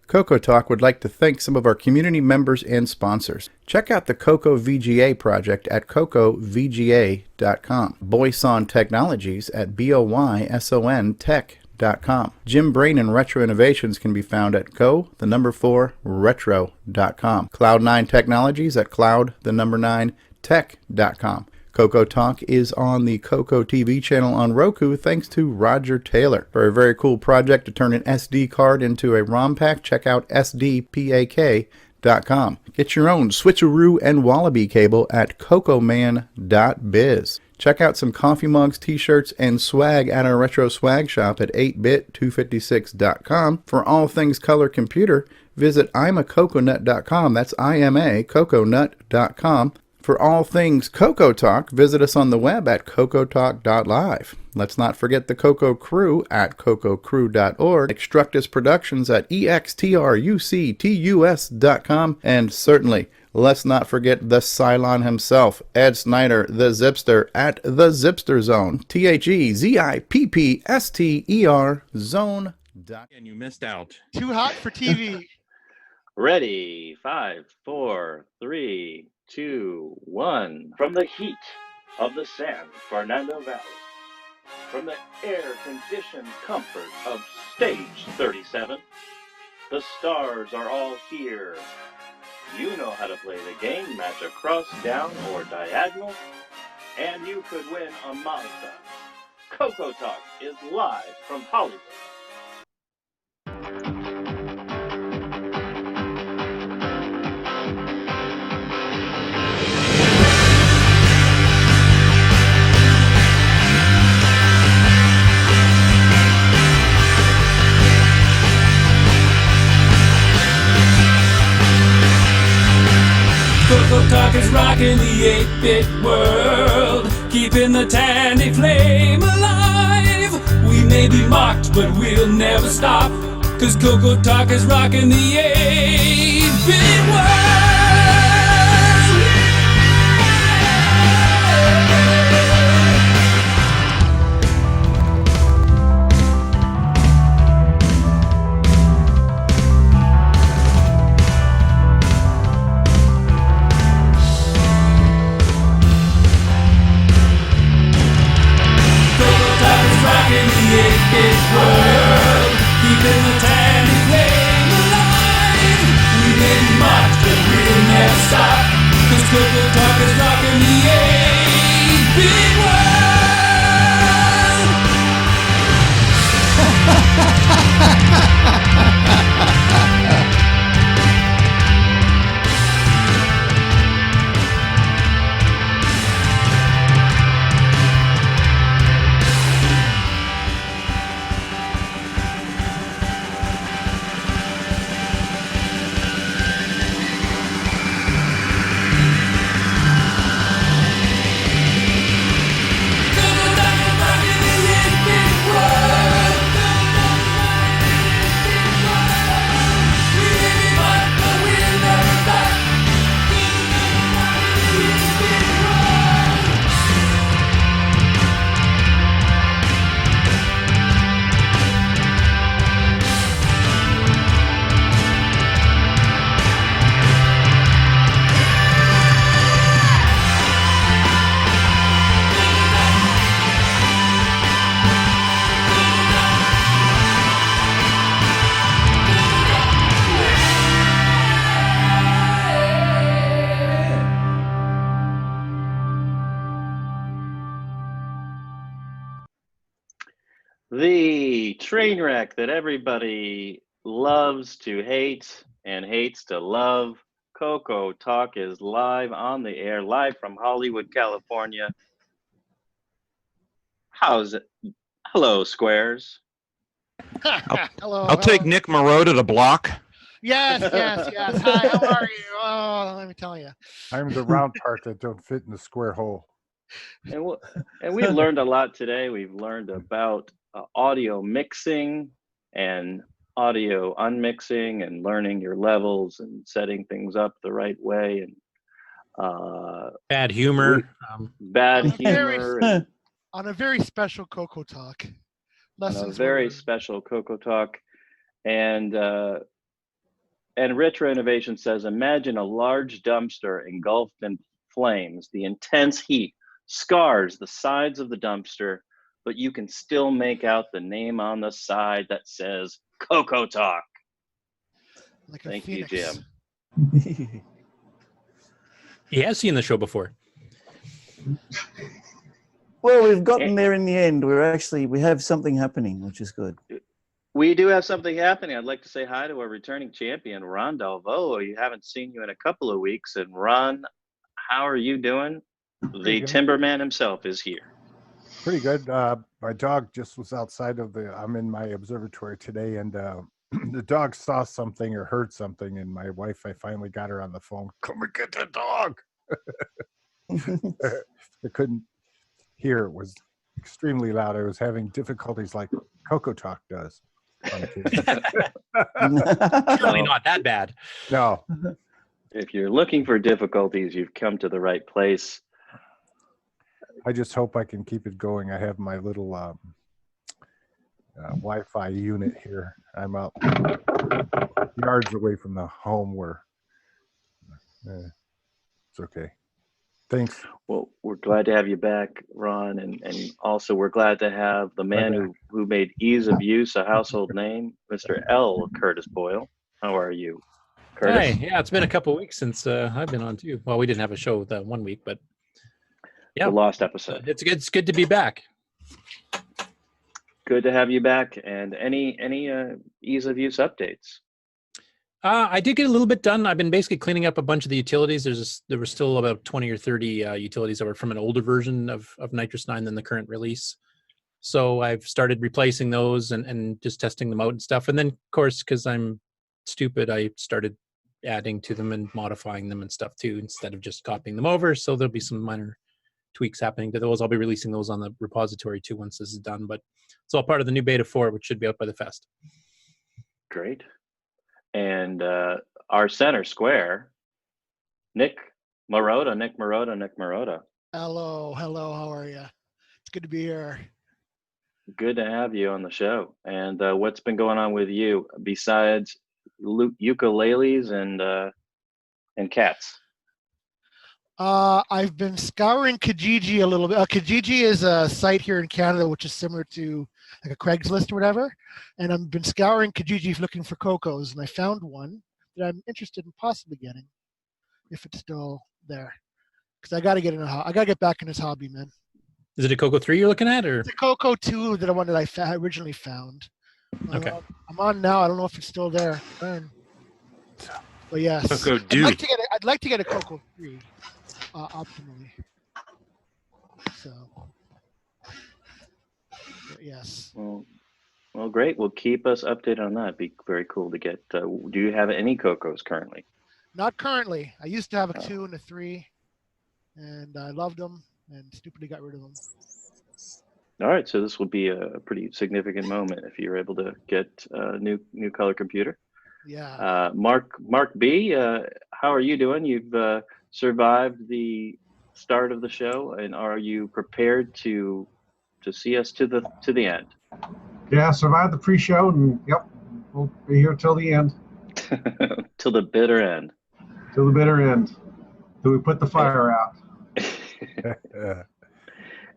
CoCoTALK would like to thank some of our community members and sponsors. Check out the CoCoVGA project at CoCoVGA.com. Boyson Technologies at BoysonTech.com. Jim Brain and Retro Innovations can be found at go4retro.com. Cloud9 Technologies at cloud9tech.com. CoCoTALK is on the Coco TV channel on Roku thanks to Roger Taylor. For a very cool project to turn an SD card into a ROM pack, check out sdpak.com. Get your own switcheroo and wallaby cable at CoCoMan.biz. Check out some coffee mugs, t-shirts, and swag at our retro swag shop at 8bit256.com. For all things color computer, visit imacoconut.com. That's imacoconut.com. For all things CoCoTALK, visit us on the web at cocotalk.live. Let's not forget the Coco Crew at cococrew.org, Extructus Productions at extructus.com, and certainly, let's not forget the Cylon himself, Ed Snyder, the Zipster, at the Zipster Zone, TheZippster Zone. And you missed out. Too hot for TV. Ready, 5, 4, 3, 2, 1. From the heat of the San Fernando Valley, from the air-conditioned comfort of Stage 37, the stars are all here. You know how to play the game, match across, down, or diagonal, and you could win a Mazda. CoCoTALK is live from Hollywood. CoCoTALK is rocking the 8-bit world, keeping the tandy flame alive. We may be mocked, but we'll never stop, 'cause CoCoTALK is rocking the 8-bit world. World, keeping the tiny flame alive. We may be mocked, but we'll never stop, 'cause CoCoTALK is rocking the 8-bit The train wreck that everybody loves to hate and hates to love. CoCoTALK is live on the air, live from Hollywood, California. How's it? Hello, Squares. Hello. I'll take Nick Marotta to block. Yes. Hi, how are you? Oh, let me tell you. I'm the round part that don't fit in the square hole. And we've learned a lot today. We've learned about audio mixing and audio unmixing and learning your levels and setting things up the right way, and Bad humor. bad humor. On a very special CoCoTALK. On a very special CoCoTALK. And And Retro Innovation says, imagine a large dumpster engulfed in flames. The intense heat scars the sides of the dumpster, but you can still make out the name on the side that says CoCoTALK. Like a Thank you, phoenix. Jim. He has seen the show before. Well, we've gotten there in the end. We have something happening, which is good. We do have something happening. I'd like to say hi to our returning champion, Ron Delvaux. You haven't seen you in a couple of weeks. And Ron, how are you doing? The Timberman himself is here. Pretty good. My dog just was outside of I'm in my observatory today, and the dog saw something or heard something, and my wife, I finally got her on the phone. Come and get the dog. I couldn't hear. It was extremely loud. I was having difficulties like CoCoTALK does. Certainly not that bad. No. If you're looking for difficulties, you've come to the right place. I just hope I can keep it going. I have my little Wi-Fi unit here. I'm out yards away from the home where it's okay. Thanks. Well, we're glad to have you back, Ron, and also we're glad to have the man who made ease of use a household name, Mr. L. Curtis Boyle. How are you, Curtis? Hi. Yeah, it's been a couple of weeks since I've been on too. Well, we didn't have a show that 1 week, but yeah, the lost episode. It's good to be back. Good to have you back. And any ease of use updates? I did get a little bit done. I've been basically cleaning up a bunch of the utilities. There were still about 20 or 30 utilities that were from an older version of Nitrous 9 than the current release. So I've started replacing those and just testing them out and stuff. And then, of course, because I'm stupid, I started adding to them and modifying them and stuff too, instead of just copying them over. So there'll be some minor tweaks happening to those. I'll be releasing those on the repository too once this is done. But it's all part of the new beta 4, which should be out by the fest. Great. And our center square, Nick Marotta. Hello, how are you? It's good to be here. Good to have you on the show. And what's been going on with you besides ukuleles and cats? I've been scouring Kijiji a little bit. Kijiji is a site here in Canada which is similar to like a Craigslist or whatever. And I've been scouring Kijiji looking for Cocos, and I found one that I'm interested in possibly getting, if it's still there. Because I got to get back in this hobby, man. Is it a Coco 3 you're looking at, or it's a Coco 2, the one that I originally found. Okay. I'm on now. I don't know if it's still there. But yes, Coco Dude. I'd like to get a Coco 3, optimally. So yes. Well, great. Well, keep us updated on that. It'd be very cool to get. Do you have any Cocos currently? Not currently. I used to have a 2 and a 3, and I loved them, and stupidly got rid of them. All right, so this will be a pretty significant moment if you're able to get a new color computer. Yeah. Mark B, how are you doing? You've survived the start of the show, and are you prepared to see us to the end? Yeah, survived the pre-show, and yep, we'll be here till the end. Till the bitter end. Till the bitter end. Till we put the fire out.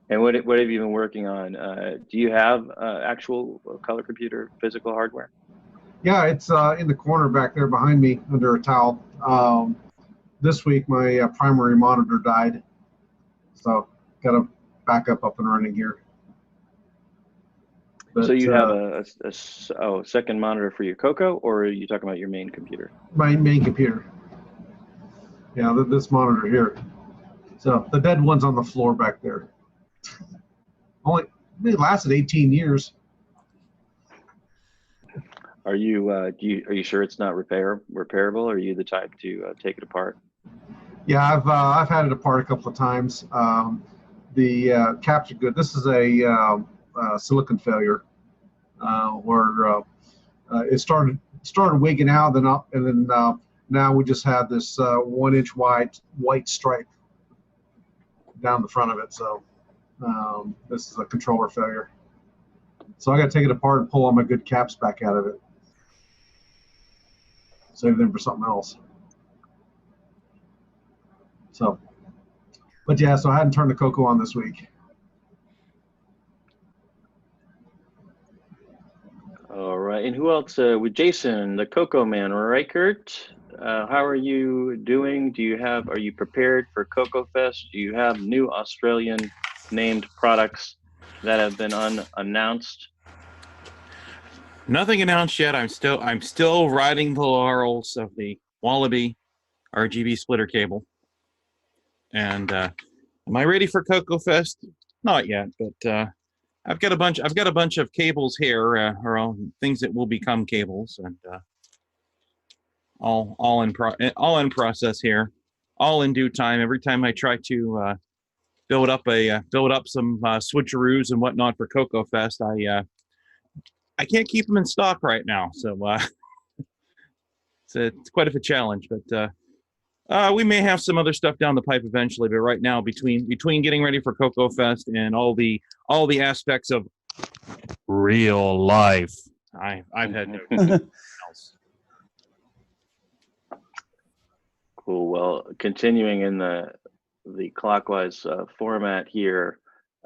And what have you been working on? Do you have actual color computer physical hardware? Yeah, it's in the corner back there behind me under a towel. This week my primary monitor died, so got a backup up and running here. But, so you have a second monitor for your Coco, or are you talking about your main computer? My main computer. Yeah, this monitor here. So the dead one's on the floor back there. It lasted 18 years. Are you sure it's not repairable? Or are you the type to take it apart? Yeah, I've had it apart a couple of times. The caps are good. This is a silicon failure where it started wigging out, and then now we just have this 1 inch wide white stripe down the front of it. So this is a controller failure. So I got to take it apart and pull all my good caps back out of it. save them for something else. So, but yeah, so I hadn't turned the Coco on this week. All right, and who else? With Jason, the CoCoMan, Reighard. How are you doing? Are you prepared for CoCoFest? Do you have new Australian named products that have been unannounced? Nothing announced yet. I'm still riding the laurels of the Wallaby RGB splitter cable. And am I ready for CoCoFest? Not yet, but I've got a bunch of cables here, or all things that will become cables, and all in process here, all in due time. Every time I try to build up some switcheroos and whatnot for CoCoFest, I can't keep them in stock right now, so it's quite of a challenge. But we may have some other stuff down the pipe eventually. But right now, between getting ready for CoCoFest and all the aspects of real life, I've had no else. Cool. Well, continuing in the clockwise format here,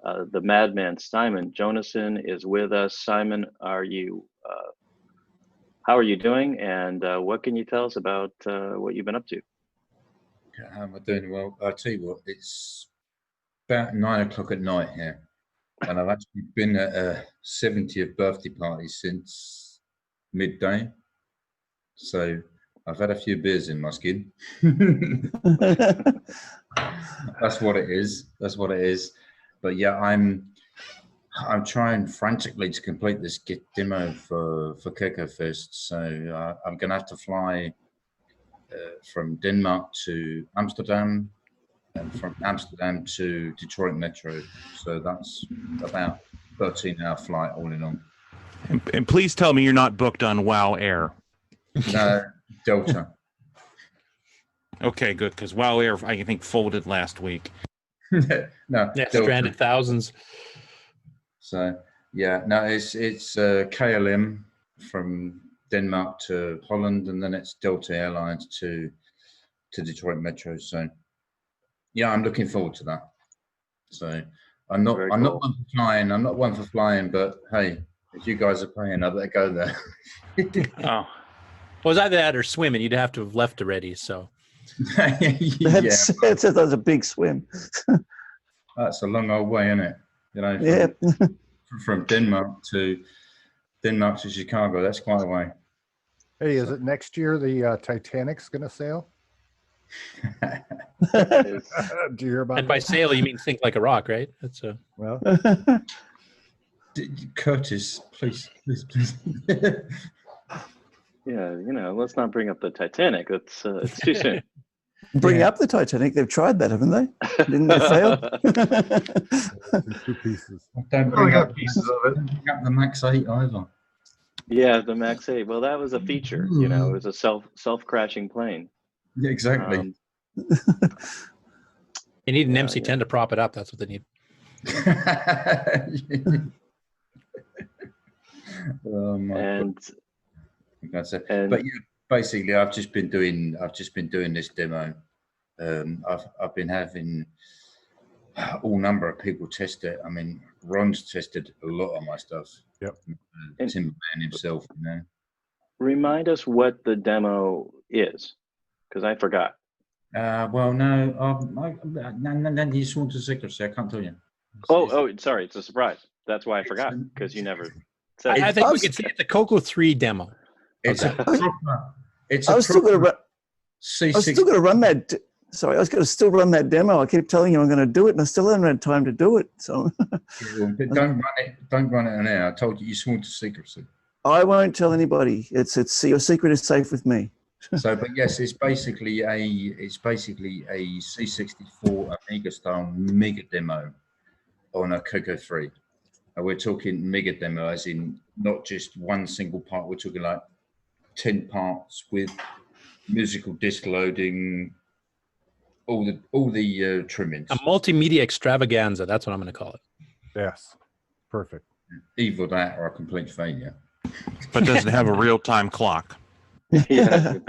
the madman Simon Jonassen is with us. Simon, how are you doing, and what can you tell us about what you've been up to? How am I doing? Well, I'll tell you what, it's about 9 o'clock at night here, and I've actually been at a 70th birthday party since midday, so I've had a few beers in my skin. That's what it is. But yeah, I'm trying frantically to complete this demo for CoCoFest. So I'm going to have to fly from Denmark to Amsterdam, and from Amsterdam to Detroit Metro. So that's about 13-hour flight all in all. And please tell me you're not booked on WoW Air. No, Delta. Okay, good, because WoW Air, I think, folded last week. No, yeah, stranded thousands. So yeah, no, it's KLM from Denmark to Holland, and then it's Delta Airlines to Detroit Metro. So yeah, I'm looking forward to that. So I'm not one for flying. I'm not one for flying, but hey, if you guys are paying, I better go there. Oh, well, it was either that or swimming. You'd have to have left already. So. That's a big swim. That's a long old way, isn't it? You know, from Denmark to Chicago. That's quite a way. Hey, is it next year the Titanic's going to sail? Do you hear about and by sail, you mean think like a rock, right? That's a well. Curtis, please. Yeah, let's not bring up the Titanic. It's too soon. Bring up the Titanic. They've tried that, haven't they? Didn't they fail? 2 pieces. Don't bring up pieces of it. Don't bring up the Max 8 either. Yeah, the Max 8. Well, that was a feature. It was a self-crashing plane. Yeah, exactly. You need an MC-10 to prop it up. That's what they need. Oh my and God. That's it. But yeah, basically, I've just been doing this demo. I've been having all number of people test it. I mean, Ron's tested a lot of my stuff. Yep. Tim Man himself, Remind us what the demo is, because I forgot. Well, no, you want to secrecy. I can't tell you. Oh, sorry, it's a surprise. That's why I forgot, because you never said. I think we could say it's a Coco 3 demo. It's a proper. I was still going to run that. Sorry, I was going to still run that demo. I keep telling you I'm going to do it, and I still haven't had time to do it. So don't run it on air. I told you sworn to secrecy. I won't tell anybody. It's your secret is safe with me. So, but yes, it's basically a C64 Amiga style mega demo on a Coco 3. And we're talking mega demo, as in not just one single part. We're talking like 10 parts with musical disc loading, all the trimmings. A multimedia extravaganza. That's what I'm going to call it. Yes, perfect. Either that or a complete failure. But doesn't have a real-time clock. Yeah, we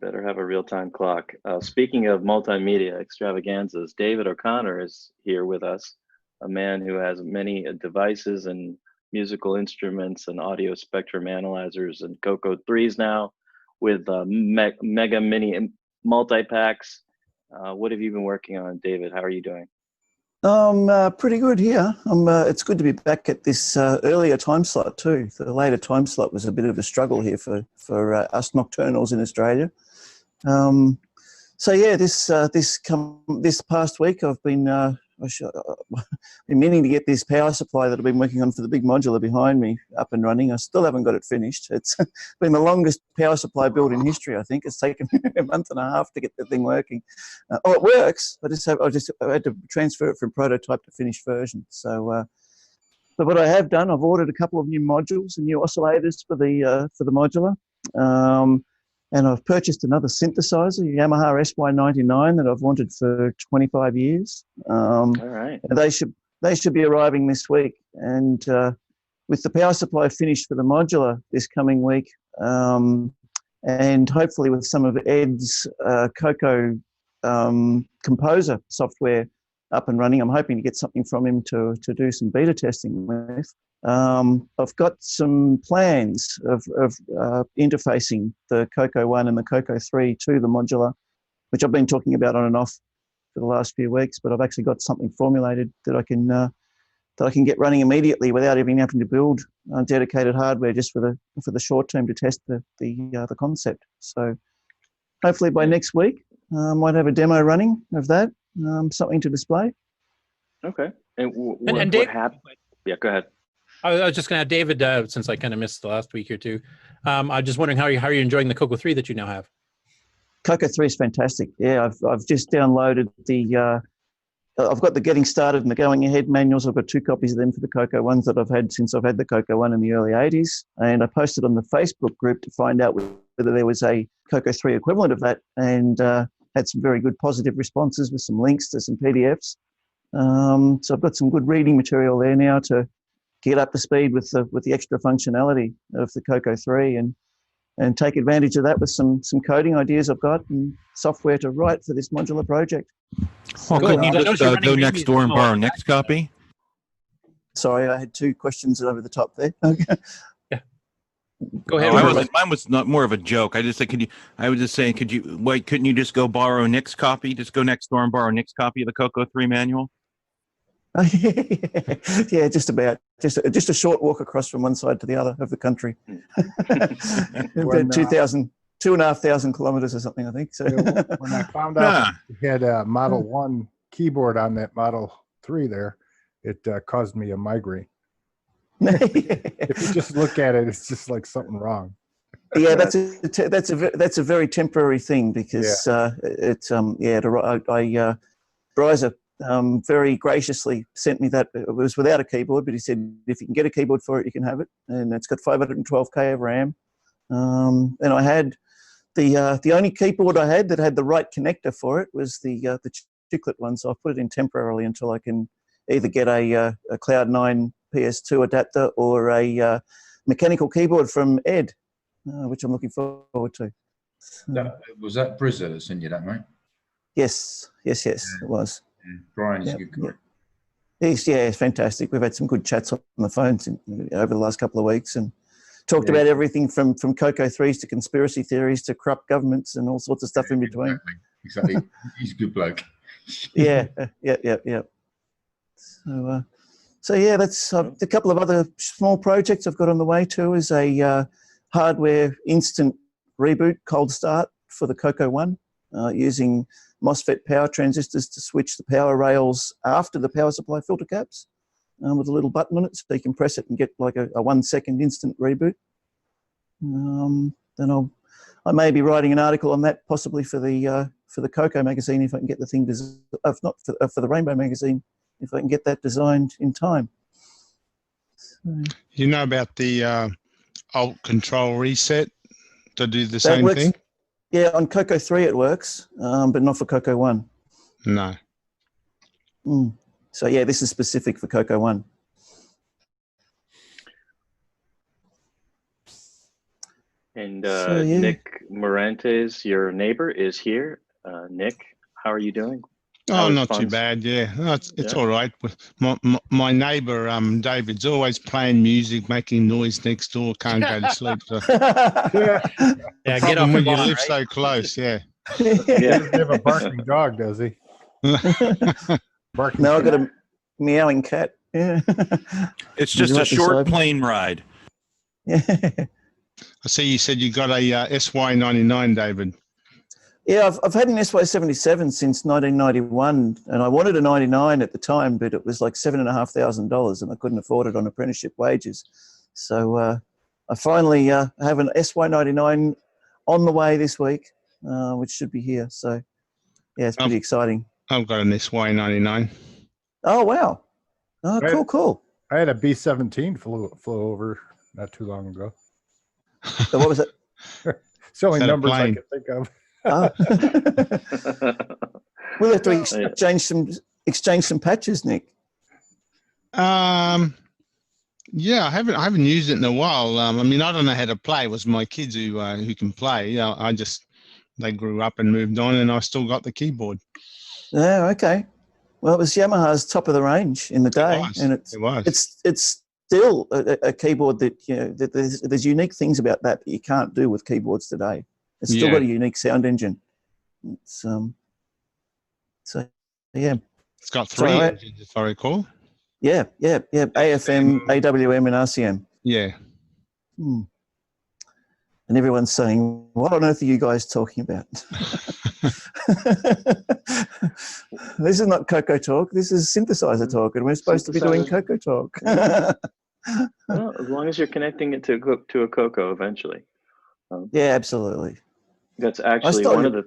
better have a real-time clock. Speaking of multimedia extravaganzas, David O'Connor is here with us, a man who has many devices and musical instruments and audio spectrum analyzers and CoCo 3s now with mega mini multi-packs. What have you been working on, David? How are you doing? Pretty good here. It's good to be back at this earlier time slot too. The later time slot was a bit of a struggle here for us nocturnals in Australia. So yeah, this past week I've been been meaning to get this power supply that I've been working on for the big modular behind me up and running. I still haven't got it finished. It's been the longest power supply build in history, I think. It's taken a month and a half to get the thing working. It works. I had to transfer it from prototype to finished version. So, but what I have done, I've ordered a couple of new modules and new oscillators for the modular. And I've purchased another synthesizer, Yamaha SY99, that I've wanted for 25 years. All right. And they should be arriving this week. And with the power supply finished for the modular this coming week, and hopefully with some of Ed's CoCo Composer software up and running, I'm hoping to get something from him to do some beta testing with. I've got some plans of interfacing the CoCo 1 and the CoCo 3 to the modular, which I've been talking about on and off for the last few weeks, but I've actually got something formulated that I can get running immediately without even having to build dedicated hardware just for the short term to test the concept. So hopefully by next week, I might have a demo running of that, something to display. Okay. And Dave, what happened? Yeah, go ahead. I was just going to have David, since I kind of missed the last week or two. I'm just wondering how you're enjoying the CoCo 3 that you now have. CoCo 3 is fantastic. Yeah, I've just downloaded I've got the getting started and the going ahead manuals. I've got 2 copies of them for the CoCo 1s that I've had since I've had the CoCo 1 in the early 80s. And I posted on the Facebook group to find out whether there was a CoCo 3 equivalent of that, and had some very good positive responses with some links to some PDFs. So I've got some good reading material there now to get up to speed with the extra functionality of the CoCo 3 and take advantage of that with some coding ideas I've got and software to write for this modular project. Well, couldn't you just go next door and borrow next copy? Sorry, I had 2 questions over the top there. Yeah. Go ahead. Mine was not more of a joke. I just said, couldn't you just go borrow Nick's copy? Just go next door and borrow Nick's copy of the CoCo 3 manual? Yeah, just about. Just a short walk across from one side to the other of the country. About 2,500 kilometers or something, I think. So when I found out you had a Model 1 keyboard on that Model 3 there, it caused me a migraine. If you just look at it, it's just like something wrong. Yeah, that's a very temporary thing because Bryza very graciously sent me that. It was without a keyboard, but he said if you can get a keyboard for it, you can have it, and it's got 512K of RAM. And I had the only keyboard I had that had the right connector for it was the chiclet one, so I put it in temporarily until I can either get a Cloud9 PS2 adapter or a mechanical keyboard from Ed, which I'm looking forward to. Was that Brizza that sent you that, mate? Yes, it was. Yeah. Brian's a good guy. It's fantastic. We've had some good chats on the phone over the last couple of weeks and talked about everything from CoCo 3s to conspiracy theories to corrupt governments and all sorts of stuff in between. Exactly. He's a good bloke. Yeah. So yeah, that's a couple of other small projects I've got on the way too. Is a hardware instant reboot cold start for the CoCo 1 using MOSFET power transistors to switch the power rails after the power supply filter caps with a little button on it, so you can press it and get like a 1 second instant reboot. Then I may be writing an article on that possibly for the CoCo magazine if I can get the thing if not for the Rainbow magazine, if I can get that designed in time. So, you know about the alt control reset to do the same thing? Yeah, on CoCo 3 it works, but not for CoCo 1. No. So yeah, this is specific for CoCo 1. And So, yeah. Nick Marentes, your neighbor, is here. Nick, how are you doing? How Oh, is not too fun? bad. Yeah, no, it's Yeah. all right. My neighbour, David's always playing music, making noise next door. Can't go to sleep. So. Yeah. Yeah, get Problem off when the you lawn, live right? so close. Yeah. He doesn't have a barking dog, does he? Barking No, I've got cat? a meowing cat. Yeah. It's He's just a right short beside me. plane ride. Yeah. I see you said you got a SY99, David. Yeah, I've had an SY77 since 1991, and I wanted a 99 at the time, but it was like $7,500, and I couldn't afford it on apprenticeship wages. So I finally have an SY99 on the way this week, which should be here. So yeah, it's pretty exciting. I've got an SY99. Oh wow! Oh, Right. cool. I had a B-17 flew over not too long ago. So what was it? It's the only Is that a numbers I plane? can think of. Oh. We'll have to exchange some patches, Nick. Yeah, I haven't used it in a while. I mean, I don't know how to play. It was my kids who can play. They grew up and moved on, and I still got the keyboard. Yeah, okay. Well, it was Yamaha's top of the range in the day, and It was. it's still a keyboard that that there's unique things about that you can't do with keyboards today. It's still got a unique sound engine. It's so yeah. It's got three engines, if I recall. Yeah. AFM, AWM, and RCM. Yeah. And everyone's saying, "What on earth are you guys talking about?" This is not CoCoTALK. This is synthesizer talk, and we're supposed to be doing CoCoTALK. Well, as long as you're connecting it to a CoCo eventually. Yeah, absolutely. That's actually one of the.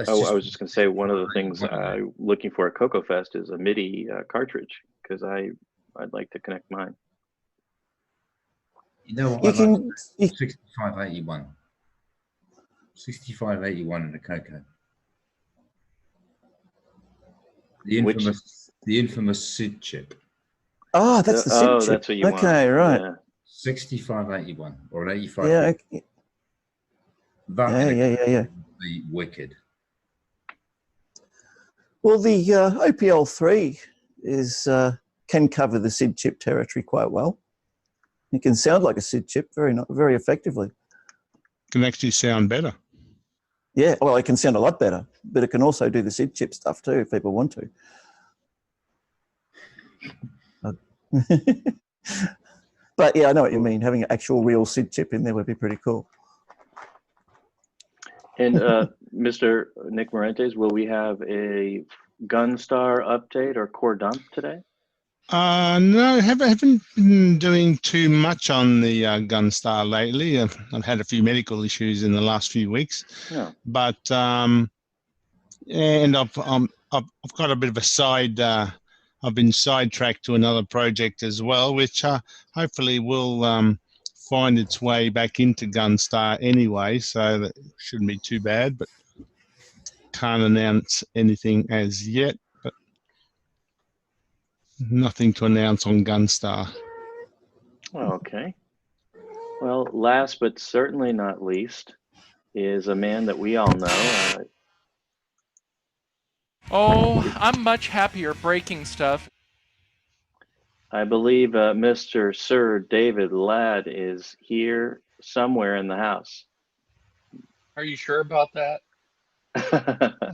I was just going to say one of the things I'm looking for at CoCoFest is a MIDI cartridge because I'd like to connect mine. You know what? 6581. 6581 in the CoCo. The infamous SID chip. Oh, that's the SID chip. That's what you want. Okay, right. Yeah. 6581 or an 85. Yeah. That Yeah. The wicked. Well, the OPL3 can cover the SID chip territory quite well. It can sound like a SID chip very effectively. Can actually sound better. Yeah, well, it can sound a lot better, but it can also do the SID chip stuff too if people want to. But yeah, I know what you mean. Having an actual real SID chip in there would be pretty cool. And Mr. Nick Marentes, will we have a Gunstar update or core dump today? No, haven't been doing too much on the Gunstar lately. I've had a few medical issues in the last few weeks, but and I've got a bit of a side. I've been sidetracked to another project as well, which hopefully will find its way back into Gunstar anyway, so that shouldn't be too bad. But can't announce anything as yet. But nothing to announce on Gunstar. Okay. Well, last but certainly not least is a man that we all know. Oh, I'm much happier breaking stuff. I believe Mr. Sir David Ladd is here somewhere in the house. Are you sure about that?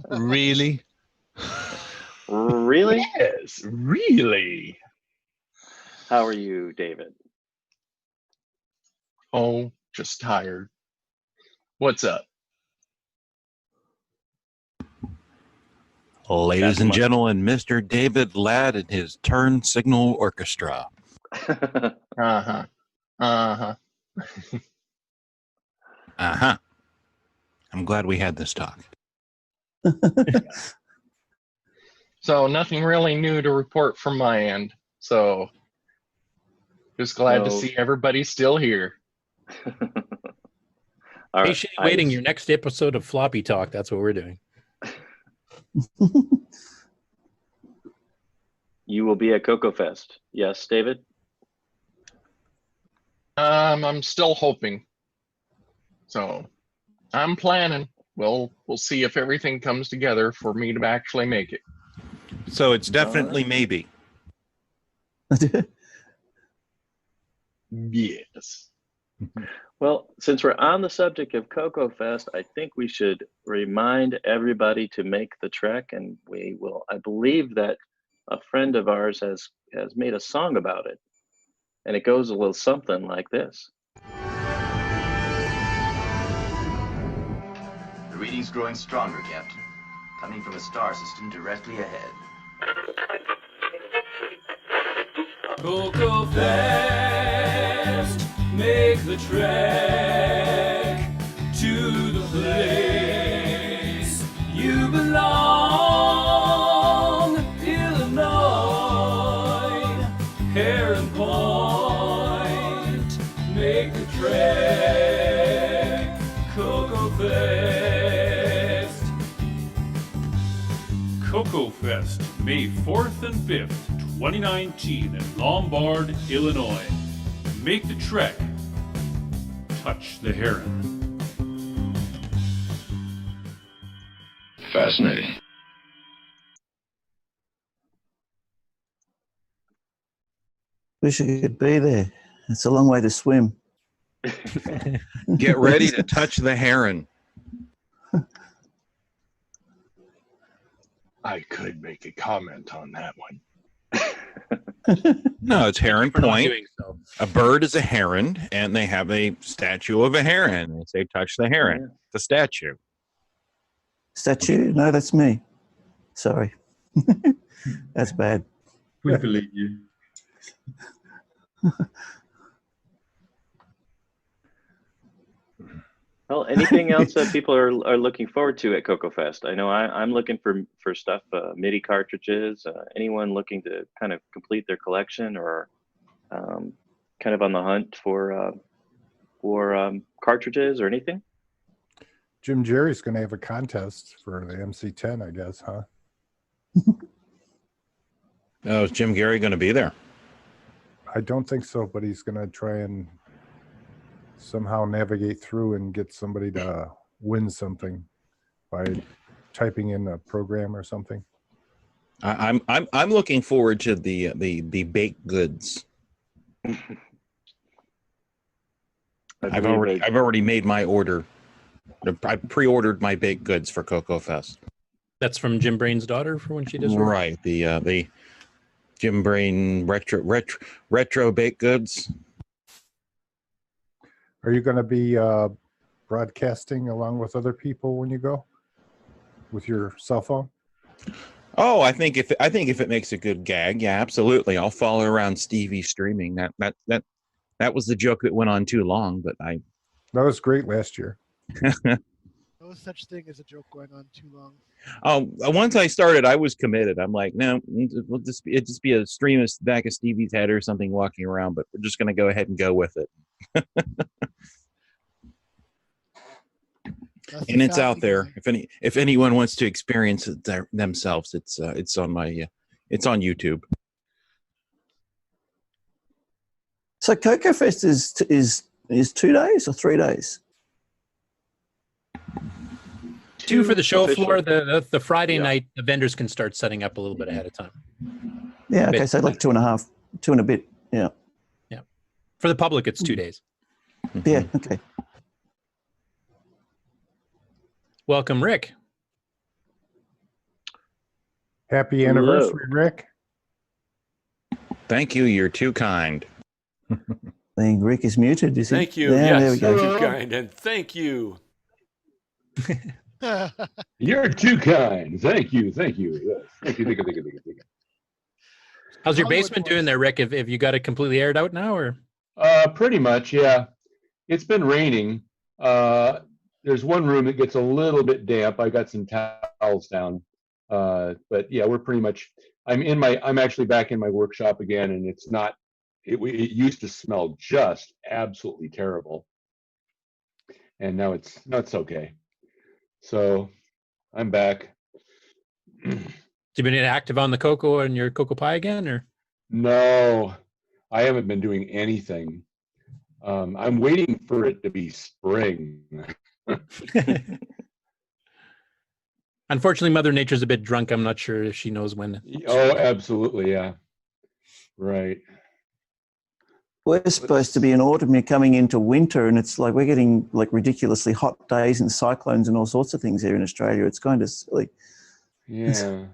Really? Really? Yes, really. How are you, David? Oh, just tired. What's up? Ladies and gentlemen, Mr. David Ladd and his Turn Signal Orchestra. Uh-huh. Uh-huh. Uh-huh. I'm glad we had this talk. So nothing really new to report from my end. So just glad to see everybody still here. Patiently waiting your next episode of Floppy Talk. That's what we're doing. You will be at CoCoFest. Yes, David? I'm still hoping. So I'm planning. We'll see if everything comes together for me to actually make it. So it's definitely maybe. Yes. Well, since we're on the subject of CoCoFest, I think we should remind everybody to make the trek, and we will. I believe that a friend of ours has made a song about it, and it goes a little something like this. The reading's growing stronger, Captain. Coming from a star system directly ahead. CoCoFest, make the trek to the place you belong, Illinois, Heron Point, make the trek, CoCoFest. CoCoFest, May 4th and 5th, 2019 in Lombard, Illinois. Make the trek. Touch the heron. Fascinating. Wish I could be there. It's a long way to swim. Get ready to touch the heron. I could make a comment on that one. No, it's Heron For not Point. doing so. A bird is a heron, and they have a statue of a heron. They say, touch the heron, the statue. Statue? No, that's me. Sorry. That's bad. We believe you. Well, anything else that people are looking forward to at CoCoFest? I know I'm looking for stuff, MIDI cartridges. Anyone looking to kind of complete their collection, or kind of on the hunt for cartridges or anything? Jim Jerry's going to have a contest for the MC10, I guess, huh? Oh, is Jim Gary going to be there? I don't think so, but he's going to try and somehow navigate through and get somebody to win something by typing in a program or something. I'm looking forward to the baked goods. I've already made my order. I pre-ordered my baked goods for CoCoFest. That's from Jim Brain's daughter for when she does her. Right, the Jim Brain retro baked goods. Are you going to be broadcasting along with other people when you go with your cell phone? Oh, I think if it makes a good gag, yeah, absolutely. I'll follow around Stevie streaming. That was the joke that went on too long, but that was great last year. No such thing as a joke going on too long. Once I started, I was committed. I'm like, no, it'll just be a stream of back of Stevie's head or something walking around, but we're just going to go ahead and go with it. And it's out there. If anyone wants to experience it themselves, it's on YouTube. So CoCoFest is 2 days or 3 days? 2 for the show floor. The Friday night, the vendors can start setting up a little bit ahead of time. Yeah, okay, so like 2.5, 2 and a bit. Yeah. Yeah. For the public, it's 2 days. Yeah, okay. Welcome, Rick. Happy anniversary, Rick. Thank you. You're too kind. I think Rick is muted. Is he? Thank you. Yeah, Yes, there we you're go. too kind, and thank you. You're too kind. Thank you. Thank you. Yes. Thank you. Thank you. Thank you. Thank you. Thank you. How's your basement doing there, Rick? Have you got it completely aired out now, or? Pretty much, yeah. It's been raining. There's one room that gets a little bit damp. I got some towels down, but yeah, we're pretty much. I'm actually back in my workshop again, and it's not. It used to smell just absolutely terrible, and now it's okay. So, I'm back. You been active on the cocoa and your cocoa pie again, or? No, I haven't been doing anything. I'm waiting for it to be spring. Unfortunately, Mother Nature's a bit drunk. I'm not sure if she knows when. Oh, absolutely, yeah. Right. We're supposed to be in autumn, you're coming into winter, and it's like we're getting like ridiculously hot days and cyclones and all sorts of things here in Australia. It's kind of silly. Yeah.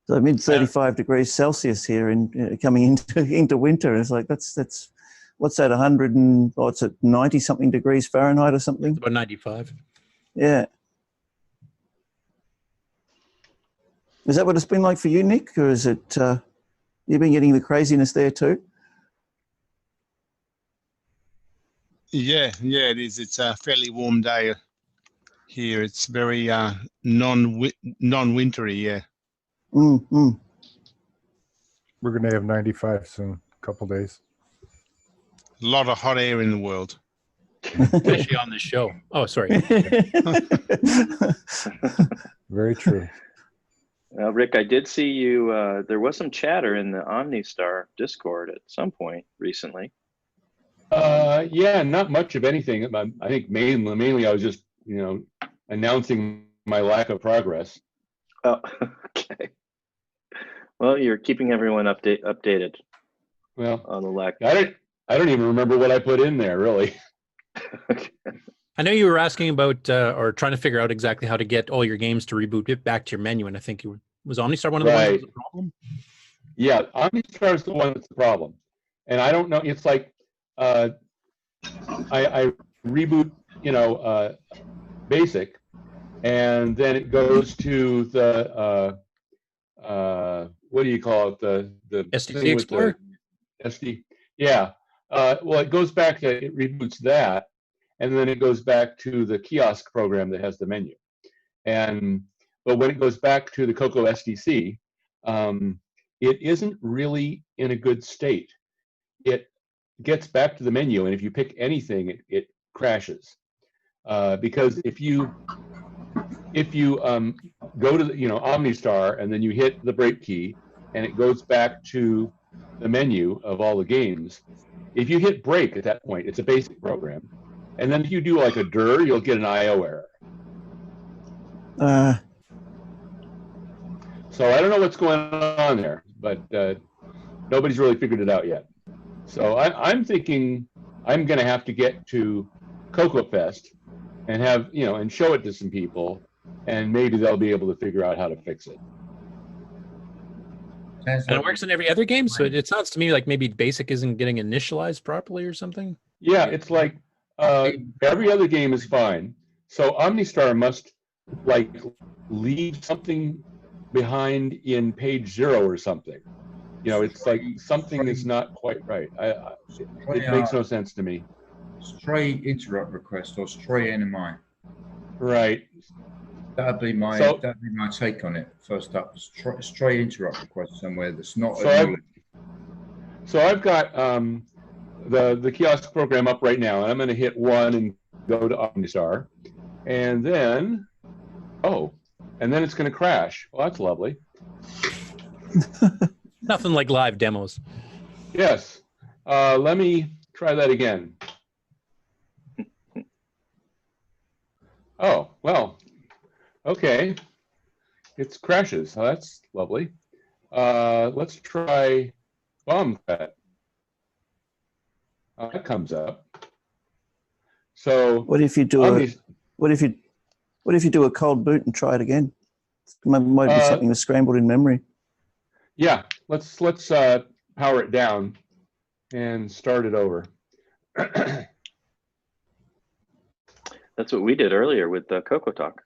So mid 35 degrees Celsius here, and coming into winter, it's like that's what's that 100 and what's it 90 something degrees Fahrenheit or something? It's about 95. Yeah. Is that what it's been like for you, Nick, or is it you've been getting the craziness there too? Yeah, it is. It's a fairly warm day here. It's very non-wintry, yeah. Mm-hmm. We're going to have 95 soon, a couple days. A lot of hot air in the world. Especially on this show. Oh, sorry. Very true. Rick, I did see you. There was some chatter in the OmniStar Discord at some point recently. Yeah, not much of anything. I think mainly I was just, announcing my lack of progress. Oh, okay. Well, you're keeping everyone updated. Well, on the lack. I don't even remember what I put in there, really. I know you were asking about or trying to figure out exactly how to get all your games to reboot it back to your menu, and I think was OmniStar one of the ones that was the problem? Yeah, OmniStar is the one that's the problem, and I don't know. It's like I reboot, basic, and then it goes to the what do you call it? The SDC Explorer. SD. Yeah. Well, it goes back to it reboots that, and then it goes back to the kiosk program that has the menu. But when it goes back to the Coco SDC, it isn't really in a good state. It gets back to the menu, and if you pick anything, it crashes. Because if you go to the, OmniStar and then you hit the break key and it goes back to the menu of all the games, if you hit break at that point, it's a basic program, and then if you do like a dir, you'll get an IO error. So I don't know what's going on there, but nobody's really figured it out yet. So I'm thinking I'm going to have to get to CoCoFest and have, and show it to some people, and maybe they'll be able to figure out how to fix it. And it works in every other game, so it sounds to me like maybe basic isn't getting initialized properly or something. Yeah, it's like every other game is fine. So OmniStar must leave something behind in page 0 or something. It's like something is not quite right. It makes no sense to me. Stray interrupt request or stray NMI. Right. That'd be my take on it. First up, stray interrupt request somewhere that's not. So I've got the kiosk program up right now, and I'm going to hit 1 and go to OmniStar, and then it's going to crash. Well, that's lovely. Nothing like live demos. Yes. Let me try that again. Oh, well, okay. It crashes. Oh, that's lovely. Let's try bomb threat. Oh, that comes up. So what if you do what if you do a cold boot and try it again? Might be something that's scrambled in memory. Yeah, let's power it down and start it over. That's what we did earlier with CoCoTALK.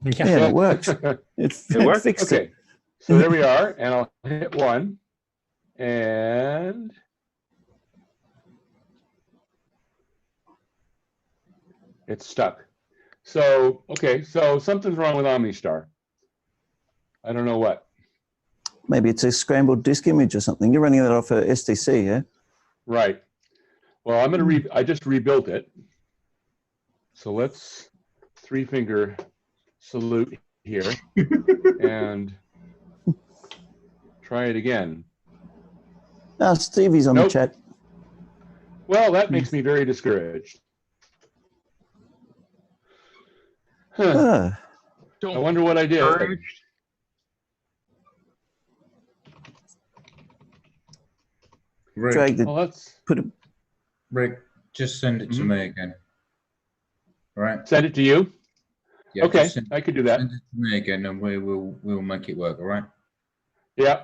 Yeah, it worked. It worked? fixed Okay. it. So there we are, and I'll hit 1, and it's stuck. So, okay, so something's wrong with OmniStar. I don't know what. Maybe it's a scrambled disk image or something. You're running that off a SDC, yeah? Right. Well, I'm going to I just rebuilt it. So let's 3-finger salute here and try it again. Stevie's on the chat. Well, that makes me very discouraged. Huh. I wonder what I did. Rick, Drag the, Well, let's put it, Rick, just send it to me again. All right. send it to you. Yeah, Okay, just I could do that. Send it to me again, and we'll make it work. All right. Yeah.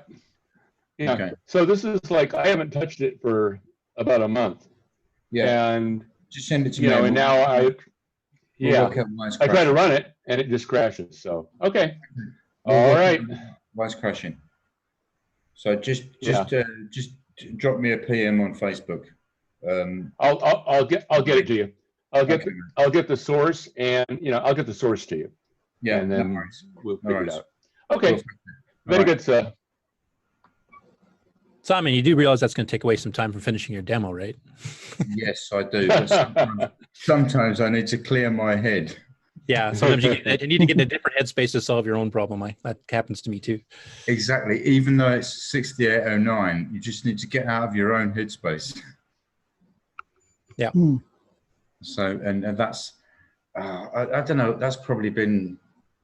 Yeah. Okay. So this is like I haven't touched it for about a month. Yeah. And Just send it to you me. know, and now We'll work out why it's I try to crashing. run it and it just crashes. So okay. We'll All work right. out why it's crashing. So just drop me a PM on Facebook. I'll get it to you. I'll get the source, and I'll get the source to you. Yeah, and then no worries. we'll figure it out. Cool. Okay. Very good, sir. Simon, you do realize that's going to take away some time from finishing your demo, right? Yes, I do. But sometimes I need to clear my head. Yeah, sometimes you need to get in a different headspace to solve your own problem. That happens to me too. Exactly. Even though it's 6809, you just need to get out of your own headspace. Yeah. So, and that's, I don't know, that's probably been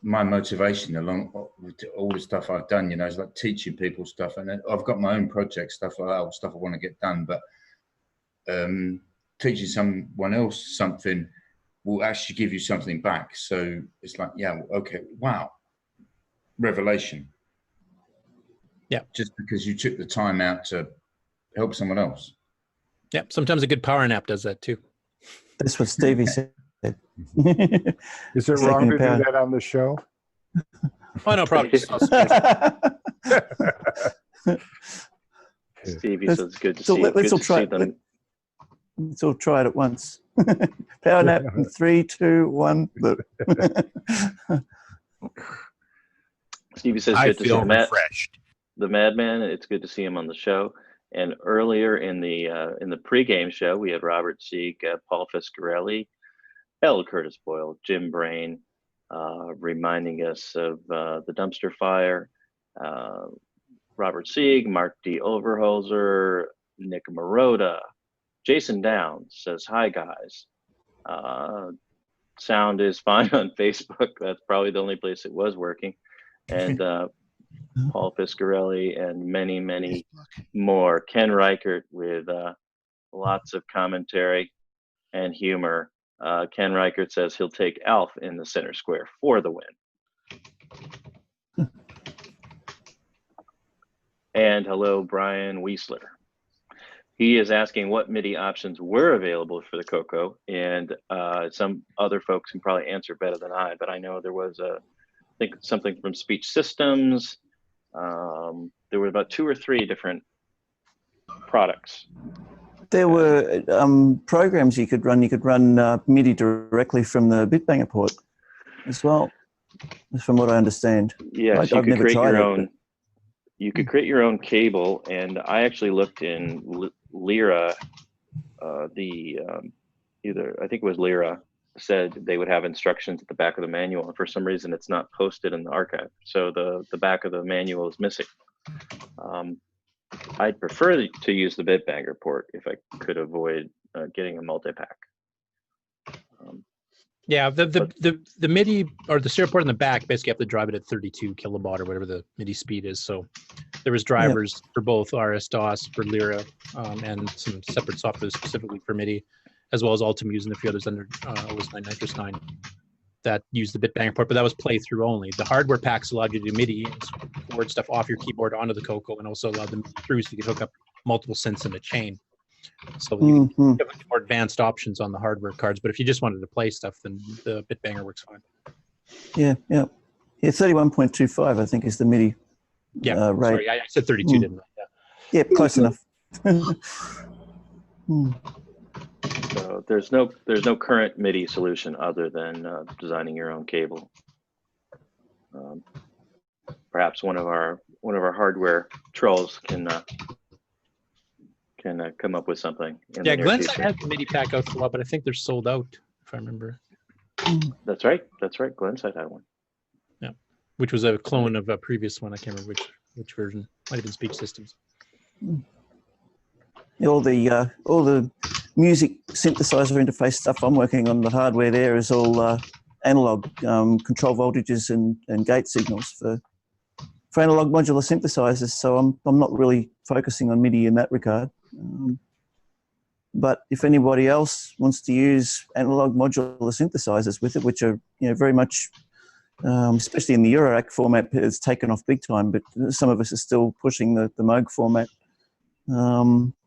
my motivation along with all the stuff I've done, it's like teaching people stuff. And I've got my own projects, stuff like that, stuff I want to get done. But teaching someone else something will actually give you something back. So it's like, yeah, okay, wow, revelation. Yeah. Just because you took the time out to help someone else. Yeah, sometimes a good power nap does that too. that's what Stevie said. Is it wrong to do that on the show? Oh, no, probably. Stevie says it's good to So see. let's all try. Them. Let's all try it at once. Power nap in 3, 2, 1. Stevie says I good to see feel refreshed. The Madman. It's good to see him on the show. And earlier in the pregame show, we had Robert Sieg, Paul Fiscarelli, L. Curtis Boyle, Jim Brain, reminding us of the dumpster fire. Robert Sieg, Mark D. Overholzer, Nick Marotta, Jason Downs says, hi guys. Sound is fine on Facebook. That's probably the only place it was working. And Paul Fiscarelli and many, many more. Ken Reighard with lots of commentary and humor. Ken Reichert says he'll take Alf in the center square for the win. And hello, Brian Wiesler. He is asking what MIDI options were available for the CoCo, and some other folks can probably answer better than I, but I know there was I think something from Speech Systems. There were about 2 or 3 different products. There were programs you could run. You could run MIDI directly from the Bitbanger port as well, from what I understand. Yes, you could create your own. You could create your own cable, and I actually looked in Lyra. Either I think it was Lyra said they would have instructions at the back of the manual, and for some reason it's not posted in the archive, so the back of the manual is missing. I'd prefer to use the Bitbanger port if I could avoid getting a multi-pack. Yeah, the MIDI or the serial port in the back, basically you have to drive it at 32 kilobaud or whatever the MIDI speed is. So there was drivers for both RS-DOS, for Lyra, and some separate software specifically for MIDI, as well as Ultimuse and a few others under OS9 Nitrous 9 that used the Bitbanger port, but that was playthrough only. The hardware packs allowed you to do MIDI and forward stuff off your keyboard onto the CoCo, and also allowed them through so you could hook up multiple synths in a chain. So you have more advanced options on the hardware cards, but if you just wanted to play stuff, then the Bitbanger works fine. Yeah, 31.25 I think is the MIDI rate. Sorry, I said 32, didn't I? Yeah, close enough. So there's no current MIDI solution other than designing your own cable. Perhaps one of our hardware trolls can come up with something. Yeah, Glenn's had the MIDI pack out for a while, but I think they're sold out, if I remember. That's right. Glenside had one. Yeah, which was a clone of a previous one. I can't remember which version. Might have been Speech Systems. All the music synthesizer interface stuff I'm working on, the hardware there is all analog control voltages and gate signals for analog modular synthesizers. So I'm not really focusing on MIDI in that regard. But if anybody else wants to use analog modular synthesizers with it, which are very much, especially in the Eurorack format, it's taken off big time. But some of us are still pushing the Moog format.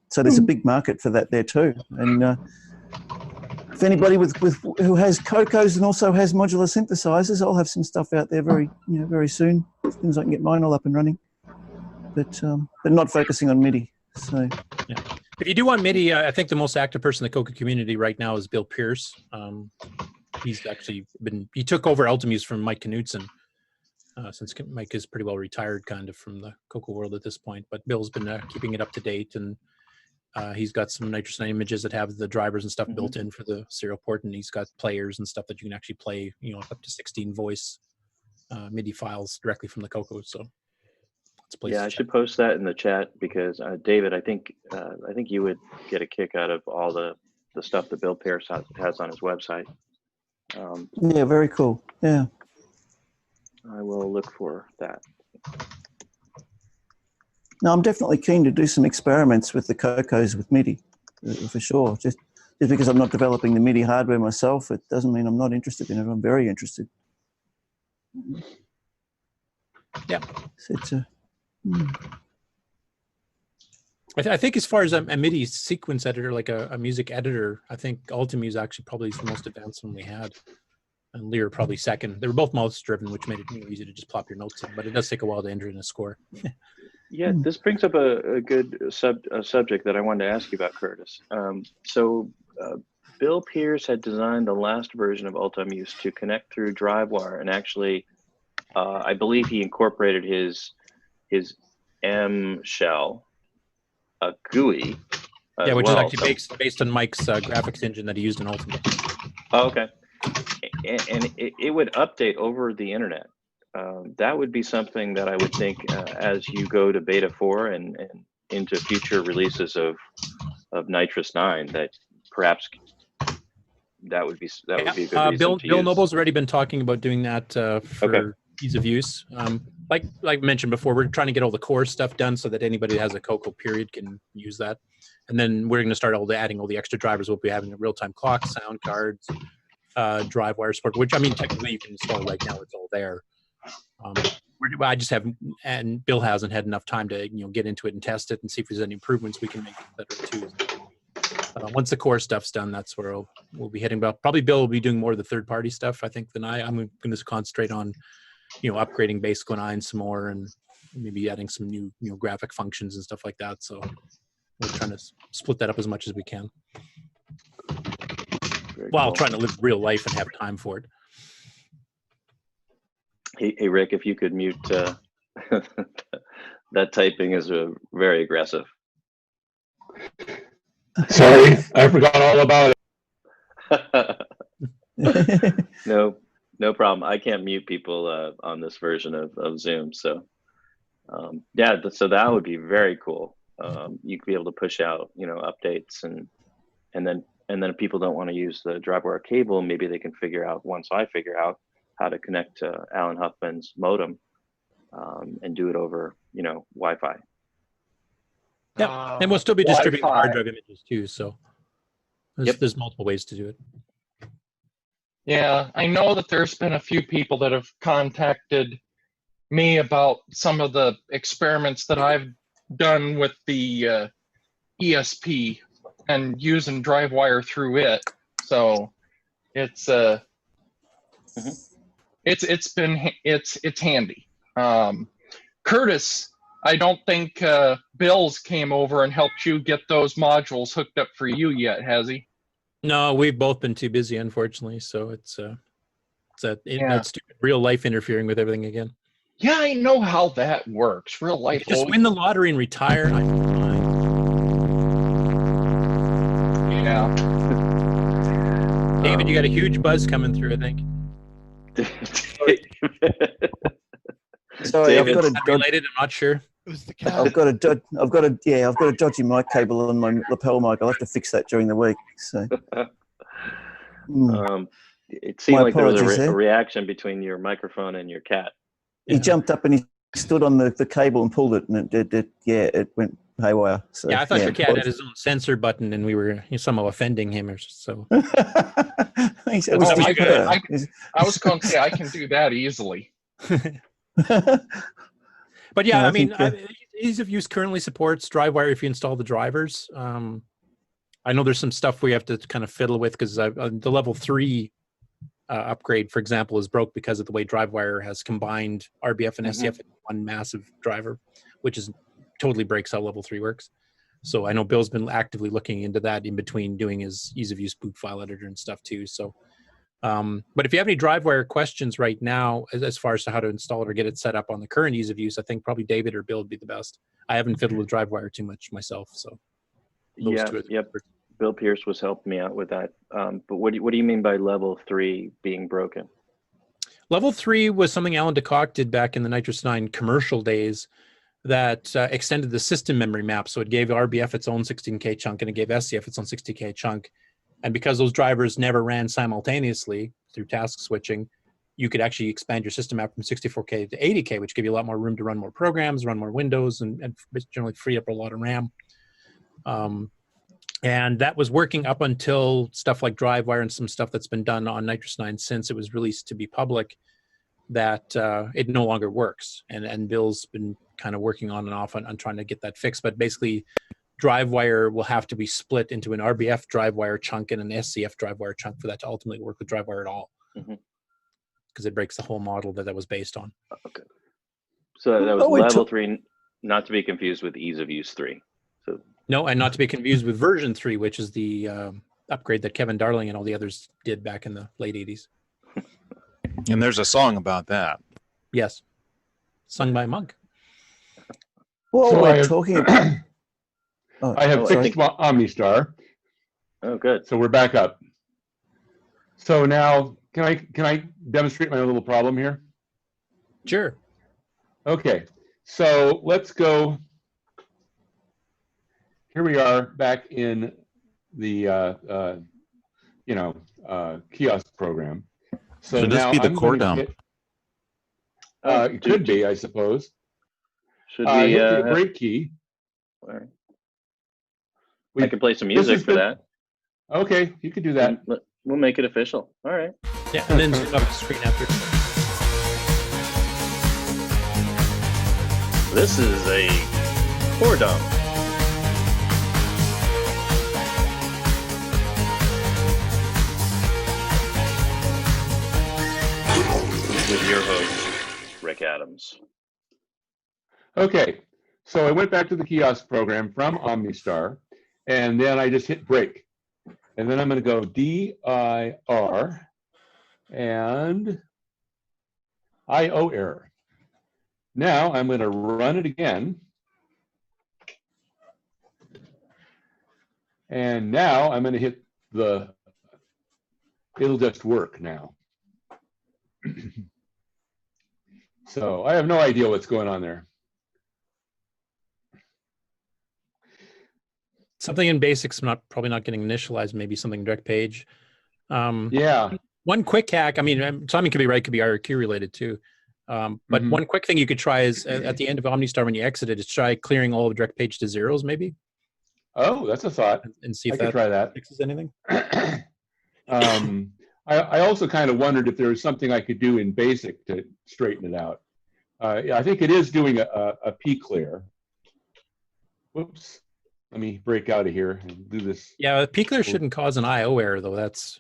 So there's a big market for that there too. And if anybody who has CoCos and also has modular synthesizers, I'll have some stuff out there very soon, as soon as I can get mine all up and running. But not focusing on MIDI. So yeah. If you do want MIDI, I think the most active person in the CoCo community right now is Bill Pierce. He's actually he took over Ultimuse from Mike Knudsen, since Mike is pretty well retired kind of from the CoCo world at this point. But Bill's been keeping it up to date, and he's got some Nitrous 9 images that have the drivers and stuff built in for the serial port, and he's got players and stuff that you can actually play, up to 16 voice MIDI files directly from the CoCo. So yeah, I should post that in the chat because David, I think you would get a kick out of all the stuff that Bill Pierce has on his website. Yeah, very cool. Yeah, I will look for that. No, I'm definitely keen to do some experiments with the CoCos with MIDI, for sure. Just because I'm not developing the MIDI hardware myself, it doesn't mean I'm not interested in it. I'm very interested. Yeah. So I think as far as a MIDI sequence editor, like a music editor, I think Ultimuse actually probably is the most advanced one we had. And Lear probably second. They were both mouse driven, which made it easy to just plop your notes in, but it does take a while to enter in a score. Yeah, this brings up a good subject that I wanted to ask you about, Curtis. Bill Pierce had designed the last version of Ultimuse to connect through DriveWire, and actually, I believe he incorporated his M shell GUI. Yeah, which is actually based on Mike's graphics engine that he used in Ultimate. Oh, okay. And it would update over the internet. That would be something that I would think as you go to beta 4 and into future releases of Nitrous 9, that perhaps that would be a good reason Bill to use. Noble's already been talking about doing that for ease of use. Like mentioned before, we're trying to get all the core stuff done so that anybody that has a CoCo period can use that. And then we're going to start adding all the extra drivers. We'll be having a real-time clock, sound cards, DriveWire support, which I mean technically you can install right now. It's all there. I just haven't, and Bill hasn't had enough time to get into it and test it and see if there's any improvements we can make better too. Once the core stuff's done, that's where we'll be hitting. But probably Bill will be doing more of the third-party stuff, I think, than I'm going to concentrate on, upgrading Basic 9 some more and maybe adding some new, graphic functions and stuff like that. So we're trying to split that up as much as we can, while trying to live real life and have time for it. Hey Rick, if you could mute that typing is very aggressive. Sorry, I forgot all about it. No problem. I can't mute people on this version of Zoom. So yeah, so that would be very cool. You could be able to push out updates and then if people don't want to use the DriveWire cable, maybe they can figure out, once I figure out how to connect to Alan Huffman's modem and do it over Wi-Fi. Yeah, and we'll still be distributing hard drive images too. So there's multiple ways to do it. Yeah, I know that there's been a few people that have contacted me about some of the experiments that I've done with the ESP and using DriveWire through it. So it's it's handy. Curtis, I don't think Bill's came over and helped you get those modules hooked up for you yet, has he? No, we've both been too busy, unfortunately. So it's real life interfering with everything again. Yeah, I know how that works. Real life. Just win the lottery and retire. Yeah. David, you got a huge buzz coming through, I think. Sorry, David, I've got related. I'm not sure. It was the I've got a dodgy mic cable on my lapel mic. I'll have to fix that during the week. So. It seemed My like there was apologies a there. reaction between your microphone and your cat. He jumped up and he stood on the cable and pulled it, and it went haywire. So, Yeah, I thought your cat had his own censor button, and we were somehow offending him, or so. I was going to say I can do that easily. But yeah, No, I mean, think, ease of use currently supports DriveWire if you install the drivers. I know there's some stuff we have to kind of fiddle with because the level 3 upgrade, for example, is broke because of the way DriveWire has combined RBF and SCF in one massive driver, which is totally breaks how level 3 works. So I know Bill's been actively looking into that in between doing his ease of use boot file editor and stuff too. So, but if you have any DriveWire questions right now, as far as to how to install it or get it set up on the current ease of use, I think probably David or Bill would be the best. I haven't fiddled with DriveWire too much myself, so. Bill Pierce was helping me out with that. But what do you mean by level 3 being broken? Level 3 was something Alan DeCock did back in the Nitrous 9 commercial days that extended the system memory map. So it gave RBF its own 16K chunk and it gave SCF its own 60K chunk. And because those drivers never ran simultaneously through task switching, you could actually expand your system map from 64K to 80K, which gave you a lot more room to run more programs, run more windows, and generally free up a lot of RAM. And that was working up until stuff like DriveWire and some stuff that's been done on Nitrous 9 since it was released to be public, that it no longer works. And Bill's been kind of working on and off on trying to get that fixed. But basically, DriveWire will have to be split into an RBF DriveWire chunk and an SCF DriveWire chunk for that to ultimately work with DriveWire at all. Because it breaks the whole model that was based on. Okay. So that was level 3, not to be confused with ease of use 3. So. No, and not to be confused with version 3, which is the upgrade that Kevin Darling and all the others did back in the late 80s. And there's a song about that. Yes. Sung by Monk. Well, So we're talking about... I have fixed OmniStar. Oh, good. So we're back up. So now, can I demonstrate my little problem here? Sure. Okay. So let's go. Here we are back in the kiosk program. So should this now be the I'm core gonna dump? It could be, I suppose. Should we hit the break key? I can play some music for that. Okay, you could do that. We'll make it official. All right. Yeah, and then zoom up the screen after. This is a core dump. With your host, Rick Adams. Okay, so I went back to the kiosk program from OmniStar, and then I just hit break. And then I'm going to go DIR and IO error. Now I'm going to run it again. And now I'm going to hit it'll just work now. So I have no idea what's going on there. Something in basics, probably not getting initialized, maybe something direct page. Yeah. One quick hack, I mean, Tommy could be right, could be IRQ related too. But one quick thing you could try is at the end of OmniStar when you exit it, is try clearing all of direct page to zeros maybe. Oh, that's a thought. And see if I could try that. fixes anything. I also kind of wondered if there was something I could do in BASIC to straighten it out. Yeah, I think it is doing a P clear. Whoops. Let me break out of here and do this. Yeah, P clear shouldn't cause an IO error though. That's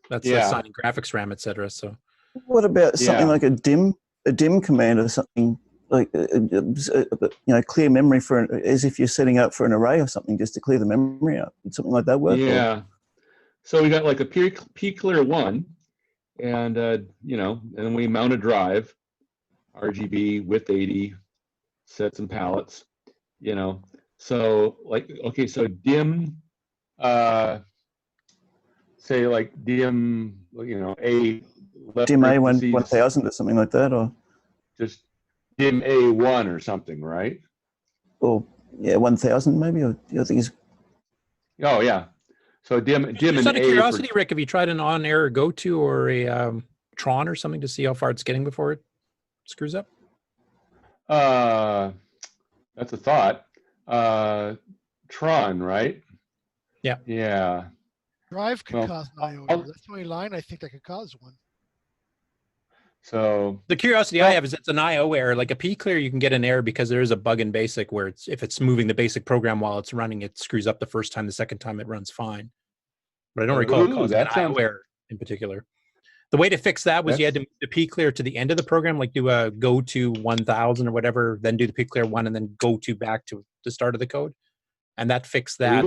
assigning graphics RAM, etc. So. What about something like a dim command or something like clear memory as if you're setting up for an array or something, just to clear the memory out? Would something like that work? Yeah. So we got like a P clear 1, and and we mount a drive, RGB width 80, set some palettes, So like, okay, so dim, say like dim, A. Dim A 1000 or something like that, or just dim A1 or something, right? or yeah, 1,000 maybe. Or I think it's Oh yeah. So dim Just and out of A curiosity, for, Rick, have you tried an on-air go-to or a Tron or something to see how far it's getting before it screws up? that's a thought. Tron, right? Yeah. Yeah. Drive could Well, cause an IO error. That's the only line I think that could cause one. So The curiosity I have is it's an IO error. Like a P clear, you can get an error because there is a bug in BASIC where it's if it's moving the BASIC program while it's running, it screws up the first time. The second time it runs fine. But I don't recall it causing an IO error in particular. The way to fix that was you had to move the P clear to the end of the program, like do a go to 1000 or whatever, then do the P clear 1 and then go to back to the start of the code. And that fixed that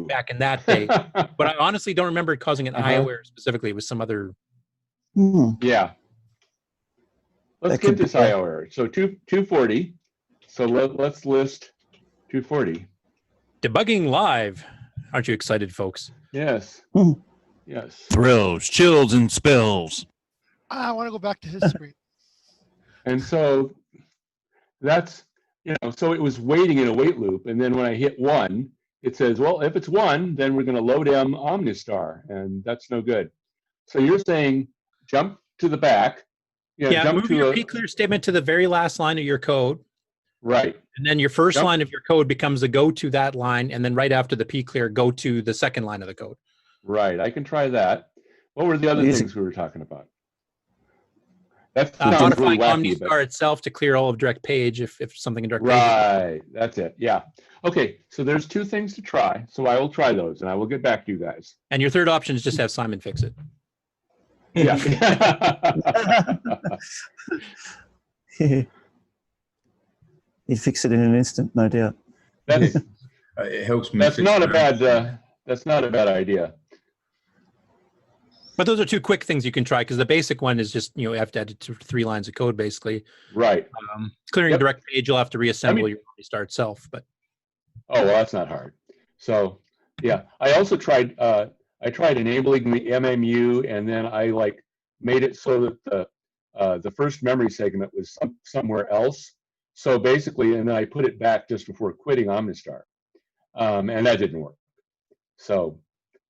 back in that day. But I honestly don't remember it causing an IO error specifically. It was some other. Yeah. Let's get this IO error. So 240. So let's list 240. Debugging live. Aren't you excited, folks? Yes. Yes. Thrills, chills, and spills. I want to go back to his screen. And so that's, so it was waiting in a wait loop. And then when I hit 1, it says, well, if it's 1, then we're going to load M Omnistar. And that's no good. So you're saying jump to the back. Jump move to your P-clear statement to the very last line of your code. Right. And then your first line of your code becomes a go to that line. And then right after the P-clear, go to the second line of the code. Right. I can try that. What were the other things we were talking about? That sounds modifying really wacky, Omnistar itself to clear all of direct page if something in direct page. Right. That's it. Yeah. Okay. So there's 2 things to try. So I will try those and I will get back to you guys. And your third option is just have Simon fix it. Yeah. He'd fix it in an instant, no doubt. That's, it helps me. That's not a bad. That's not a bad idea. But those are 2 quick things you can try because the basic one is just you have to add it to 3 lines of code basically. Right. Clearing direct page, you'll have to reassemble your Omnistar itself. But oh, well, that's not hard. So yeah, I also tried. I tried enabling the MMU, and then I made it so that the first memory segment was somewhere else. So basically, and then I put it back just before quitting Omnistar, and that didn't work. So,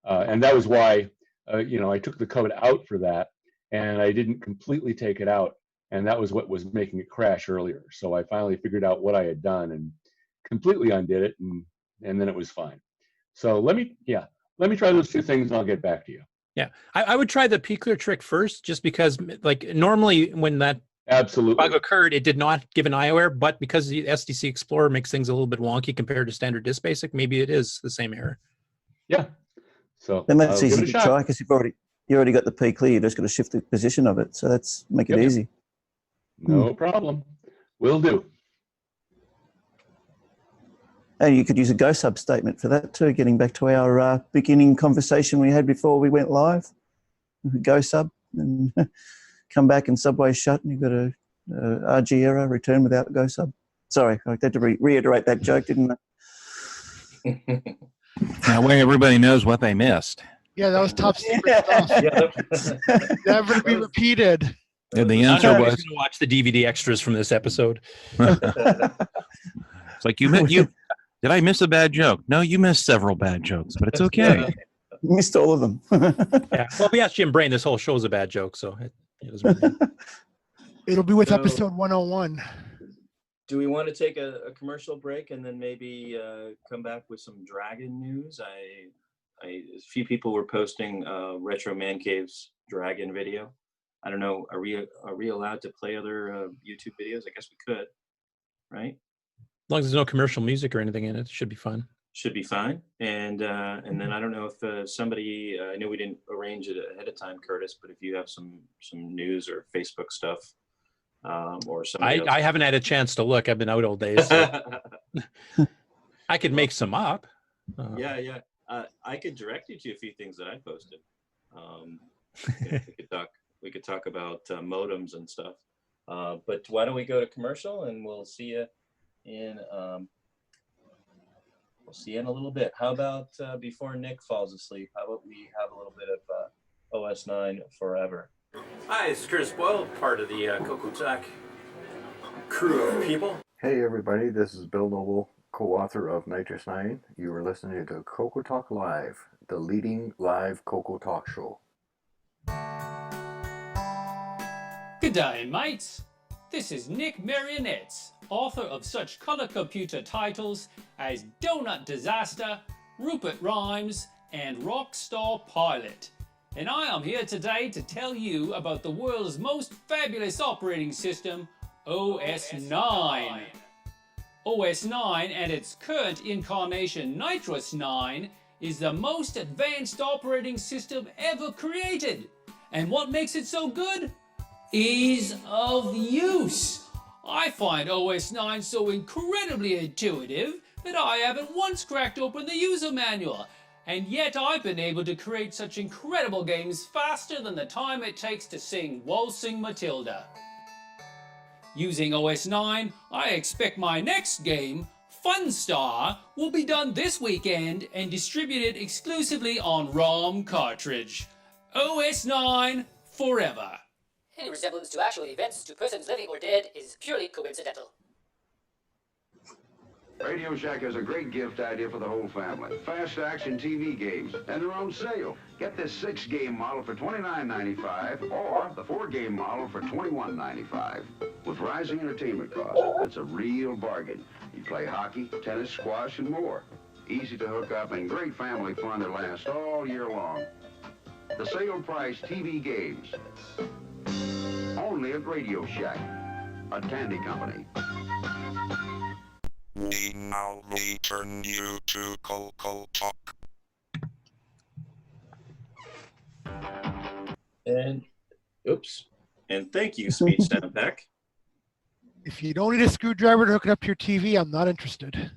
and that was why I took the code out for that, and I didn't completely take it out, and that was what was making it crash earlier. So I finally figured out what I had done and completely undid it, and then it was fine. So let me try those 2 things, and I'll get back to you. Yeah, I would try the P-clear trick first, just because normally when that bug occurred, it did not give an IO error, but because the SDC Explorer makes things a little bit wonky compared to standard disk basic, maybe it is the same error. Yeah. So and that's easy to try because you already got the P clear. You just got to shift the position of it. So that's make it easy. No problem. Will do. And you could use a go sub statement for that too. Getting back to our beginning conversation we had before we went live, go sub and come back and Subway's shut, and you've got a RG error, return without go sub. Sorry, I had to reiterate that joke, didn't I? That way everybody knows what they missed. Yeah, that was top secret stuff. Never to be repeated. And the answer was going to watch the DVD extras from this episode. It's like you did I miss a bad joke? No, you missed several bad jokes, but it's okay. You missed all of them. Yeah. Well, we asked Jim Brain. This whole show is a bad joke, so it doesn't matter. It'll be with episode 101. Do we want to take a commercial break and then maybe come back with some Dragon news? A few people were posting Retro Man Cave's Dragon video. I don't know. Are we allowed to play other YouTube videos? I guess we could, right? As long as there's no commercial music or anything in it, it should be fine. Should be fine. And then I don't know if somebody, I know we didn't arrange it ahead of time, Curtis, but if you have some news or Facebook stuff or something else. I haven't had a chance to look. I've been out all day. So. I could make some up. Yeah. I could direct you to a few things that I posted. We could talk about modems and stuff. But why don't we go to commercial and we'll see you in a little bit. How about before Nick falls asleep? How about we have a little bit of OS 9 forever? Hi, it's Curtis Boyle, part of the CoCoTALK crew of people. Hey everybody, this is Bill Noble co-author of Nitrous 9. You are listening to CoCoTALK Live, the leading live CoCoTALK show. G'day, mates. This is Nick Marionettes, author of such colour computer titles as Donut Disaster, Rupert Rhymes, and Rockstar Pilot. And I am here today to tell you about the world's most fabulous operating system, OS 9. OS 9 and its current incarnation, Nitrous 9, is the most advanced operating system ever created. And what makes it so good? Ease of use. I find OS 9 so incredibly intuitive that I haven't once cracked open the user manual, and yet I've been able to create such incredible games faster than the time it takes to sing Waltzing Matilda. Using OS 9, I expect my next game, Funstar, will be done this weekend and distributed exclusively on ROM cartridge. OS 9 forever. Any resemblance to actual events to persons living or dead is purely coincidental. Radio Shack has a great gift idea for the whole family. Fast action TV games, and they're on sale. Get this 6-game model for $29.95 or the 4-game model for $21.95. With rising entertainment costs, it's a real bargain. You play hockey, tennis, squash, and more. Easy to hook up and great family fun that lasts all year long. The sale price TV games. Only at Radio Shack, a candy company. We now return you to CoCoTALK. And, oops. And thank you, Speech Sound Pack. If you don't need a screwdriver to hook it up to your TV, I'm not interested.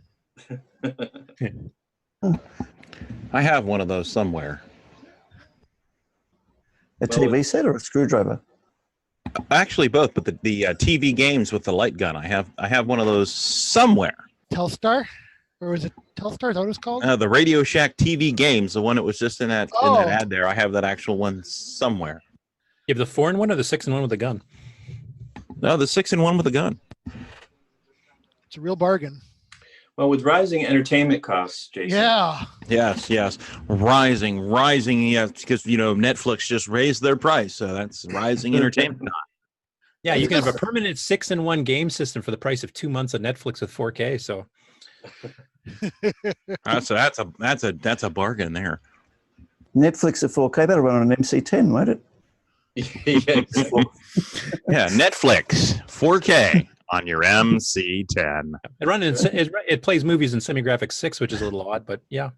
I have one of those somewhere. A TV set or a screwdriver? Actually, both, but the TV games with the light gun. I have one of those somewhere. Telstar? Or is it Telstar? Is that what it's called? The Radio Shack TV games, the one that was just in that ad there. I have that actual one somewhere. You have the 4-in-1 or the 6-in-1 with a gun? No, the 6-in-1 with a gun. It's a real bargain. Well, with rising entertainment costs, Jason. Yeah. Yes. Rising. Yes, because Netflix just raised their price, so that's rising entertainment costs. Yeah, you can have a permanent 6-in-1 game system for the price of 2 months of Netflix with 4K. So that's a bargain there. Netflix at 4K, that'll run on an MC10, won't it? Yeah, Netflix 4K on your MC10. It plays movies in semi-graphics 6, which is a little odd, but yeah.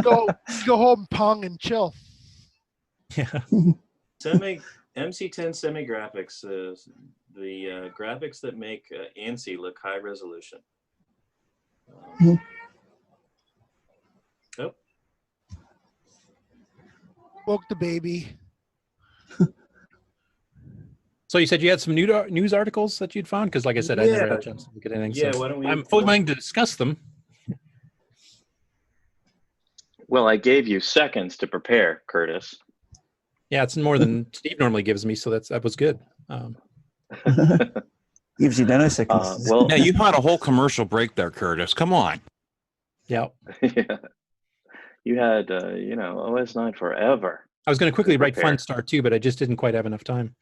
Go home, pong, and chill. Yeah. MC10 semi-graphics, the graphics that make ANSI look high resolution. Woke the baby. So you said you had some news articles that you'd found? Because like I said, I never had a chance to look at anything. Yeah, so why don't we... I'm fully willing to discuss them. Well, I gave you seconds to prepare, Curtis. Yeah, it's more than Steve normally gives me, so that was good. Gives you nanoseconds. Yeah, you had a whole commercial break there, Curtis. Come on. Yeah. Yeah. You had, OS 9 forever. I was going to quickly write Funstar too, but I just didn't quite have enough time.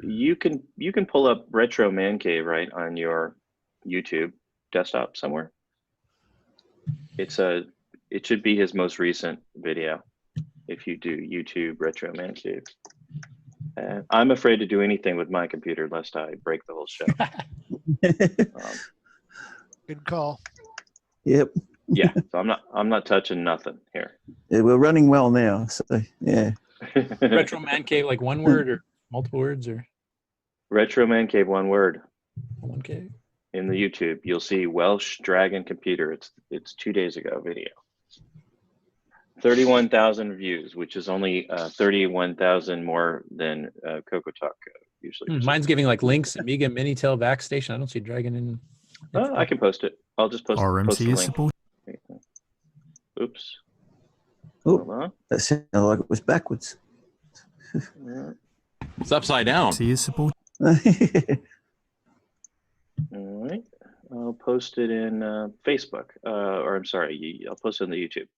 You can pull up Retro Man Cave, right, on your YouTube desktop somewhere? It should be his most recent video if you do YouTube Retro Man Cave. I'm afraid to do anything with my computer lest I break the whole show. Good call. Yep. Yeah, so I'm not touching nothing here. Yeah, we're running well now, so yeah. Retro Man Cave, like one word or multiple words, or Retro Man Cave, one word. Okay. In the YouTube, you'll see Welsh Dragon Computer. It's 2 days ago video. 31,000 views, which is only 31,000 more than CoCoTALK usually. Mine's giving like links, Amiga, Minitel, Backstation. I don't see Dragon in. I can post it. I'll just post the link. Oops. Oh, that sounded like it was backwards. It's upside down. MC is support. I'll post it in Facebook, or I'm sorry, I'll post it on the YouTube.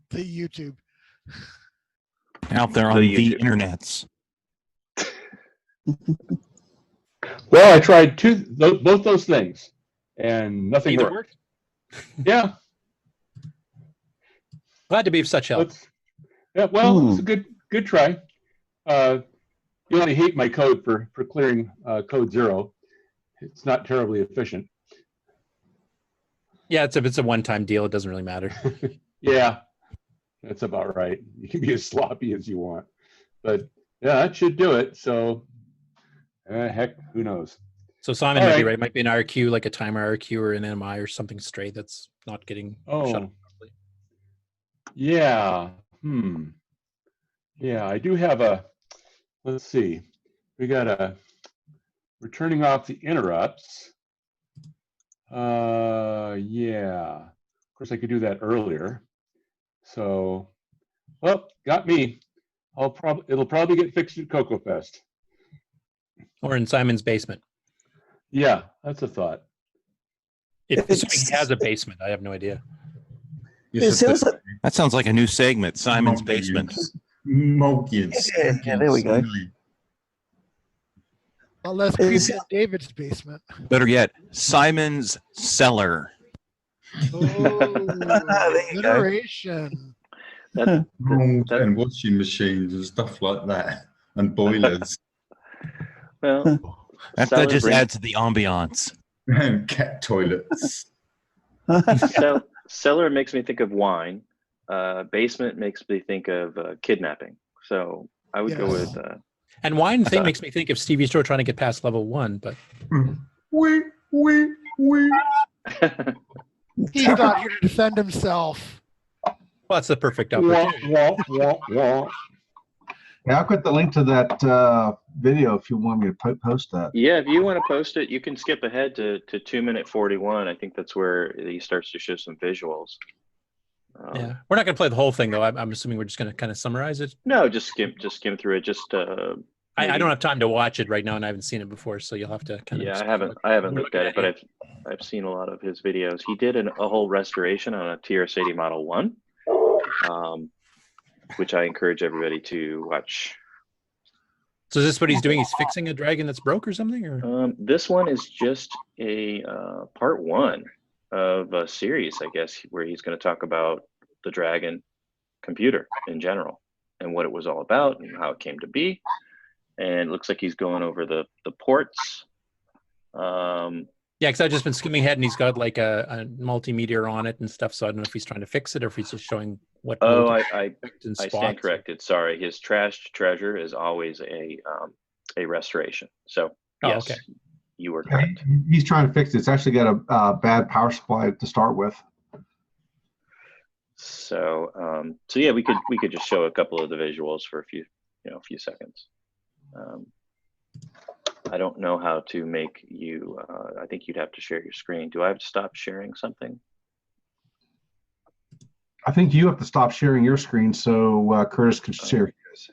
The YouTube. Out there on the internets. Well, I tried both those things, and nothing Either worked. Yeah. Glad to be of such help. Yeah, well, it's a good try. You only hate my code for clearing code 0. It's not terribly efficient. Yeah, it's a one-time deal. It doesn't really matter. Yeah, that's about right. You can be as sloppy as you want, but yeah, that should do it. So, heck, who knows? So Simon might be right. It might be an RQ, like a timer RQ or an NMI or something straight that's not getting shut off properly. Yeah. Yeah, I do have a. Let's see. We're turning off the interrupts. Yeah. Of course, I could do that earlier. So, well, got me. It'll probably get fixed at CoCoFest. Or in Simon's basement. Yeah, that's a thought. Assuming he has a basement, I have no idea. That sounds like a new segment, Simon's basement. Yeah, there we go. Well, less creepy than David's basement. Better yet, Simon's cellar. Generation. And washing machines and stuff like that, and boilers. Well, that just adds to the ambiance. And cat toilets. Cellar makes me think of wine. Basement makes me think of kidnapping. So I would go with. And wine thing makes me think of Stevie Store trying to get past level 1, but. He's not here to defend himself. Well, that's the perfect opportunity. Yeah, I'll put the link to that video if you want me to post that. Yeah, if you want to post it, you can skip ahead to 2:41. I think that's where he starts to show some visuals. Yeah, we're not going to play the whole thing though. I'm assuming we're just going to kind of summarize it. No, just skim through it. I don't have time to watch it right now, and I haven't seen it before, so you'll have to kind of. Yeah, I haven't looked at it, but I've seen a lot of his videos. He did a whole restoration on a TRS-80 Model 1, which I encourage everybody to watch. So is this what he's doing? He's fixing a dragon that's broke or something? Or this one is just a part 1 of a series, I guess, where he's going to talk about the Dragon computer in general and what it was all about and how it came to be. And it looks like he's going over the ports. Yeah, because I've just been skimming ahead, and he's got like a multimeter on it and stuff. So I don't know if he's trying to fix it or if he's just showing what. Oh, I stand corrected. Sorry, his trashed treasure is always a restoration. So yes, okay. You were correct. He's trying to fix it. It's actually got a bad power supply to start with. So yeah, we could just show a couple of the visuals for a few seconds. I don't know how to make you. I think you'd have to share your screen. Do I have to stop sharing something? I think you have to stop sharing your screen so Curtis can share his.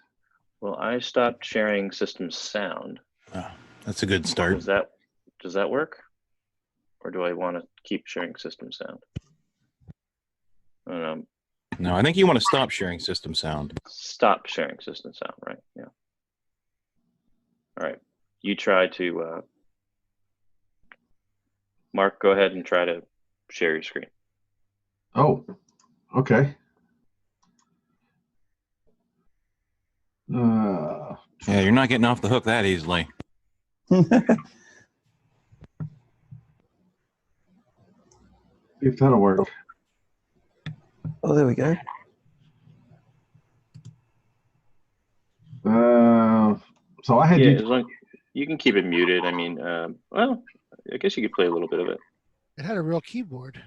Well, I stopped sharing system sound. Oh, that's a good start. Does that work? Or do I want to keep sharing system sound? I don't know. No, I think you want to stop sharing system sound. Stop sharing system sound, right? Yeah. All right. You try to, Mark, go ahead and try to share your screen. Oh, okay. Yeah, you're not getting off the hook that easily. If that'll work. Oh, there we go. So I had you can keep it muted. I mean, well, I guess you could play a little bit of it. It had a real keyboard.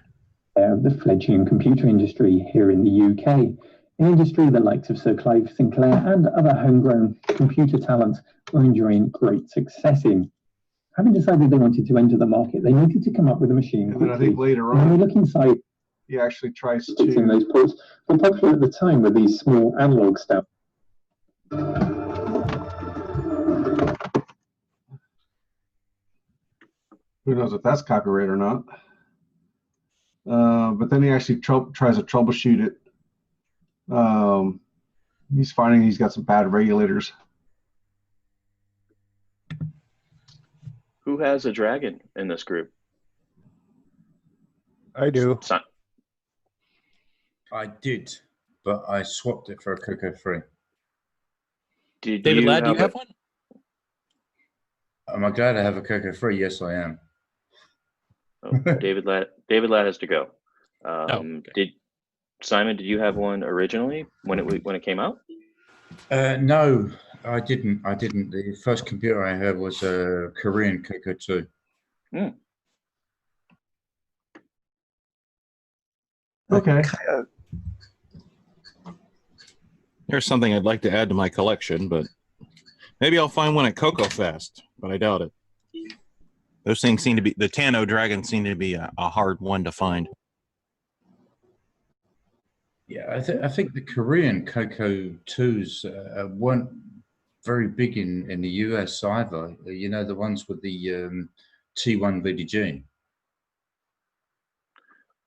Of the fledgling computer industry here in the UK, an industry the likes of Sir Clive Sinclair and other homegrown computer talents were enjoying great success in. Having decided they wanted to enter the market, they needed to come up with a machine. And then I think later on, when we look inside, he actually tries fixing those ports. Were popular at the time with these small analog stuff. Who knows if that's copyright or not? But then he actually tries to troubleshoot it. He's finding he's got some bad regulators. Who has a dragon in this group? I do. I did, but I swapped it for a Coco 3. David Ladd, do you have one? Am I glad I have a Coco 3? Yes, I am. Oh, David Ladd has to go. Okay. Simon, did you have one originally when it came out? No, I didn't. The first computer I had was a Korean Coco 2. Okay. There's something I'd like to add to my collection, but maybe I'll find one at CoCoFest, but I doubt it. Those things seem to be, the Tano dragons seem to be a hard one to find. Yeah, I think the Korean Coco 2s weren't very big in the US either. You know, the ones with the T1 VDG.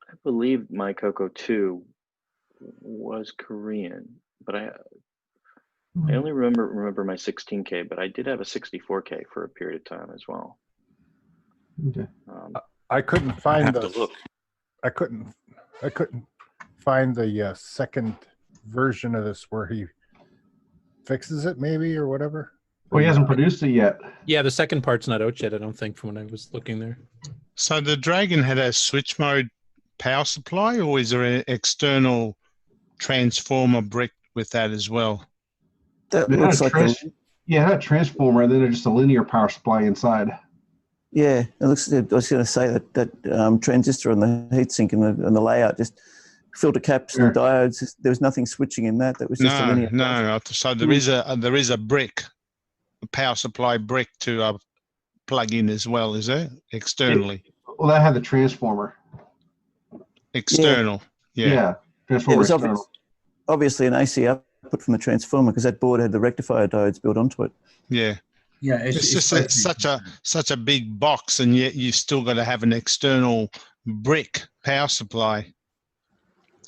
I believe my Coco 2 was Korean, but I only remember my 16K, but I did have a 64K for a period of time as well. Okay. I couldn't find have to look. I couldn't find the second version of this where he fixes it, maybe, or whatever. Well, he hasn't produced it yet. Yeah, the second part's not out yet, I don't think, from when I was looking there. So the Dragon had a switch mode power supply, or is there an external transformer brick with that as well? That looks like it had a transformer and then just a linear power supply inside. Yeah, it looks. I was going to say that transistor on the heatsink and the layout, just filter caps and diodes. There was nothing switching in that. That was just a linear. No. So there is a brick, a power supply brick to plug in as well. Is there externally? Well, that had the transformer. External. Yeah. Transformer It was external. obviously an AC output from the transformer because that board had the rectifier diodes built onto it. Yeah. Yeah, it's just such a big box, and yet you've still got to have an external brick power supply.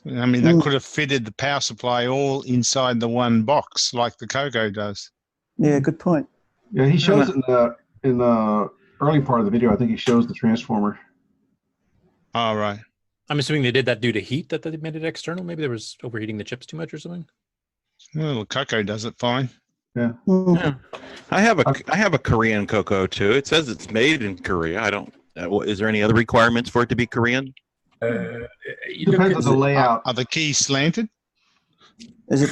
I mean, they could have fitted the power supply all inside the one box, like the Coco does. Yeah, good point. Yeah, he shows it in the early part of the video. I think he shows the transformer. All right. I'm assuming they did that due to heat, that they made it external. Maybe there was overheating the chips too much or something. Well, Coco does it fine. Yeah. I have a Korean Coco too. It says it's made in Korea. I don't. Is there any other requirements for it to be Korean? It depends on the layout. Are the keys slanted? Is it?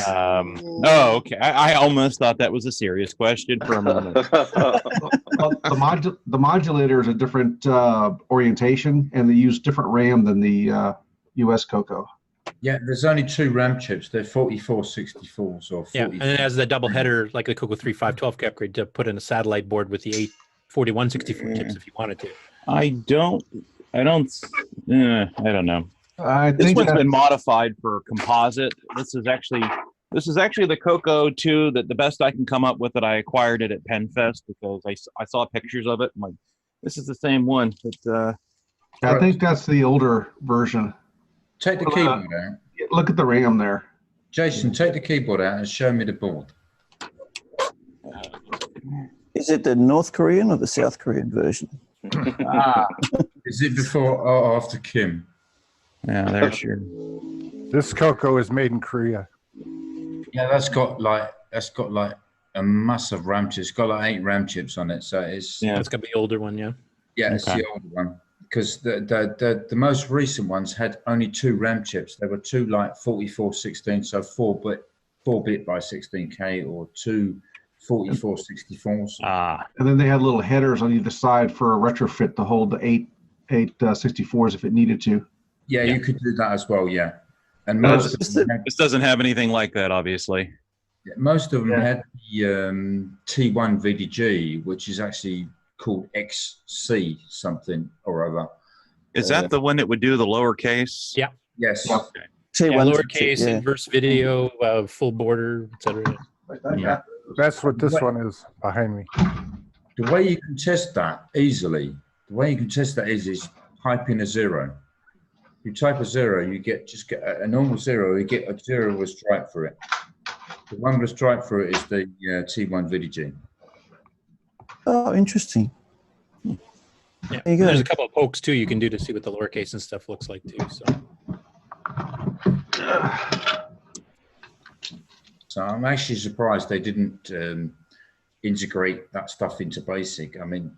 Oh, okay. I almost thought that was a serious question for a moment. The modulator is a different orientation, and they use different RAM than the US Coco. Yeah, there's only 2 RAM chips. They're 4464s or 40. Yeah, and it has the double header, like the Coco 3 512 upgrade, to put in a satellite board with the 4164 chips if you wanted to. I don't know. This one's been modified for composite. This is actually the Coco 2 that the best I can come up with that I acquired it at PennFest because I saw pictures of it. I'm like, this is the same one. But, I think that's the older version. Take the keyboard out. Look at the RAM there. Jason, take the keyboard out and show me the board. Is it the North Korean or the South Korean version? Is it before or after Kim? Yeah, there's your. This Coco is made in Korea. Yeah, that's got like a massive RAM chip. It's got like 8 RAM chips on it, so it's. Yeah, it's got to be the older one. Yeah. Yeah, it's the older one. Because the most recent ones had only 2 RAM chips. There were 2 like 4416, so 4 bit by 16K, or 2 4464s. And then they had little headers on either side for a retrofit to hold the 8 64s if it needed to. Yeah, you could do that as well. Yeah, and most of them this doesn't have anything like that, obviously. Most of them had the T1 VDG, which is actually called XC something or other. Is that the one that would do the lowercase? Yeah. Yes. Okay. Lowercase, inverse video, full border, etc. That's what this one is behind me. The way you can test that easily, is type in a 0. You type a 0, you get a normal 0. You get a 0 with a stripe through it. The one with a stripe through it is the T1 VDG. Oh, interesting. Yeah, There you go. there's a couple of pokes too you can do to see what the lowercase and stuff looks like too. So I'm actually surprised they didn't integrate that stuff into BASIC. I mean,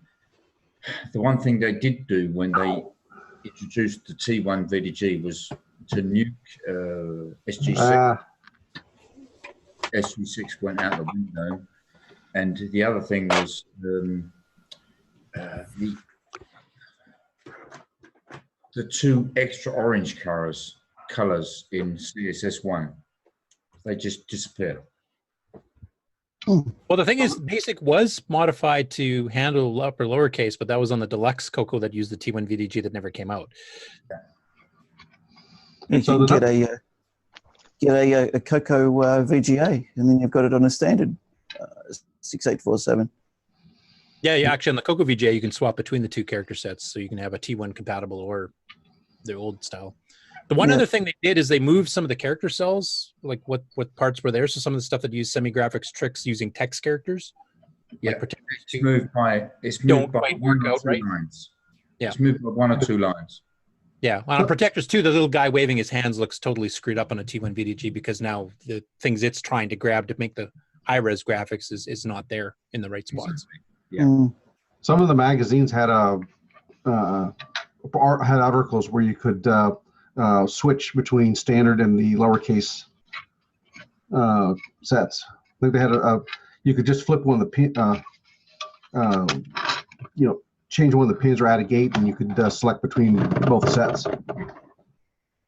the one thing they did do when they introduced the T1 VDG was to nuke SG6. SG6 went out the window, and the other thing was the two extra orange colors in CSS1. They just disappeared. Well, the thing is, BASIC was modified to handle upper lowercase, but that was on the deluxe Coco that used the T1 VDG that never came out. You can get a Coco VGA, and then you've got it on a standard 6847. Yeah, actually on the Coco VGA, you can swap between the two character sets, so you can have a T1 compatible or the old style. The one other thing they did is they moved some of the character cells, like what parts were there. So some of the stuff that used semi-graphics tricks using text characters. Yeah, like it's moved by one or two lines. Yeah, it's moved by 1 or 2 lines. Yeah, on Protectors 2, the little guy waving his hands looks totally screwed up on a T1 VDG because now the things it's trying to grab to make the high-res graphics is not there in the right spots. Yeah. Some of the magazines had had articles where you could switch between standard and the lowercase sets. I think they had you could just flip one of the pin, change one of the pins or add a gate, and you could select between both sets.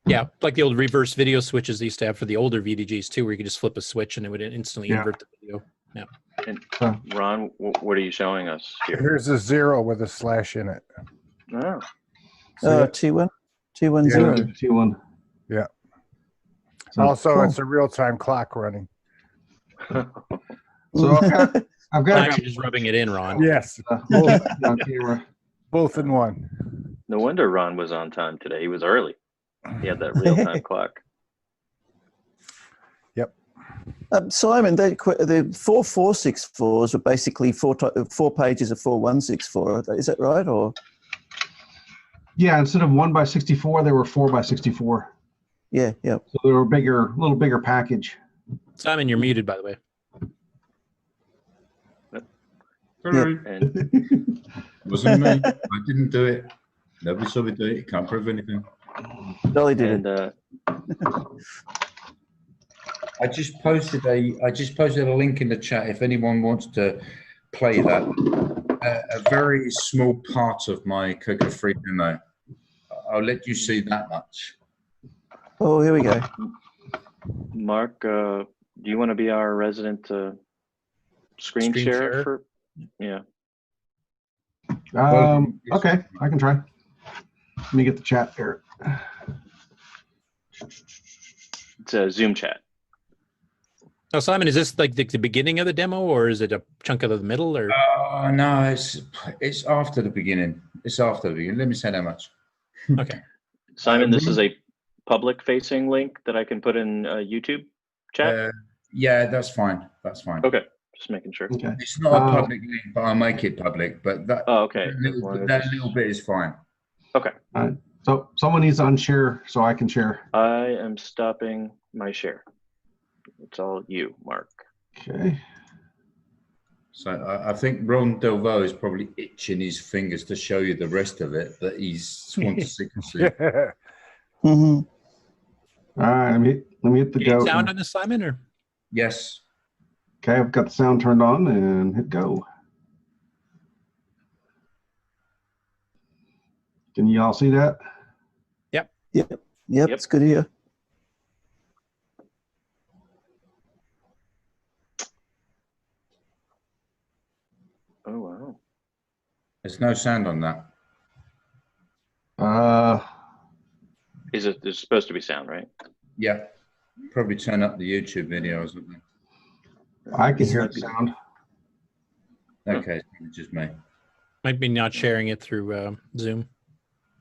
Yeah, like the old reverse video switches they used to have for the older VDGs too, where you could just flip a switch and it would instantly invert the video. Yeah. And Ron, what are you showing us here? Here's a 0 with a slash in it. Oh. T1? T1 0. T1. Yeah. So Also, cool. It's a real-time clock running. So I've got Actually just rubbing it in, Ron. Yes. Both in one. No wonder Ron was on time today. He was early. He had that real-time clock. Yep. Simon, the 4464s are basically 4 pages of 4164. Is that right? Or yeah, instead of 1 by 64, they were 4 by 64. Yeah, yeah. So they were a little bigger package. Simon, you're muted, by the way. Sorry. Wasn't me. I didn't do it. Nobody saw me do it. Can't prove anything. Dolly did. And I just posted a link in the chat if anyone wants to play that. A very small part of my Coco free demo. I'll let you see that much. Oh, here we go. Mark, do you want to be our resident screen sharer? For, yeah. Okay, I can try. Let me get the chat here. It's a Zoom chat. Oh, Simon, is this like the beginning of the demo, or is it a chunk of the middle? Or no, it's after the beginning. It's after the beginning. Let me say that much. Okay. Simon, this is a public-facing link that I can put in YouTube chat? Yeah, that's fine. That's fine. Okay, just making sure. Okay. It's not a public link, but I'll make it public. But that, okay. that little bit is fine. Okay. So someone needs to unshare so I can share. I am stopping my share. It's all you, Mark. Okay. So I think Ron Delvaux is probably itching his fingers to show you the rest of it, but he's wants to see. Mm-hmm. All right, let me hit the go. Sound on this, Simon, or yes? Okay, I've got the sound turned on and hit go. Can you all see that? Yep. Yep. It's good here. Oh wow. There's no sound on that. There's supposed to be sound, right? Yeah. Probably turn up the YouTube video or something. I can hear the sound. Okay, it's just me. Might be not sharing it through Zoom.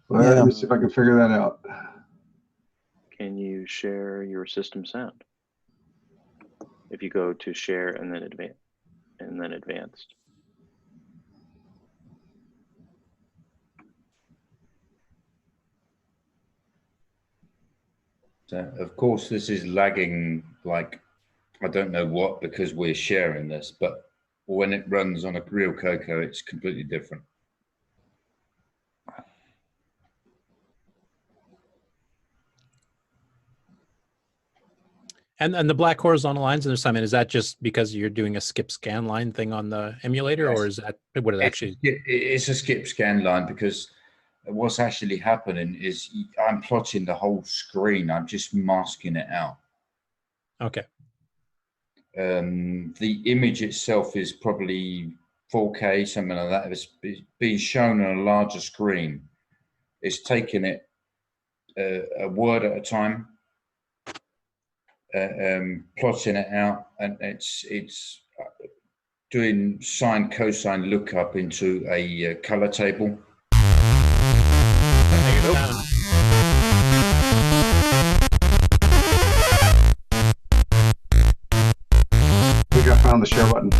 Well, let me see if I can figure that out. Can you share your system sound? If you go to share and then advanced. So, of course, this is lagging like I don't know what because we're sharing this, but when it runs on a real Coco, it's completely different. And the black horizontal lines in the Simon, is that just because you're doing a skip scan line thing on the emulator, or is that what it actually? It's a skip scan line because what's actually happening is I'm plotting the whole screen. I'm just masking it out. Okay. The image itself is probably 4K, something like that. It's being shown on a larger screen. It's taking it a word at a time, plotting it out, and it's doing sine cosine lookup into a color table. I think I found the share button.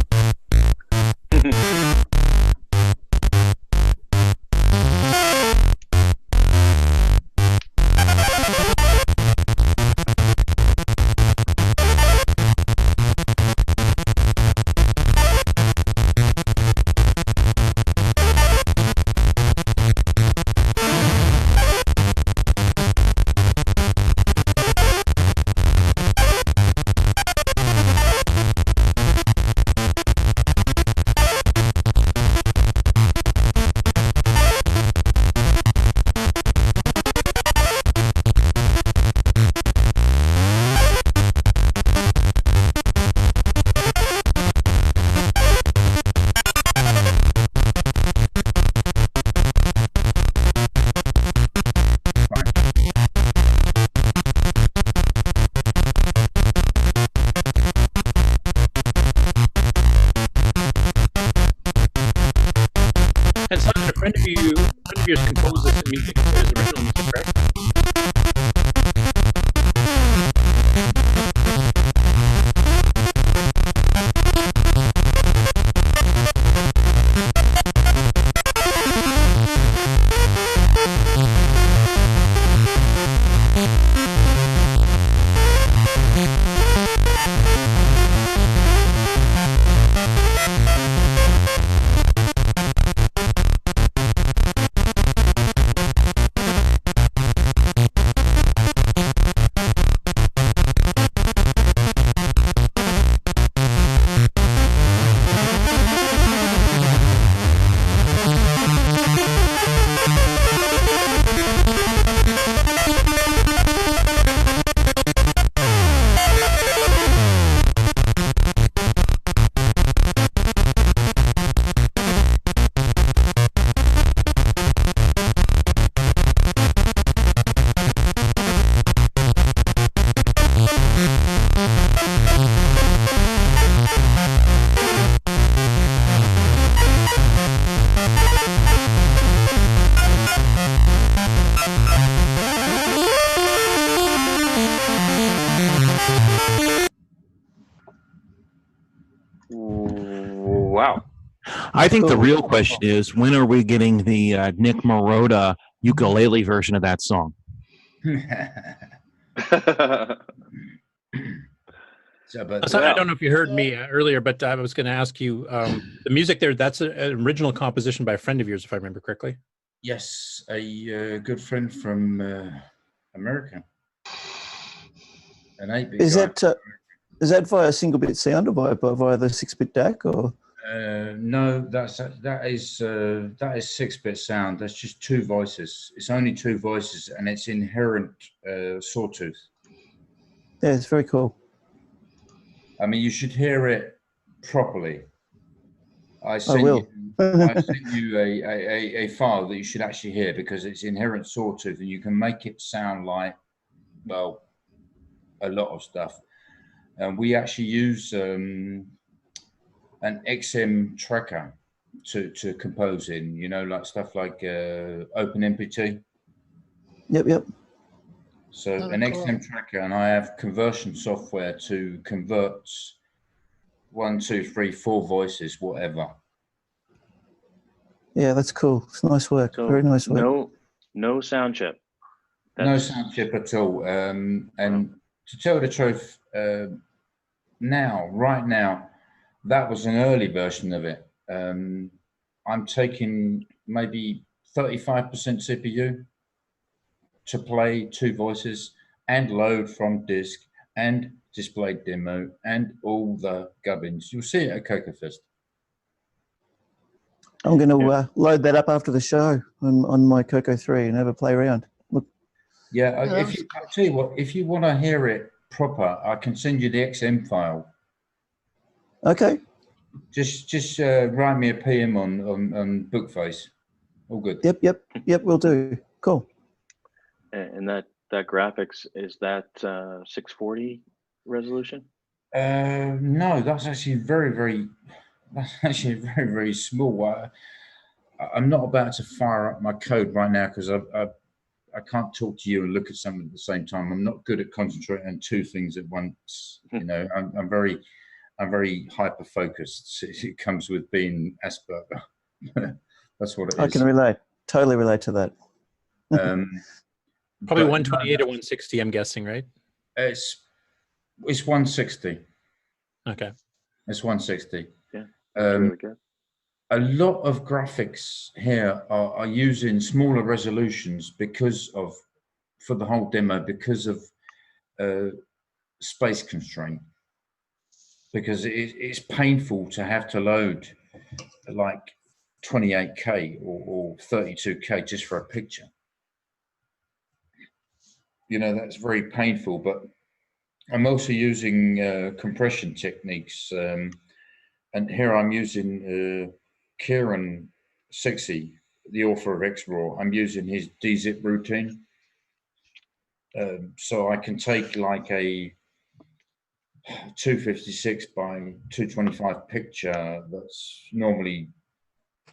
And Simon, a friend of yours composed this music, his original music, right? Wow. I think the real question is, when are we getting the Nick Marotta ukulele version of that song? Simon, I don't know if you heard me earlier, but I was going to ask you, the music there, that's an original composition by a friend of yours, if I remember correctly. Yes, a good friend from America. An 8-bit guy. Is that via single bit sound or via the 6-bit DAC or? No, that is 6-bit sound. That's just two voices. It's only two voices, and it's inherent sawtooth. Yeah, it's very cool. I mean, you should hear it properly. I sent you a file that you should actually hear because it's inherent sawtooth, and you can make it sound like, well, a lot of stuff. And we actually use an XM tracker to compose in, you know, like stuff like OpenMP2. Yep. So an XM tracker, and I have conversion software to convert 1, 2, 3, 4 voices, whatever. Yeah, that's cool. It's nice work. So Very nice work. No sound chip. No sound chip at all. And to tell the truth, right now, that was an early version of it. I'm taking maybe 35% CPU to play 2 voices and load from disk and display demo and all the gubbins. You'll see it at CoCoFest. I'm going to load that up after the show on my Coco 3 and have a play around. Look. Yeah, I'll tell you what, if you want to hear it proper, I can send you the XM file. Okay. Just write me a PM on Bookface. All good. Yep, we'll do. Cool. And that graphics, is that 640 resolution? No, that's actually very small. I'm not about to fire up my code right now because I can't talk to you and look at something at the same time. I'm not good at concentrating on 2 things at once. You know, I'm very hyper focused. It comes with being Asperger. That's what it is. I can relate. Totally relate to that. Probably 128 or 160, I'm guessing, right? It's 160. Okay. It's 160. Yeah. Really good. A lot of graphics here are using smaller resolutions for the whole demo because of space constraint. Because it's painful to have to load like 28K or 32K just for a picture. You know, that's very painful, but I'm also using compression techniques. And here I'm using Kieran Sixy, the author of XRAW. I'm using his dzip routine. So I can take like a 256 by 225 picture that's normally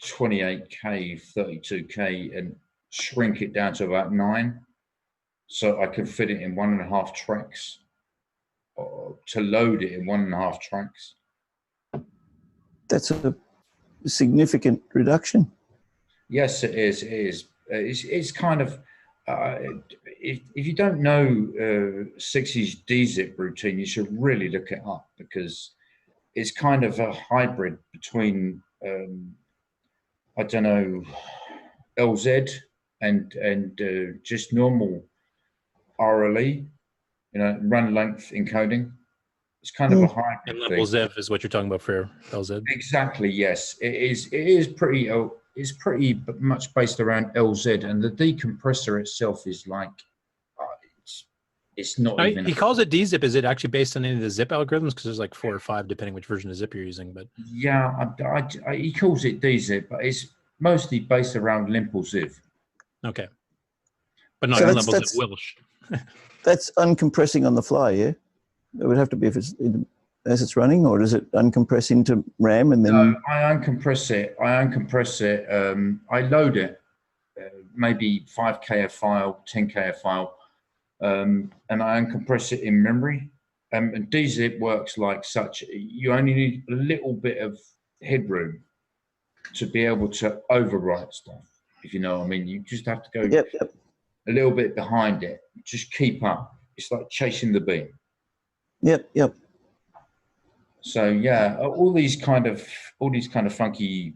28K, 32K, and shrink it down to about 9. So I can fit it in 1.5 tracks, or to load it in 1.5 tracks. That's a significant reduction. Yes, it is. It is. It's kind of, if you don't know Sixy's dzip routine, you should really look it up because it's kind of a hybrid between, I don't know, LZ and just normal RLE, you know, run length encoding. It's kind of a hybrid and level ZEV is what you're talking about for LZ. Exactly. Yes, it is. It is pretty. It's pretty much based around LZ, and the decompressor itself is like, it's not even. He calls it dzip. Is it actually based on any of the zip algorithms? Because there's like 4 or 5 depending which version of zip you're using. But yeah, he calls it dzip, but it's mostly based around Limpel ziv. Okay, but not So level that's- zip Welsh. That's uncompressing on the fly, yeah? It would have to be if it's as it's running, or does it uncompress into RAM and then? No, I uncompress it. I load it, maybe 5K a file, 10K a file, and I uncompress it in memory. And dzip works like such. You only need a little bit of headroom to be able to overwrite stuff, if you know what I mean. You just have to go a little bit behind it. Just keep up. It's like chasing the beam. Yep. So yeah, all these kind of funky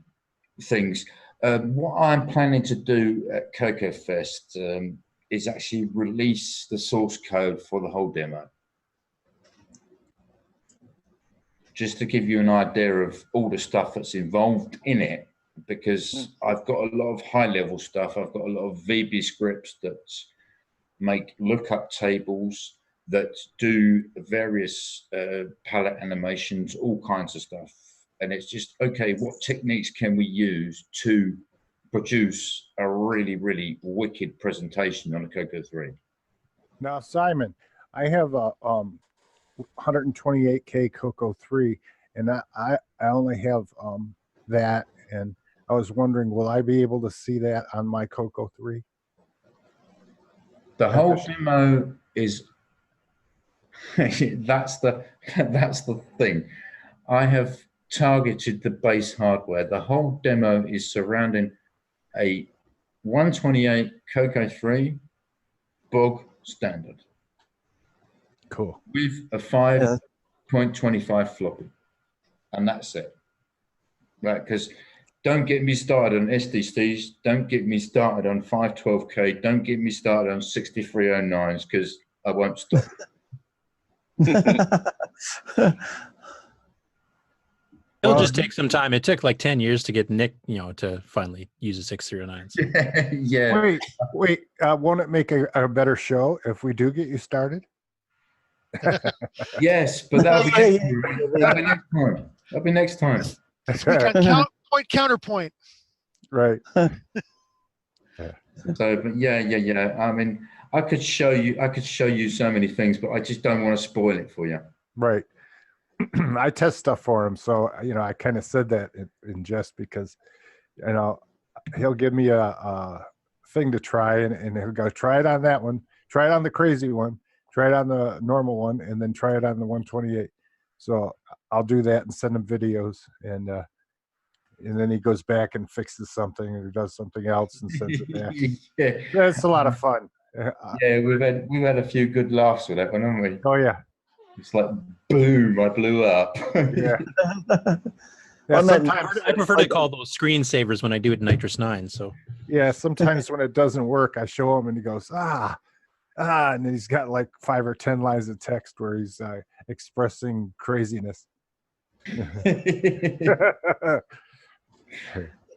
things. What I'm planning to do at CoCoFest is actually release the source code for the whole demo. Just to give you an idea of all the stuff that's involved in it, because I've got a lot of high-level stuff. I've got a lot of VB scripts that make lookup tables, that do various palette animations, all kinds of stuff. And it's just, okay, what techniques can we use to produce a really, really wicked presentation on a Coco 3? Now, Simon, I have a 128K Coco 3, and I only have that, and I was wondering, will I be able to see that on my Coco 3? The whole demo is that's the thing. I have targeted the base hardware. The whole demo is surrounding a 128 Coco 3 bog standard. Cool. With a 5.25 floppy. And that's it. Right, because don't get me started on SDCs, don't get me started on 512K, don't get me started on 6309s, because I won't stop. It'll just take some time. It took like 10 years to get Nick, to finally use a 6309. Yeah. Wait. Won't it make a better show if we do get you started? Yes, but that'll be next time. That'll be next time. We got counterpoint. Right. So, but yeah. I mean, I could show you so many things, but I just don't want to spoil it for you. Right. I test stuff for him, so I kind of said that in jest because, he'll give me a thing to try, and he'll go try it on that one, try it on the crazy one, try it on the normal one, and then try it on the 128. So I'll do that and send him videos, and then he goes back and fixes something or does something else and sends it back. Yeah, it's a lot of fun. Yeah, we've had a few good laughs with that one, haven't we? Oh yeah. It's like boom! I blew up. Yeah. I prefer to call those screensavers when I do it in Nitrous 9. So yeah, sometimes when it doesn't work, I show him and he goes and then he's got like 5 or 10 lines of text where he's expressing craziness.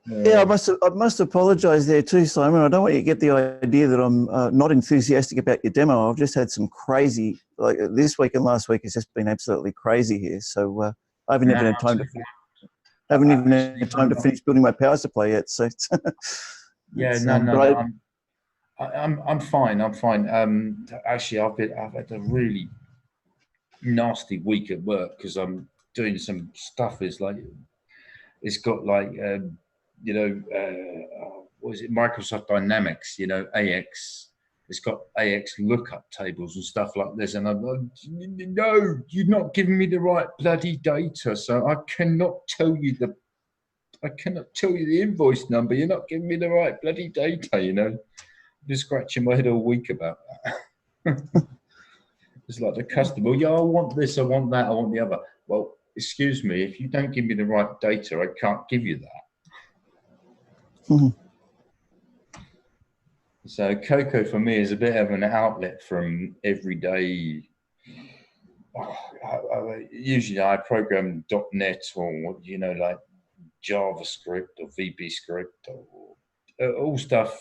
Yeah, I must apologise there too, Simon. I don't want you to get the idea that I'm not enthusiastic about your demo. I've just had some crazy, like this week and last week has just been absolutely crazy here. So I haven't even had time to finish building my power supply yet. So yeah, I'm fine. I'm fine. Actually, I've had a really nasty week at work because I'm doing some stuff. It's got like. What is it? Microsoft Dynamics, AX. It's got AX lookup tables and stuff like this. And I'm like, no, you're not giving me the right bloody data. So I cannot tell you the invoice number. You're not giving me the right bloody data, I'm just scratching my head all week about that. It's like the customer, I want this, I want that, I want the other. Well, excuse me, if you don't give me the right data, I can't give you that. So Coco for me is a bit of an outlet from everyday. Usually I program .NET or like JavaScript or VB script or all stuff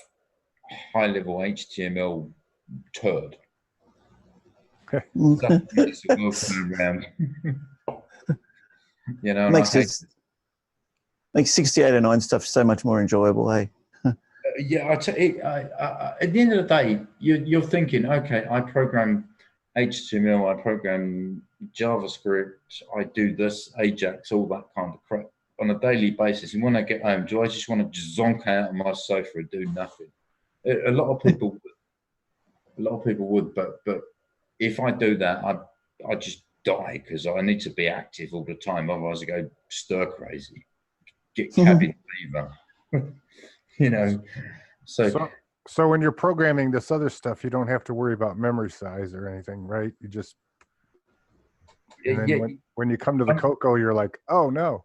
high level HTML turd. Stuff makes it working around. Makes 6809 stuff so much more enjoyable, hey? Yeah, at the end of the day, you're thinking, okay, I program HTML, I program JavaScript, I do this, Ajax, all that kind of crap on a daily basis. And when I get home, do I just want to zonk out on my sofa and do nothing? A lot of people would, but if I do that, I just die because I need to be active all the time. Otherwise, I go stir crazy. Get cabin fever, So when you're programming this other stuff, you don't have to worry about memory size or anything, right? You just when you come to the Coco, you're like, oh no.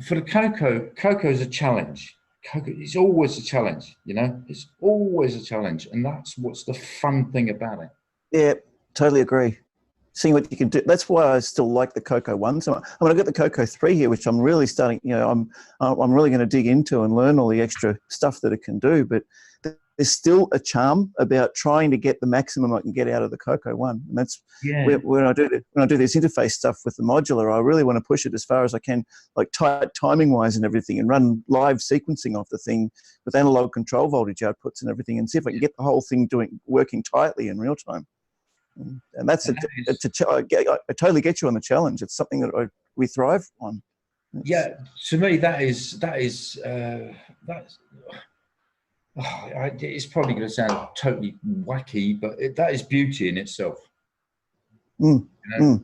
For the Coco is a challenge. Coco is always a challenge. It's always a challenge, and that's what's the fun thing about it. Yeah, totally agree. Seeing what you can do. That's why I still like the Coco 1. So I've got the Coco 3 here, which I'm really starting, I'm really going to dig into and learn all the extra stuff that it can do. But there's still a charm about trying to get the maximum I can get out of the Coco 1. And that's when I do this interface stuff with the modular, I really want to push it as far as I can, like tight timing wise and everything, and run live sequencing off the thing with analog control voltage outputs and everything, and see if I can get the whole thing working tightly in real time. And that's I totally get you on the challenge. It's something that we thrive on. Yeah, to me that's it's probably going to sound totally wacky, but that is beauty in itself. You know?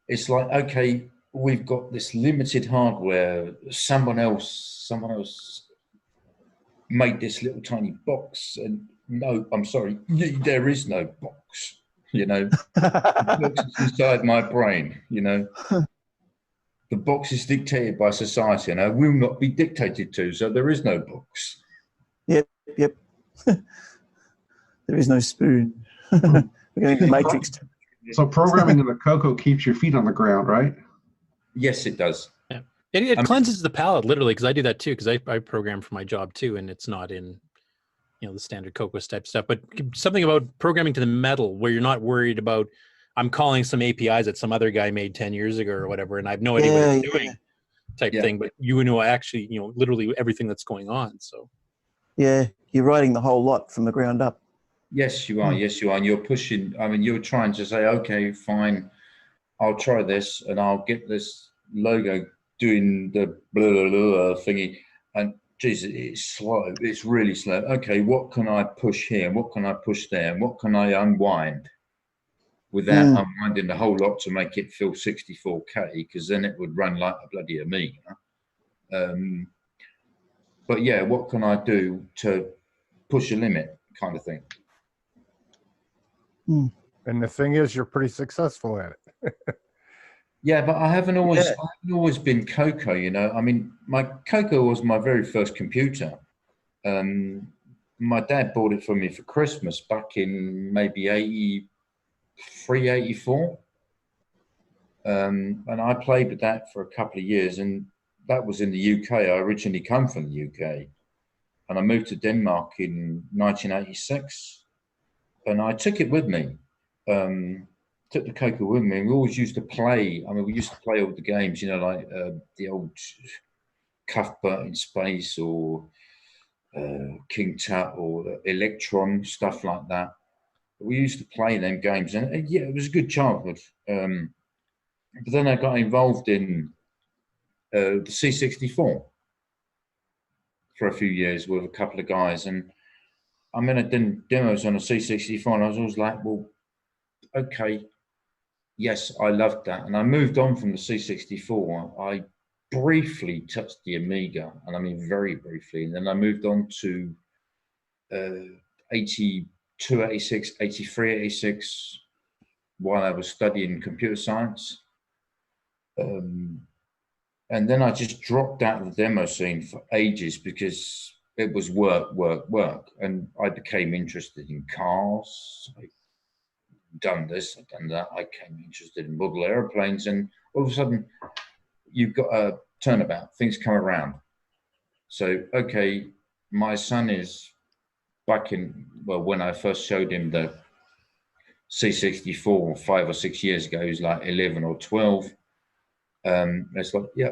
It's like, okay, we've got this limited hardware. Someone else made this little tiny box, and no, I'm sorry, there is no box. You know, the box is inside my brain. You know, the box is dictated by society, and I will not be dictated to. So there is no box. Yep. There is no spoon. We're going to Matrix. So programming in the Coco keeps your feet on the ground, right? Yes, it does. Yeah, it cleanses the palate literally, because I do that too, because I program for my job too, and it's not in, you know, the standard Cocos type stuff. But something about programming to the metal, where you're not worried about, I'm calling some APIs that some other guy made 10 years ago or whatever, and I have no idea what it's doing, type thing. But you know, actually, you know, literally everything that's going on. So yeah, you're writing the whole lot from the ground up. Yes, you are. Yes, you are. And you're pushing. I mean, you're trying to say, okay, fine, I'll try this, and I'll get this logo doing the blah blah blah thingy. And Jesus, it's slow. It's really slow. Okay, what can I push here? What can I push there? And what can I unwind without unwinding the whole lot to make it feel 64K? Because then it would run like a bloody Amiga. But yeah, what can I do to push a limit, kind of thing. And the thing is, you're pretty successful at it. Yeah, but I haven't always been Coco, you know. I mean, my Coco was my very first computer. My dad bought it for me for Christmas back in maybe 83, 84. And I played with that for a couple of years, and that was in the UK. I originally come from the UK, and I moved to Denmark in 1986. And I took it with me, took the Coco with me. And we always used to play. I mean, we used to play all the games, you know, like the old Cuthbert in Space, or King Tut, or Electron, stuff like that. We used to play them games, and yeah, it was a good childhood. But then I got involved in the C64 for a few years with a couple of guys, and I mean, I did demos on a C64, and I was always like, well, okay, yes, I loved that. And I moved on from the C64. I briefly touched the Amiga, and I mean very briefly. And then I moved on to 82, 86, 83, 86, while I was studying computer science. And then I just dropped out of the demo scene for ages because it was work. And I became interested in cars. I've done this, I've done that. I became interested in model airplanes, and all of a sudden you've got a turnabout, things come around. So, okay, my son is back in, well, when I first showed him the C64 5 or 6 years ago, he was like 11 or 12. It's like, yeah,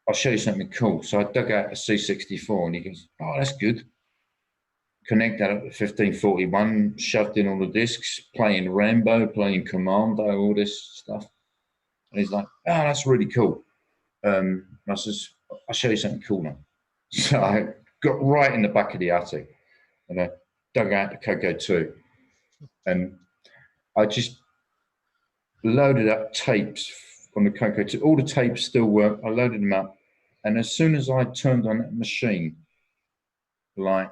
I'll show you something cool. So I dug out a C64, and he goes, oh, that's good. Connect that up to 1541, shoved in all the discs, playing Rambo, playing Commando, all this stuff. And he's like, oh, that's really cool. And I says, I'll show you something cool now. So I got right in the back of the attic, and I dug out the Coco 2. And I just loaded up tapes on the Coco 2. All the tapes still work. I loaded them up. And as soon as I turned on that machine, like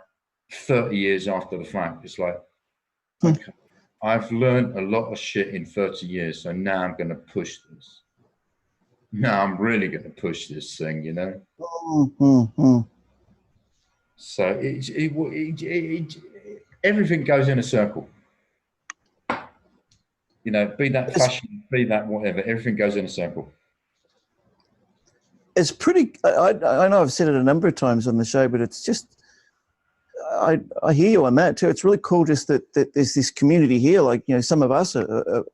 30 years after the fact, it's like, okay, I've learned a lot of shit in 30 years, so now I'm going to push this. Now I'm really going to push this thing, you know? So everything goes in a circle. You know, be that fashion, be that whatever, everything goes in a circle. It's pretty, I know I've said it a number of times on the show, but it's just, I hear you on that too. It's really cool just that there's this community here, like, you know, some of us are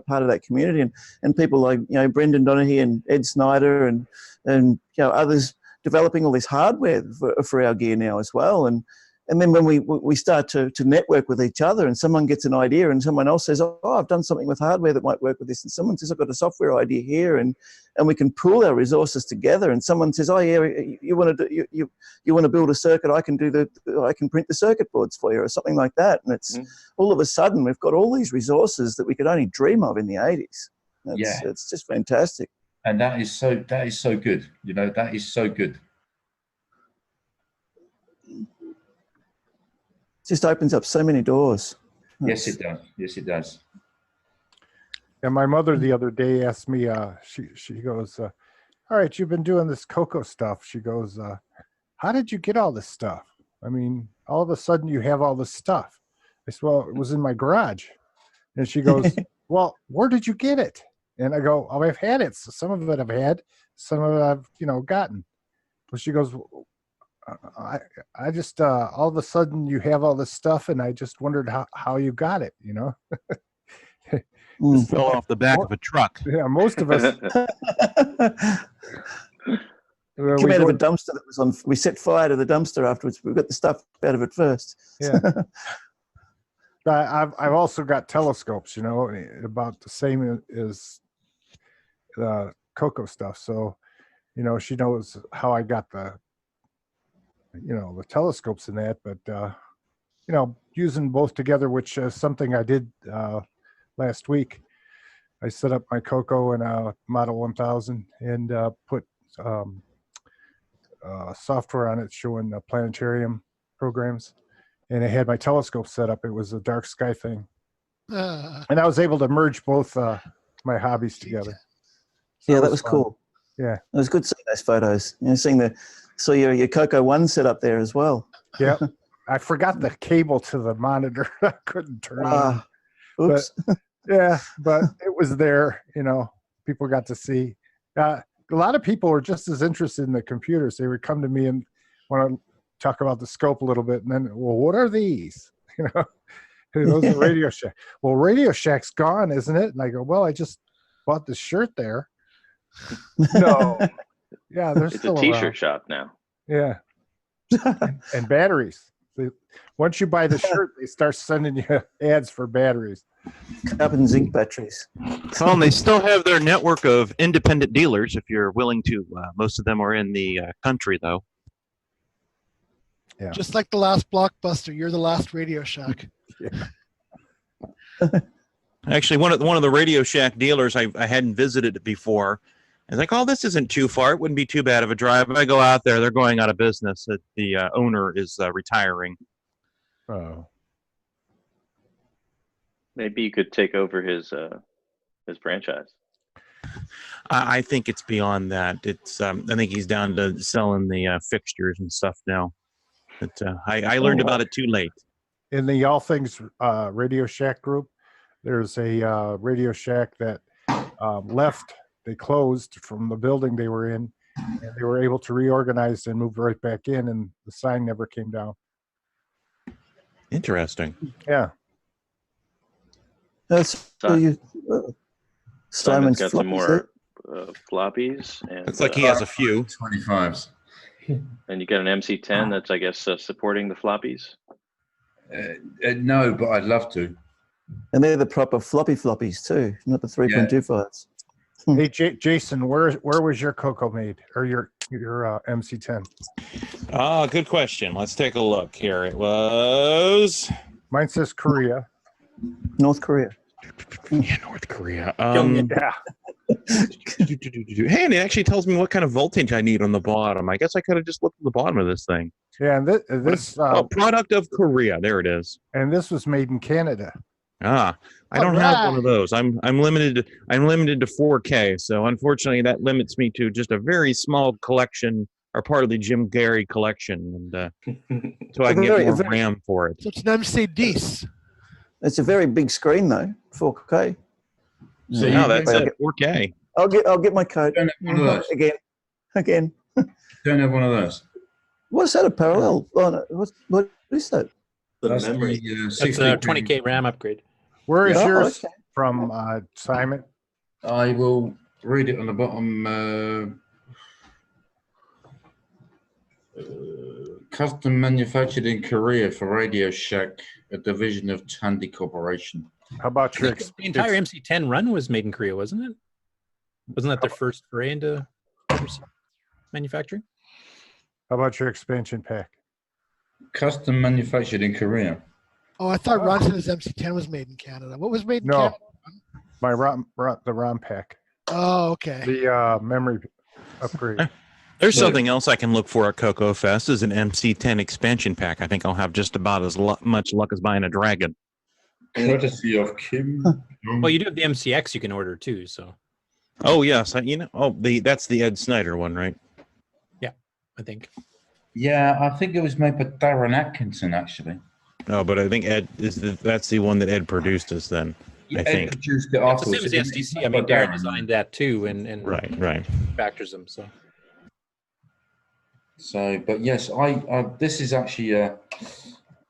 part of that community, and people like, you know, Brendan Donaghy and Ed Snyder and you know, others developing all this hardware for our gear now as well. And And then when we start to network with each other, and someone gets an idea, and someone else says, "Oh, I've done something with hardware that might work with this," and someone says, "I've got a software idea here," and we can pool our resources together. And someone says, "Oh yeah, you want to build a circuit? I can print the circuit boards for you," or something like that. And it's all of a sudden we've got all these resources that we could only dream of in the 80s. It's just fantastic. And that is so good. You know, that is so good. Just opens up so many doors. Yes, it does. Yes, it does. And my mother the other day asked me, she goes, all right, you've been doing this CoCo stuff. She goes, how did you get all this stuff? I mean, all of a sudden you have all this stuff. I said, well, it was in my garage. And she goes, well, where did you get it? And I go, oh, I've had it. So some of it I've had, some of it I've, gotten. But she goes, I just all of a sudden you have all this stuff, and I just wondered how you got it, Fell off the back of a truck. Yeah, most of us. Came out of a dumpster that was on. We set fire to the dumpster afterwards. We got the stuff out of it first. Yeah. I've also got telescopes, about the same as the CoCo stuff. So, she knows how I got the telescopes in that, but using both together, which is something I did last week. I set up my CoCo and Model 1000 and put software on it showing the planetarium programs, and I had my telescope set up. It was a dark sky thing, and I was able to merge both my hobbies together. So that was cool. Yeah, it was good seeing those photos. Saw your CoCo 1 set up there as well. Yeah, I forgot the cable to the monitor. I couldn't turn it on. Oops. But, yeah, but it was there. People got to see. A lot of people were just as interested in the computers. They would come to me and want to talk about the scope a little bit, and then, well, what are these? Those are Radio Shack. Well, Radio Shack's gone, isn't it? And I go, well, I just bought this shirt there. No. Yeah, there's it's a t-shirt shop now. Yeah. and batteries. Once you buy the shirt, they start sending you ads for batteries. Carbon zinc batteries. Well, they still have their network of independent dealers if you're willing to. Most of them are in the country, though. Yeah. Just like the last Blockbuster, you're the last Radio Shack. Actually, one of the Radio Shack dealers, I hadn't visited it before. I was like, oh, this isn't too far. It wouldn't be too bad of a drive. I go out there, they're going out of business. The owner is retiring. Oh. Maybe you could take over his franchise. I think it's beyond that. It's I think he's down to selling the fixtures and stuff now. But I learned about it too late. In the All Things Radio Shack group, there's a Radio Shack that left. They closed from the building they were in, and they were able to reorganize and move right back in, and the sign never came down. Interesting. Yeah. That's Simon's got some more floppies. And, looks like he has a few 25s. And you got an MC10 that's, I guess, supporting the floppies. No, but I'd love to. And they're the proper floppies too, not the 3.25s. Hey, Jason, where was your CoCo made, or your MC10? Good question. Let's take a look here. It was. Mine says Korea. North Korea. Yeah, North Korea. Yeah. Hey, and it actually tells me what kind of voltage I need on the bottom. I guess I could have just looked at the bottom of this thing. Yeah, and this product of Korea. There it is. And this was made in Canada. I don't have one of those. I'm limited to 4K, so unfortunately that limits me to just a very small collection, or part of the Jim Gary collection, and so I can get more RAM for it. So it's an MC10. It's a very big screen though, 4K. So no, that's it. 4K. I'll get my code. Don't have one of those. Again. Don't have one of those. What's that? A parallel? Oh, no. What is that? That's memory. That's a 20K RAM upgrade. Where is yours from, Simon? I will read it on the bottom. Custom manufactured in Korea for Radio Shack, a division of Tandy Corporation. How about your The entire MC10 run was made in Korea, wasn't it? Wasn't that their first foray into manufacturing? How about your expansion pack? Custom manufactured in Korea. Oh, I thought Ron said his MC10 was made in Canada. What was made in No, Canada? my the ROM pack. Oh, okay. The memory upgrade. There's something else I can look for at Coco Fest is an MC10 expansion pack. I think I'll have just about as much luck as buying a dragon. Courtesy of Kim. Well, you do have the MCX you can order too, so. Oh yes, that's the Ed Snyder one, right? Yeah, I think. Yeah, I think it was made by Darren Atkinson actually. No, but I think that's the one that Ed produced us then. Yeah, I think. Ed produced it It's the afterwards. same as the SDC. I mean, Darren designed that too, and right factors them. So. So, but yes, I this is actually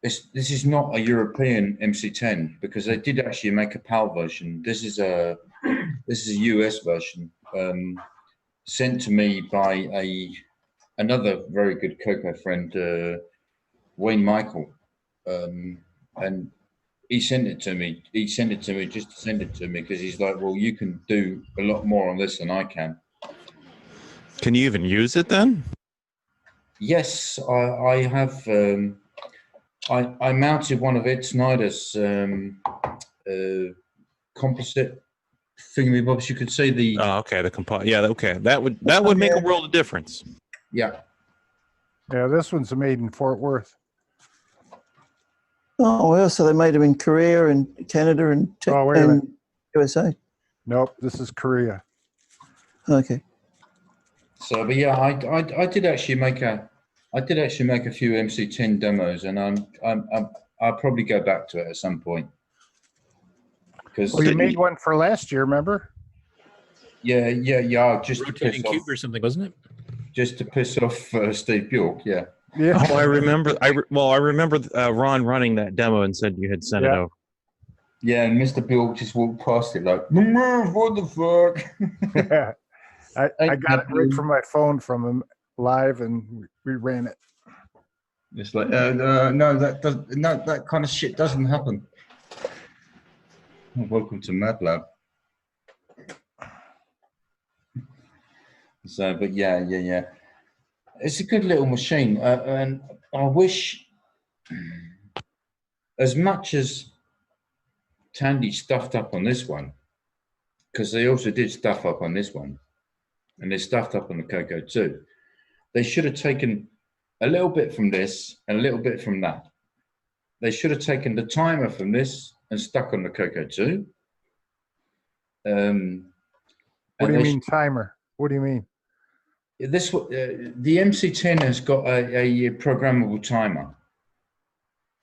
this is not a European MC10 because they did actually make a PAL version. This is a US version sent to me by another very good Coco friend, Wayne Michael, and he sent it to me. He sent it to me just to send it to me because he's like, well, you can do a lot more on this than I can. Can you even use it then? Yes, I have. I mounted one of Ed Snyder's composite thingamybobs. You could see the. Oh, okay. The composite. Yeah, okay. That would make a world of difference. Yeah. Yeah, this one's made in Fort Worth. Oh well, so they made them in Korea and Canada and USA. Nope, this is Korea. Okay. So, but yeah, I did actually make a few MC10 demos, and I'll probably go back to it at some point. Because you made one for last year, remember? Yeah. Just rotating to piss cube off, or something, wasn't it? just to piss off Steve Bjork. Yeah. Yeah. Oh, I remember. I remember Ron running that demo and said you had sent it over. Yeah, and Mr. Bjork just walked past it like, what the fuck? Yeah. I got it right from my phone from him live, and we ran it. It's like, no, that kind of shit doesn't happen. Welcome to MATLAB. So, but yeah. It's a good little machine, and I wish, as much as Tandy stuffed up on this one, because they also did stuff up on this one, and they stuffed up on the Coco too. They should have taken a little bit from this and a little bit from that. They should have taken the timer from this and stuck on the Coco too. What do you mean timer? What do you mean? This the MC10 has got a programmable timer.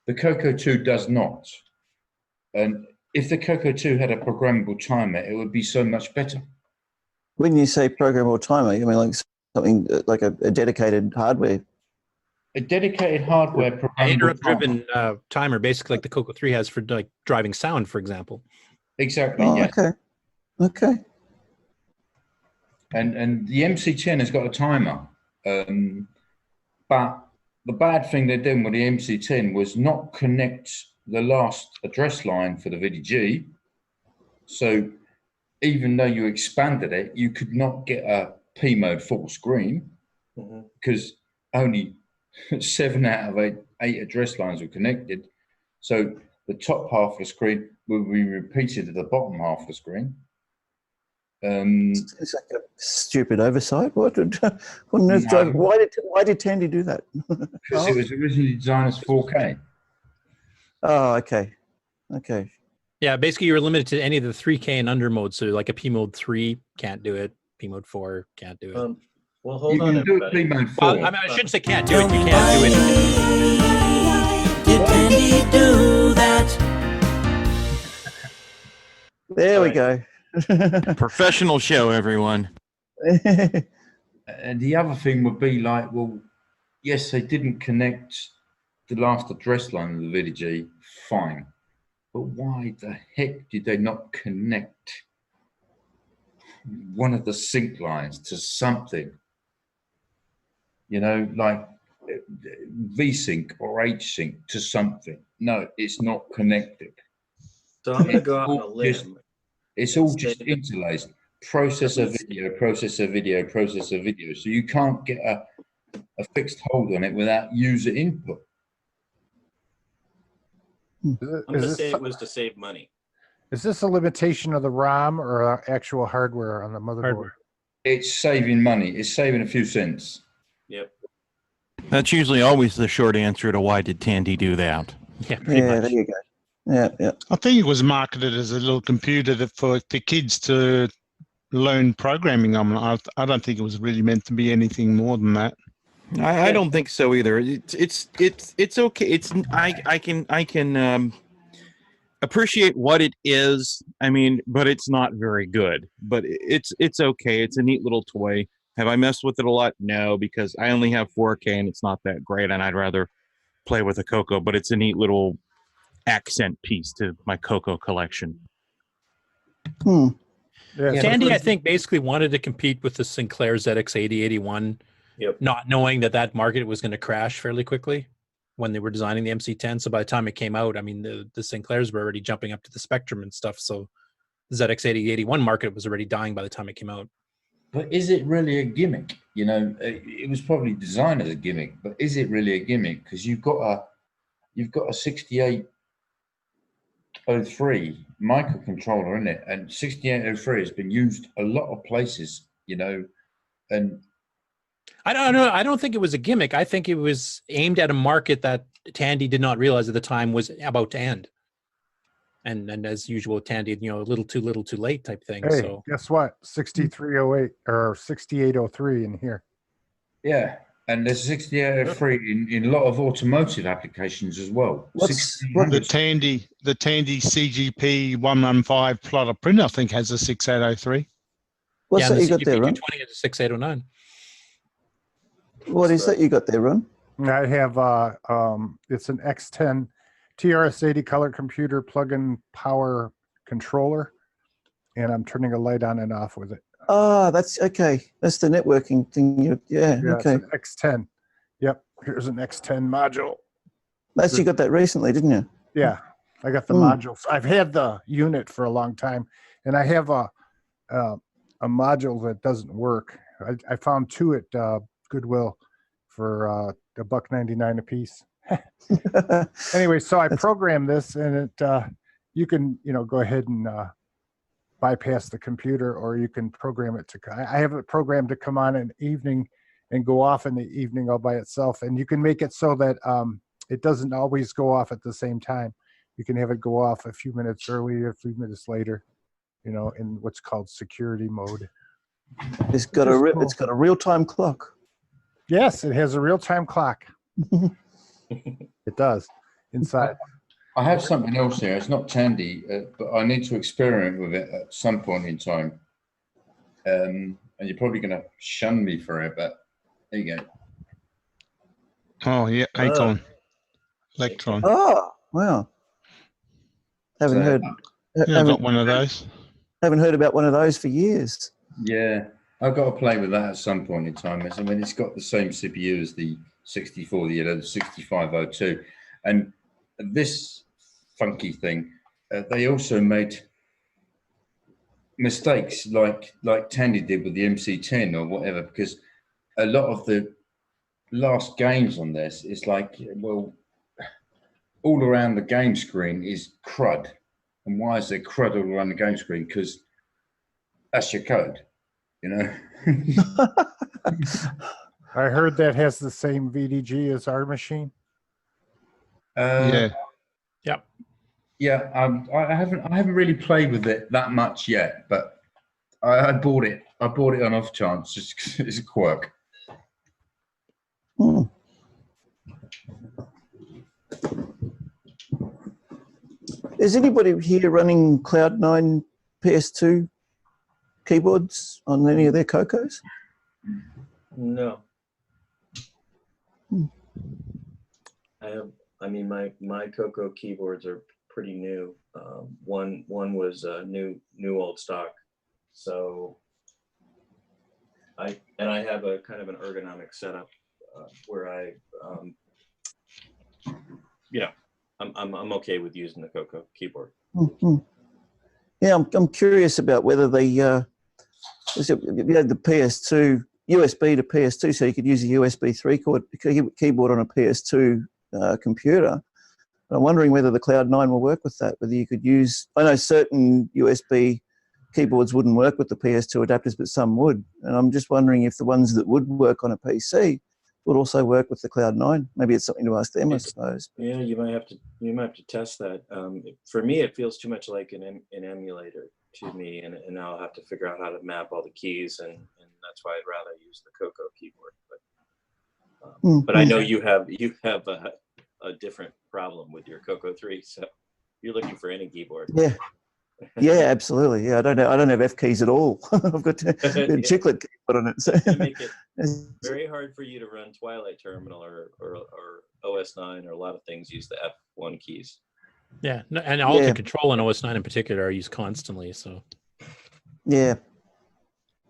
The Coco 2 does not. And if the Coco 2 had a programmable timer, it would be so much better. When you say programmable timer, you mean like something like a dedicated hardware? A dedicated hardware programmable interrupt-driven timer, basically like the Coco 3 has for like driving sound, for example. Exactly. Oh, yes. Okay. And the MC10 has got a timer, but the bad thing they did with the MC10 was not connect the last address line for the VDG. So even though you expanded it, you could not get a P mode full screen because only 7 out of 8 address lines were connected. So the top half of the screen will be repeated at the bottom half of the screen. It's like a stupid oversight. Why did Tandy do that? Because it was originally designed as 4K. Oh, okay. Yeah, basically you were limited to any of the 3K and under modes. So like a P mode 3 can't do it. P mode 4 can't do it. Well, hold You on, can do it everybody. P mode 4. I shouldn't say can't do it. You can't do it. Did Tandy do that? There we go. Professional show, everyone. And the other thing would be like, well, yes, they didn't connect the last address line of the VDG, fine. But why the heck did they not connect one of the sync lines to something? You know, like V-Sync or H-Sync to something. No, it's not connected. So I'm going to go out on a limb. It's all just interlaced. Processor video, processor video, processor video. So you can't get a fixed hold on it without user input. I'm going to say it was to save money. Is this a limitation of the ROM or actual hardware on the motherboard? Hardware. It's saving money. It's saving a few cents. Yep. That's usually always the short answer to why did Tandy do that. Yeah, pretty much. There you go. Yeah, yeah. I think it was marketed as a little computer for kids to learn programming on. I don't think it was really meant to be anything more than that. I don't think so either. It's okay. I can appreciate what it is. I mean, but it's not very good. But it's okay. It's a neat little toy. Have I messed with it a lot? No, because I only have 4K and it's not that great, and I'd rather play with a Coco. But it's a neat little accent piece to my Coco collection. Yeah, Tandy, I think, basically wanted to compete with the Sinclair ZX8081, not knowing that market was going to crash fairly quickly when they were designing the MC10. So by the time it came out, I mean, the Sinclairs were already jumping up to the Spectrum and stuff. So the ZX8081 market was already dying by the time it came out. But is it really a gimmick? You know, it was probably designed as a gimmick, but is it really a gimmick? Because you've got a 6803 microcontroller in it, and 6803 has been used a lot of places, you know, and I don't know. I don't think it was a gimmick. I think it was aimed at a market that Tandy did not realize at the time was about to end. And as usual, Tandy, you know, a little too late type thing. Hey, so guess what? 6308 or 6803 in here. yeah, and there's 6803 in a lot of automotive applications as well. The Tandy CGP 115 plotter printer, I think, has a 6803. What's that you got there, Ron? 20 is a 6809. What is that you got there, Ron? I have it's an X10 TRS-80 color computer plug-in power controller, and I'm turning a light on and off with it. Ah, that's okay. That's the networking thing. Yeah, okay. It's an X10. Yep, here's an X10 module. You got that recently, didn't you? Yeah, I got the modules. I've had the unit for a long time, and I have a module that doesn't work. I found two at Goodwill for $1.99 a piece. Anyway, so I programmed this, and it you can go ahead and bypass the computer, or you can program it to. I have it programmed to come on in the evening and go off in the evening all by itself, and you can make it so that it doesn't always go off at the same time. You can have it go off a few minutes earlier, a few minutes later, in what's called security mode. It's got a real-time clock. Yes, it has a real-time clock. It does inside. I have something else here. It's not Tandy, but I need to experiment with it at some point in time. And you're probably going to shun me for it, but there you go. Oh, yeah, Icon. Electron. Oh, wow. Haven't heard. I've got one of those. Haven't heard about one of those for years. Yeah, I've got to play with that at some point in time. I mean, it's got the same CPU as the 64, the 6502. And this funky thing, they also made mistakes like Tandy did with the MC10 or whatever, because a lot of the last games on this is like, well, all around the game screen is crud. And why is there crud all around the game screen? Because that's your code, you know? I heard that has the same VDG as our machine. Yeah. Yep. Yeah, I haven't really played with it that much yet, but I bought it. I bought it on off chance, just 'cause it's a quirk. Is anybody here running Cloud9 PS2 keyboards on any of their CoCos? No. I mean, my Coco keyboards are pretty new. One was new old stock. So I have a kind of an ergonomic setup I'm okay with using the Coco keyboard. Mm-hmm. Yeah, I'm curious about whether you had the PS2 USB to PS2, so you could use a USB 3 keyboard on a PS2 computer. I'm wondering whether the Cloud 9 will work with that. Whether you could use, I know certain USB keyboards wouldn't work with the PS2 adapters, but some would. And I'm just wondering if the ones that would work on a PC would also work with the Cloud 9. Maybe it's something to ask them, I suppose. Yeah, you might have to test that. For me, it feels too much like an emulator to me, and I'll have to figure out how to map all the keys, and that's why I'd rather use the Coco keyboard. But I know you have a different problem with your Coco 3, so you're looking for any keyboard. Yeah. Yeah, absolutely. Yeah, I don't have F keys at all. I've got a chiclet keyboard on it. So. Make it very hard for you to run Twilight Terminal or OS 9 or a lot of things use the F1 keys. Yeah, and Alt and Control on OS 9 in particular are used constantly. So. Yeah.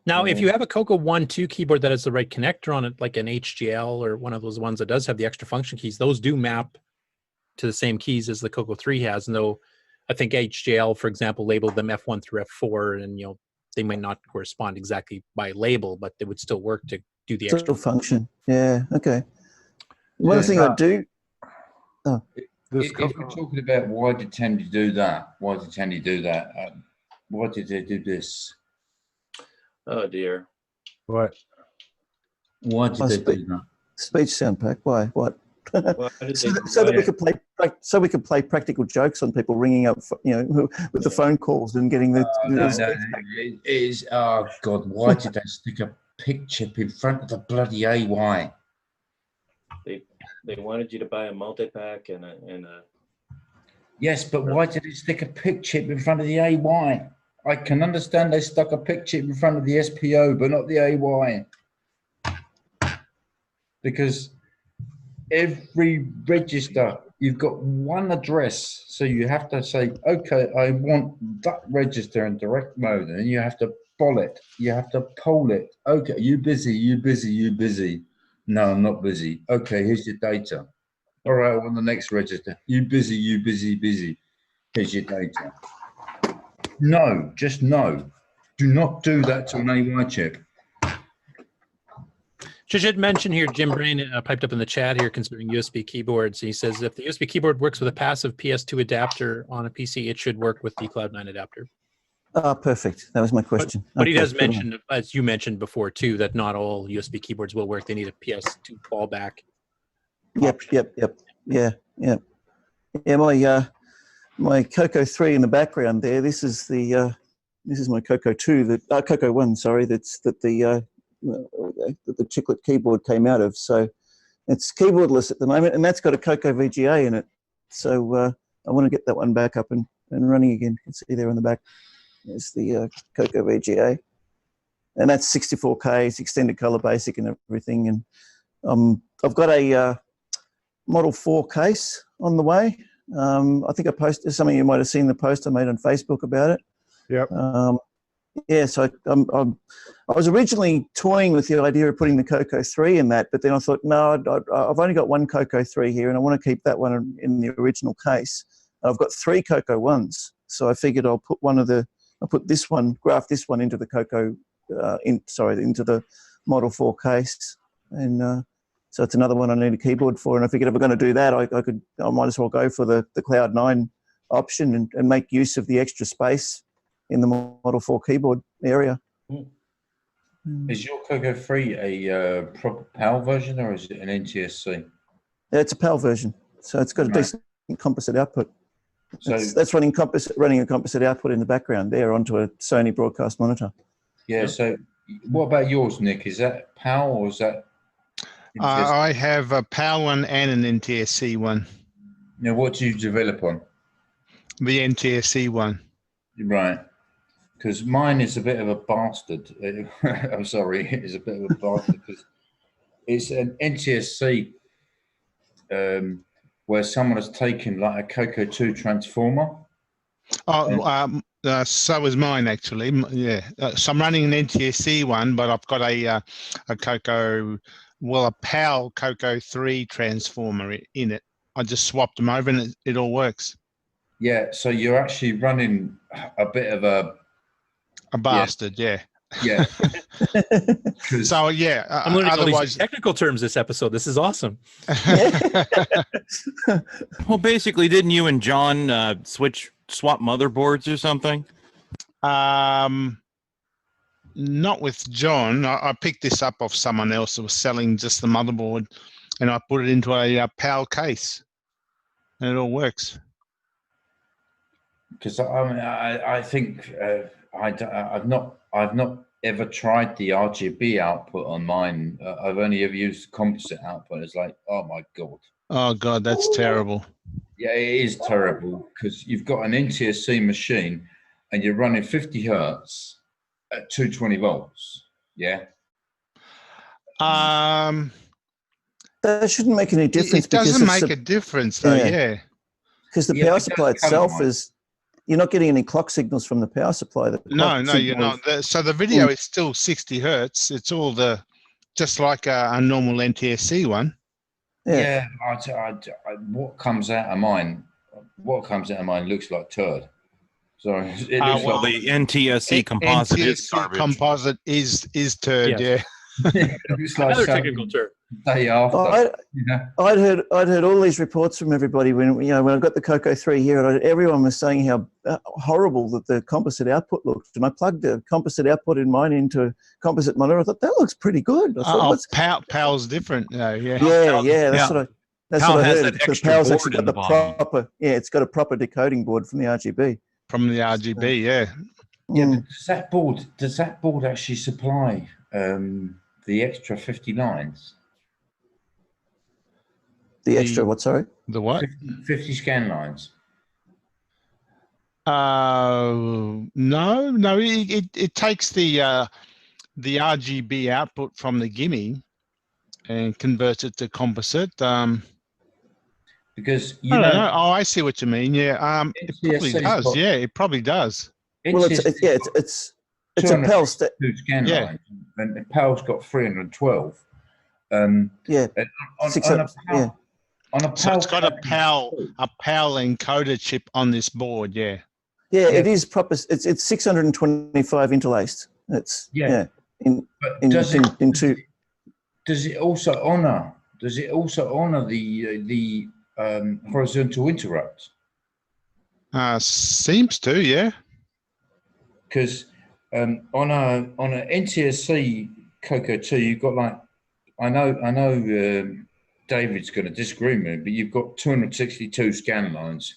Now, if you have a Coco 1.2 keyboard that has the right connector on it, like an HGL or one of those ones that does have the extra function keys, those do map to the same keys as the Coco 3 has. And though I think HGL, for example, labeled them F1 through F4, and they might not correspond exactly by label, but they would still work to do the extra function. Yeah. Okay. One thing I do. Oh. If we're talking about why did Tandy do that? Why did they do this? Oh dear. What? Why did they do that? Speech sound pack. Why? What? So that we could play practical jokes on people ringing up, with the phone calls and getting the. It is. Oh God! Why did they stick a PIC chip in front of the bloody AY? They wanted you to buy a multi-pack and a. Yes, but why did they stick a PIC chip in front of the AY? I can understand they stuck a PIC chip in front of the SPO, but not the AY, because every register, you've got one address, so you have to say, okay, I want that register in direct mode, and you have to poll it. You have to poll it. Okay, you busy, you busy, you busy. No, I'm not busy. Okay, here's your data. All right, I want the next register. You busy, you busy, busy. Here's your data. No, just no. Do not do that to an AY chip. Should mention here, Jim Brain piped up in the chat here concerning USB keyboards. He says if the USB keyboard works with a passive PS2 adapter on a PC, it should work with the Cloud 9 adapter. Perfect. That was my question. But he does mention, as you mentioned before too, that not all USB keyboards will work. They need a PS2 fallback. Yep. Yeah. My Coco 3 in the background there. This is my Coco 2 Coco 1. Sorry, that the chiclet keyboard came out of. So it's keyboardless at the moment, and that's got a Coco VGA in it. So I want to get that one back up and running again. You can see there on the back. There's the Coco VGA, and that's 64K. It's extended color basic and everything. And I've got a Model 4 case on the way. I think I posted, some of you might have seen the post I made on Facebook about it. Yep. So I was originally toying with the idea of putting the Coco 3 in that, but then I thought, no, I've only got one Coco 3 here, and I want to keep that one in the original case. I've got 3 Coco 1s, so I figured I'll put this one, graft this one into the Coco, into the Model 4 case, and so it's another one I need a keyboard for. And I figured if I'm going to do that, I might as well go for the Cloud 9 option and make use of the extra space in the Model 4 keyboard area. Is your Coco 3 a proper PAL version, or is it an NTSC? Yeah, it's a PAL version, so it's got a decent composite output. So that's running a composite output in the background there onto a Sony broadcast monitor. Yeah. So what about yours, Nick? Is that PAL or is that? I have a PAL one and an NTSC one. Now, what do you develop on? The NTSC one. Right. Because mine is a bit of a bastard. I'm sorry, it is a bit of a bastard because it's an NTSC where someone has taken like a Coco 2 transformer. So is mine actually. Yeah. So I'm running an NTSC one, but I've got a Coco well, a PAL Coco 3 transformer in it. I just swapped them over and it all works. Yeah, so you're actually running a bit of a bastard, yeah. Yeah. So yeah, I'm learning all otherwise these technical terms this episode. This is awesome. Well, basically, didn't you and John swap motherboards or something? Not with John. I picked this up off someone else that was selling just the motherboard, and I put it into a PAL case, and it all works. Because I think I've not ever tried the RGB output on mine. I've only ever used the composite output. It's like, oh my god. Oh god, that's terrible. Yeah, it is terrible because you've got an NTSC machine and you're running 50 hertz at 220 volts. Yeah. That shouldn't make any difference. It doesn't make a difference, though. Yeah. Because the power supply itself is, you're not getting any clock signals from the power supply. No, you're not. So the video is still 60 hertz. It's all just like a normal NTSC one. Yeah. What comes out of mine looks like turd. Sorry. It looks well, like the NTSC composite is NTSC garbage. composite is turd. Yeah. It looks like Another technical term. Day after. I'd heard all these reports from everybody when I got the Coco 3 here, and everyone was saying how horrible that the composite output looked. And I plugged the composite output in mine into a composite monitor. I thought that looks pretty good. I thought, PAL's different. Yeah. That's what I has heard. that extra PAL's board actually in got the the bottom. proper. Yeah, it's got a proper decoding board from the RGB. From the RGB, yeah. Yeah, but does that board actually supply the extra 50 lines? The extra what? Sorry. The what? 50 scan lines. No. It takes the RGB output from the gimme and converts it to composite. Because I don't know. Oh, I see what you mean. Yeah. It probably does. Yeah, it probably does. Well, it's a PAL two scan lines, and the PAL's got 312. On a PAL, so it's got a PAL encoder chip on this board. Yeah. Yeah, it is proper. It's 625 interlaced. It's in two. Does it also honor? Does it also honor the horizontal interrupt? Seems to, yeah. Because on a NTSC Coco 2, you've got like I know David's going to disagree with me, but you've got 262 scan lines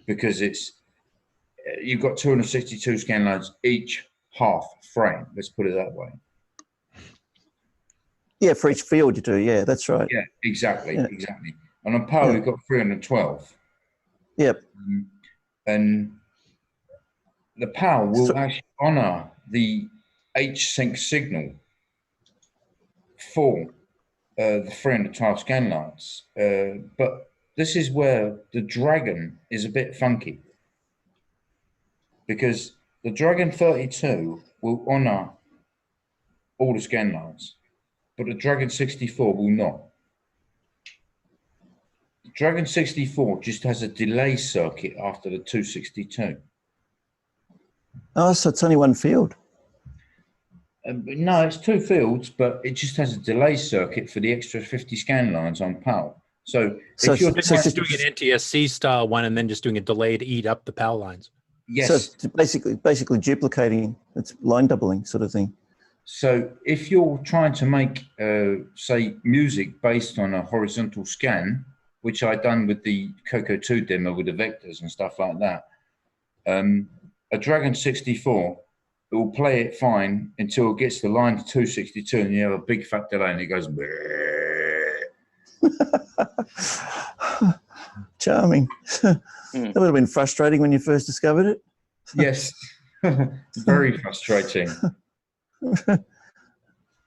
because you've got 262 scan lines each half frame. Let's put it that way. Yeah, for each field you do. Yeah, that's right. Yeah, exactly. And on PAL, you've got 312. Yep. And the PAL will actually honor the H-sync signal for the 312 scan lines. But this is where the Dragon is a bit funky, because the Dragon 32 will honor all the scan lines, but the Dragon 64 will not. The Dragon 64 just has a delay circuit after the 262. Oh, so it's only one field. No, it's two fields, but it just has a delay circuit for the extra 50 scan lines on PAL. So if you're just doing an NTSC style one and then just doing a delay to eat up the PAL lines. Yes. So it's basically duplicating. It's line doubling sort of thing. So if you're trying to make, say, music based on a horizontal scan, which I done with the Coco 2 demo with the vectors and stuff like that, a Dragon 64, it will play it fine until it gets to line 262 and you have a big fat delay and it goes. Charming. That would have been frustrating when you first discovered it. Yes, very frustrating.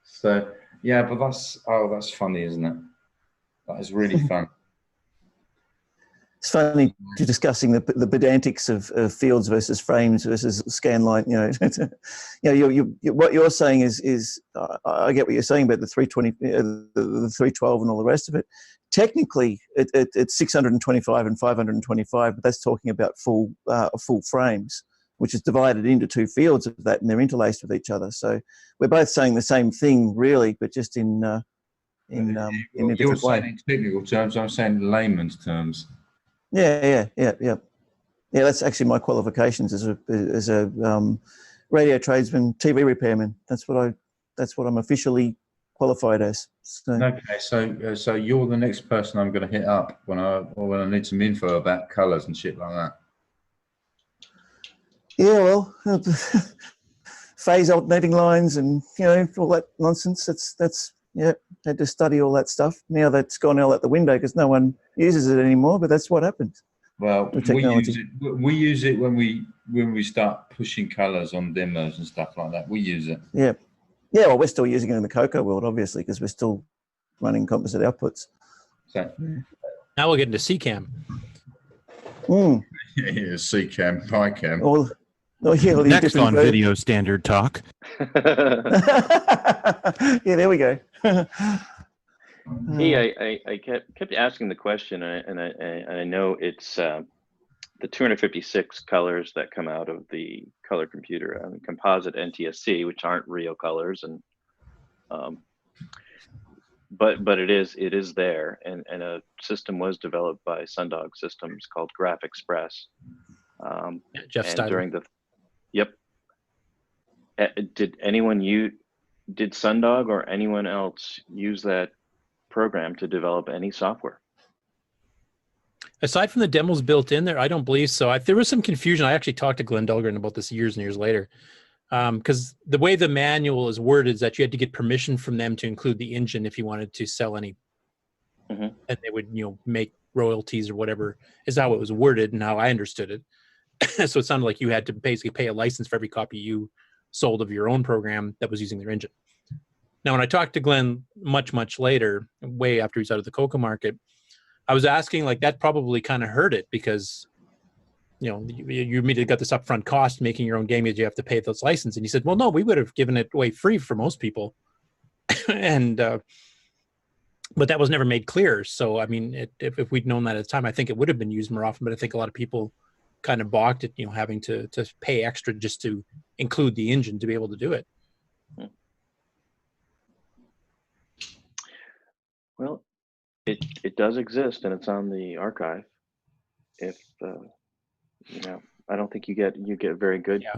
So yeah, but that's funny, isn't it? That is really fun. It's funny discussing the pedantics of fields versus frames versus scan line. What you're saying is I get what you're saying about the 320, the 312, and all the rest of it. Technically, it's 625 and 525, but that's talking about full frames, which is divided into two fields of that, and they're interlaced with each other. So we're both saying the same thing, really, but just in a different You're way. saying in technical terms, I'm saying in layman's terms. Yeah. That's actually my qualifications as a radio tradesman, TV repairman. That's what I'm officially qualified as. So. Okay, so you're the next person I'm going to hit up when I need some info about colours and shit like that. Yeah, well, phase alternating lines and all that nonsense. That's had to study all that stuff. Now that's gone all out the window because no one uses it anymore. But that's what happens. Well, we use it when we start pushing colours on demos and stuff like that. We use it. Yeah. Well, we're still using it in the CoCo world, obviously, because we're still running composite outputs. So now we'll get into CCAM. Yeah, CCAM, PyCam. All Next on Video Standard Talk. Yeah, there we go. I kept asking the question, and I know it's the 256 colors that come out of the color computer, composite NTSC, which aren't real colors, and but it is there, and a system was developed by Sundog Systems called Graph Express. Jeff and Steiler. during the did Sundog or anyone else use that program to develop any software? Aside from the demos built in there, I don't believe so. There was some confusion. I actually talked to Glenn Dahlgren about this years and years later, because the way the manual is worded is that you had to get permission from them to include the engine if you wanted to sell any, and they would make royalties or whatever. Is how it was worded and how I understood it. So it sounded like you had to basically pay a license for every copy you sold of your own program that was using their engine. Now, when I talked to Glenn much later, way after he's out of the CoCo market, I was asking, like, that probably kind of hurt it because, you immediately got this upfront cost making your own game as you have to pay those licenses. And he said, well, no, we would have given it away free for most people. And, but that was never made clear. So, I mean, if we'd known that at the time, I think it would have been used more often, but I think a lot of people kind of balked at, having to pay extra just to include the engine to be able to do it. Well, it does exist, and it's on the archive. If I don't think you get very good. Yeah.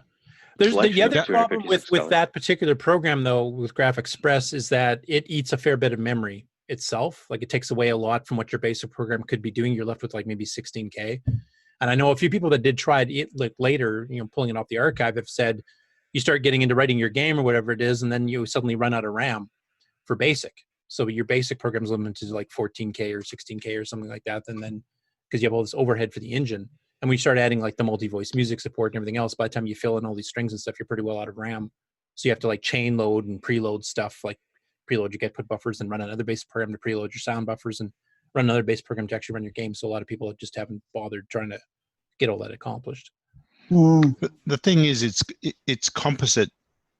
There's the other problem with that particular program, though, with Graph Express, is that it eats a fair bit of memory itself. Like, it takes away a lot from what your basic program could be doing. You're left with like maybe 16K. And I know a few people that did try it like later, pulling it off the archive, have said you start getting into writing your game or whatever it is, and then you suddenly run out of RAM for basic. So your basic program's limited to like 14K or 16K or something like that. And then because you have all this overhead for the engine, and we start adding like the multi-voice music support and everything else, by the time you fill in all these strings and stuff, you're pretty well out of RAM. So you have to like chain load and preload stuff, like preload your get put buffers and run another basic program to preload your sound buffers and run another basic program to actually run your game. So a lot of people just haven't bothered trying to get all that accomplished. The thing is, it's composite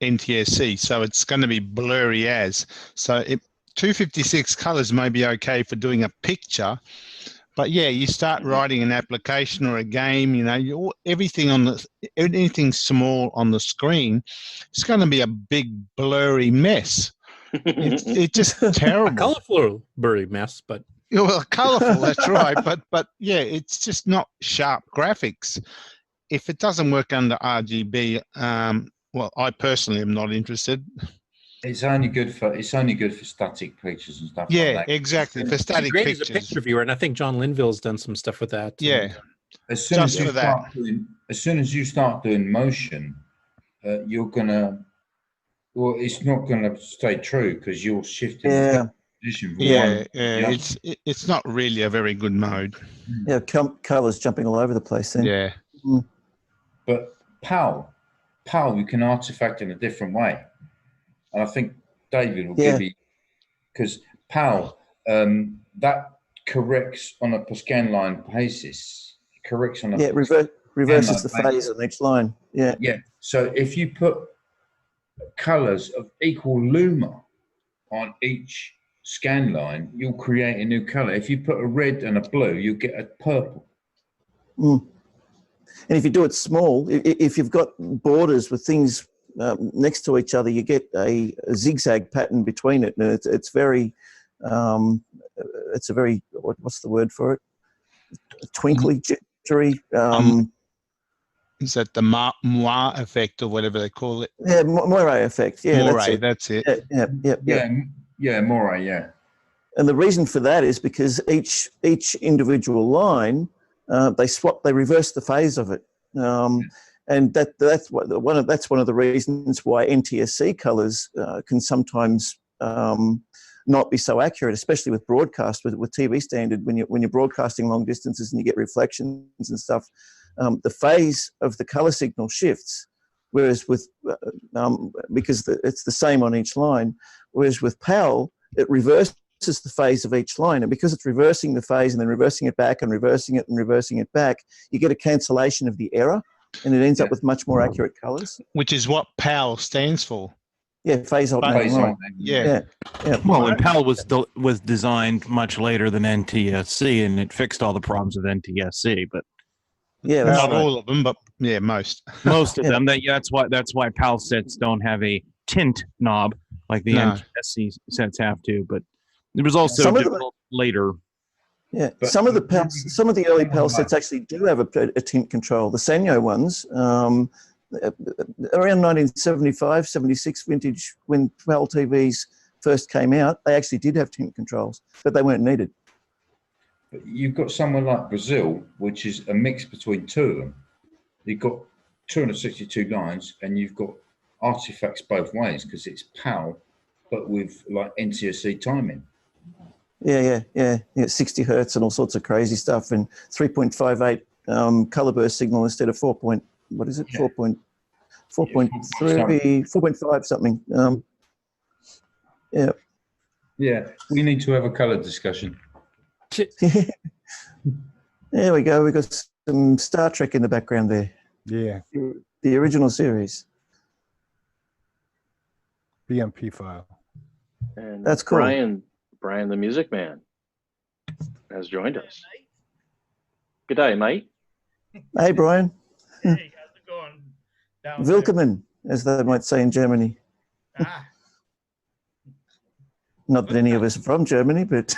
NTSC, so it's going to be blurry as. So 256 colors may be okay for doing a picture, but yeah, you start writing an application or a game, anything small on the screen, it's going to be a big blurry mess. It's just terrible. A colorful blurry mess, but colorful. That's right, but yeah, it's just not sharp graphics. If it doesn't work under RGB, well, I personally am not interested. It's only good for static pictures and stuff. Yeah, like that. Exactly. For static great pictures. as a picture viewer, and I think John Linville's done some stuff with that. Yeah. As soon as you start doing motion, you're gonna. Well, it's not gonna stay true because you're shifting. Yeah. Position. It's not really a very good mode. Yeah, colors jumping all over the place. Then. Yeah. But PAL, you can artifact in a different way. And I think David will give you, because PAL, that corrects on a per scan line basis. Corrects on a reverses the phase on each line. Yeah. Yeah. So if you put colors of equal luma on each scan line, you'll create a new color. If you put a red and a blue, you'll get a purple. Mm. And if you do it small, if you've got borders with things next to each other, you get a zigzag pattern between it, and it's very, it's a very, what's the word for it? Twinkly, jittery. Is that the Moire effect or whatever they call it? Yeah, Moire effect. Yeah, Moire, that's it. Yeah, Moire, yeah. And the reason for that is because each individual line, they reverse the phase of it, and that's one of the reasons why NTSC colors can sometimes not be so accurate, especially with broadcast with TV standard. When you're broadcasting long distances and you get reflections and stuff, the phase of the color signal shifts. Whereas with because it's the same on each line, whereas with PAL it reverses the phase of each line, and because it's reversing the phase and then reversing it back and reversing it and reversing it back, you get a cancellation of the error, and it ends up with much more accurate colors. Which is what PAL stands for. Yeah, phase alternating line. Yeah. Well, and PAL was designed much later than NTSC, and it fixed all the problems with NTSC, but not all of them, but yeah, most. Most of them. That's why PAL sets don't have a tint knob like the NTSC sets have to. But it was also developed later. Yeah, some of the early PAL sets actually do have a tint control. The Sanyo ones, around 1975, 76 vintage, when PAL TVs first came out, they actually did have tint controls, but they weren't needed. But you've got somewhere like Brazil, which is a mix between two of them. You've got 262 lines, and you've got artifacts both ways because it's PAL, but with like NTSC timing. Yeah, 60 hertz and all sorts of crazy stuff, and 3.58 color burst signal instead of 4.3, 4.5 something. Yeah. Yeah, we need to have a color discussion. There we go. We got some Star Trek in the background there. Yeah. The original series. BMP file. And that's cool. Brian the Music Man has joined us. Good day, mate. Hey, Brian. Hey, how's it going down Willkommen, as they might say in Germany. Not that any of us are from Germany, but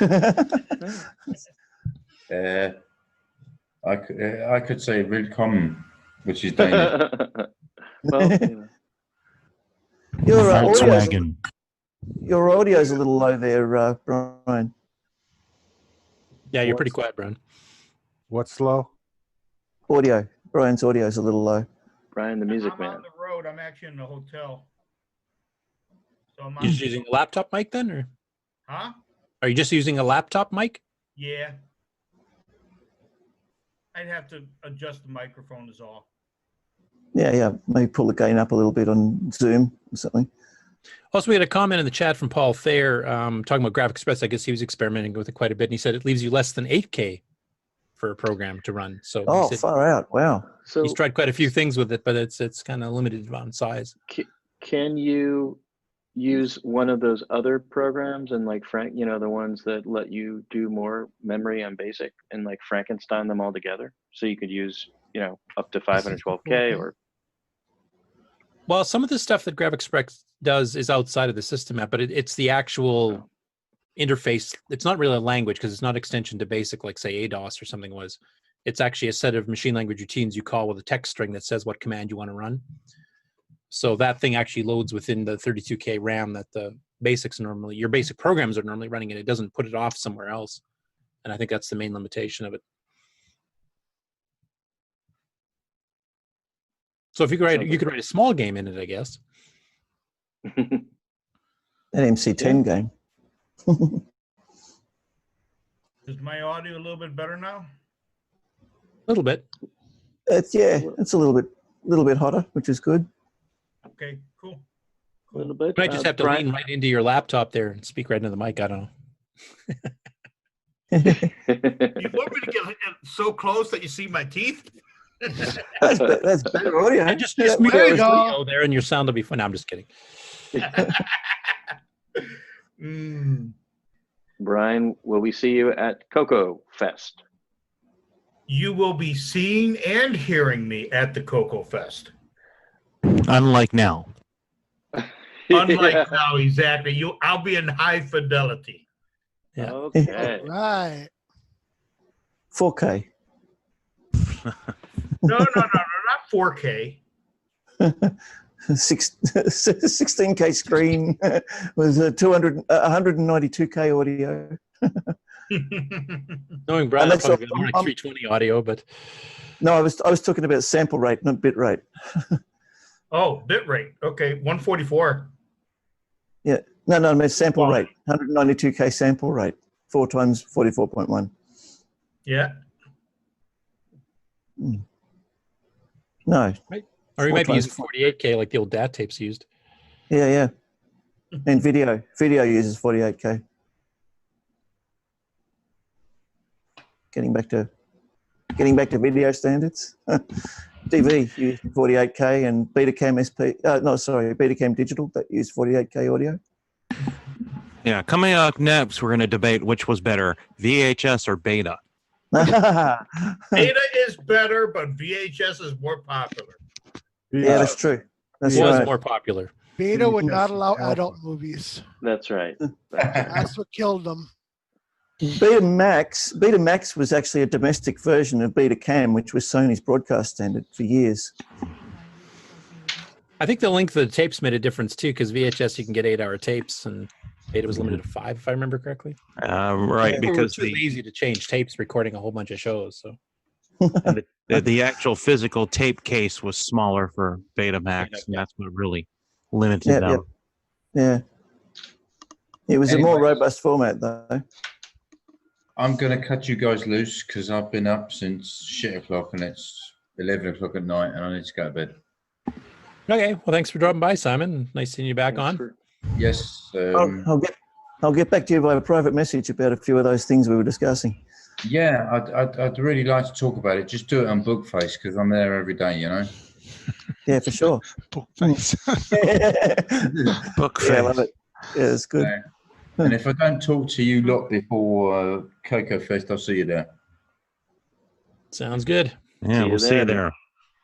I could say willkommen, which is Danish. Well, your audio's a little low there, Brian. Yeah, you're pretty quiet, Brian. What's slow? Audio. Brian's audio is a little low. Brian the Music I'm Man. on the road. I'm actually in the hotel. So I'm You're just using a laptop mic then, or? Huh? Are you just using a laptop mic? Yeah. I'd have to adjust the microphone is all. Yeah. Maybe pull the gain up a little bit on Zoom or something. Also, we had a comment in the chat from Paul Thayer talking about Graphic Express. I guess he was experimenting with it quite a bit, and he said it leaves you less than 8K for a program to run. So far out! Wow. So he's tried quite a few things with it, but it's kind of limited on size. Can you use one of those other programs and like the ones that let you do more memory on BASIC and like Frankenstein them all together? So you could use up to 512K or. Well, some of the stuff that Graphic Express does is outside of the system app, but it's the actual interface. It's not really a language because it's not extension to BASIC like say ADOS or something was. It's actually a set of machine language routines you call with a text string that says what command you want to run. So that thing actually loads within the 32K RAM that the basics normally, your basic programs are normally running in. It doesn't put it off somewhere else. And I think that's the main limitation of it. So if you could write a small game in it, I guess. An MC10 game. Is my audio a little bit better now? A little bit. It's a little bit hotter, which is good. Okay, cool. A little bit. You might just have to lean right into your laptop there and speak right into the mic. I don't know. You want me to get so close that you see my teeth? That's better audio. And just mute There you the go. video there, and your sound will be fine. No, I'm just kidding. Brian, will we see you at Coco Fest? You will be seeing and hearing me at the Coco Fest. Unlike now. Unlike now, exactly. I'll be in high fidelity. Yeah. Okay. Right. 4K. No, not 4K. 16K screen with 192K audio. Knowing Brian, that's probably what- more like 320 audio, but No, I was talking about sample rate, not bit rate. Oh, bit rate. Okay, 144. Yeah, no, I mean sample rate, 192K sample rate, 4 times 44.1. Yeah. No. or you 4 might be times using 48K like the old DAT tapes used. Yeah. And video uses 48K. Getting back to video standards. TV used 48K and Betacam Betacam Digital that used 48K audio. Yeah, coming up next, we're going to debate which was better, VHS or Beta. Beta is better, but VHS is more popular. Yeah, that's true. That's was right. more popular. Beta would not allow adult movies. That's right. That's what killed them. Betamax was actually a domestic version of Betacam, which was Sony's broadcast standard for years. I think the length of the tapes made a difference too, because VHS you can get 8-hour tapes, and Beta was limited to 5, if I remember correctly. Right, People were because too lazy to change tapes, recording a whole bunch of shows. So and the actual physical tape case was smaller for Betamax, and that's what really limited them. Yeah. It was a more robust format, though. I'm going to cut you guys loose because I've been up since shit o'clock and it's 11 o'clock at night and I need to go to bed. Okay, well, thanks for dropping by, Simon. Nice seeing you back on. Yes. I'll get back to you via private message about a few of those things we were discussing. Yeah, I'd really like to talk about it. Just do it on Bookface because I'm there every day, you know. Yeah, for sure. Bookface. Bookface. Yeah, I love it. Yeah, it's good. And if I don't talk to you lot before Coco Fest, I'll see you there. Sounds good. Yeah, we'll see you there.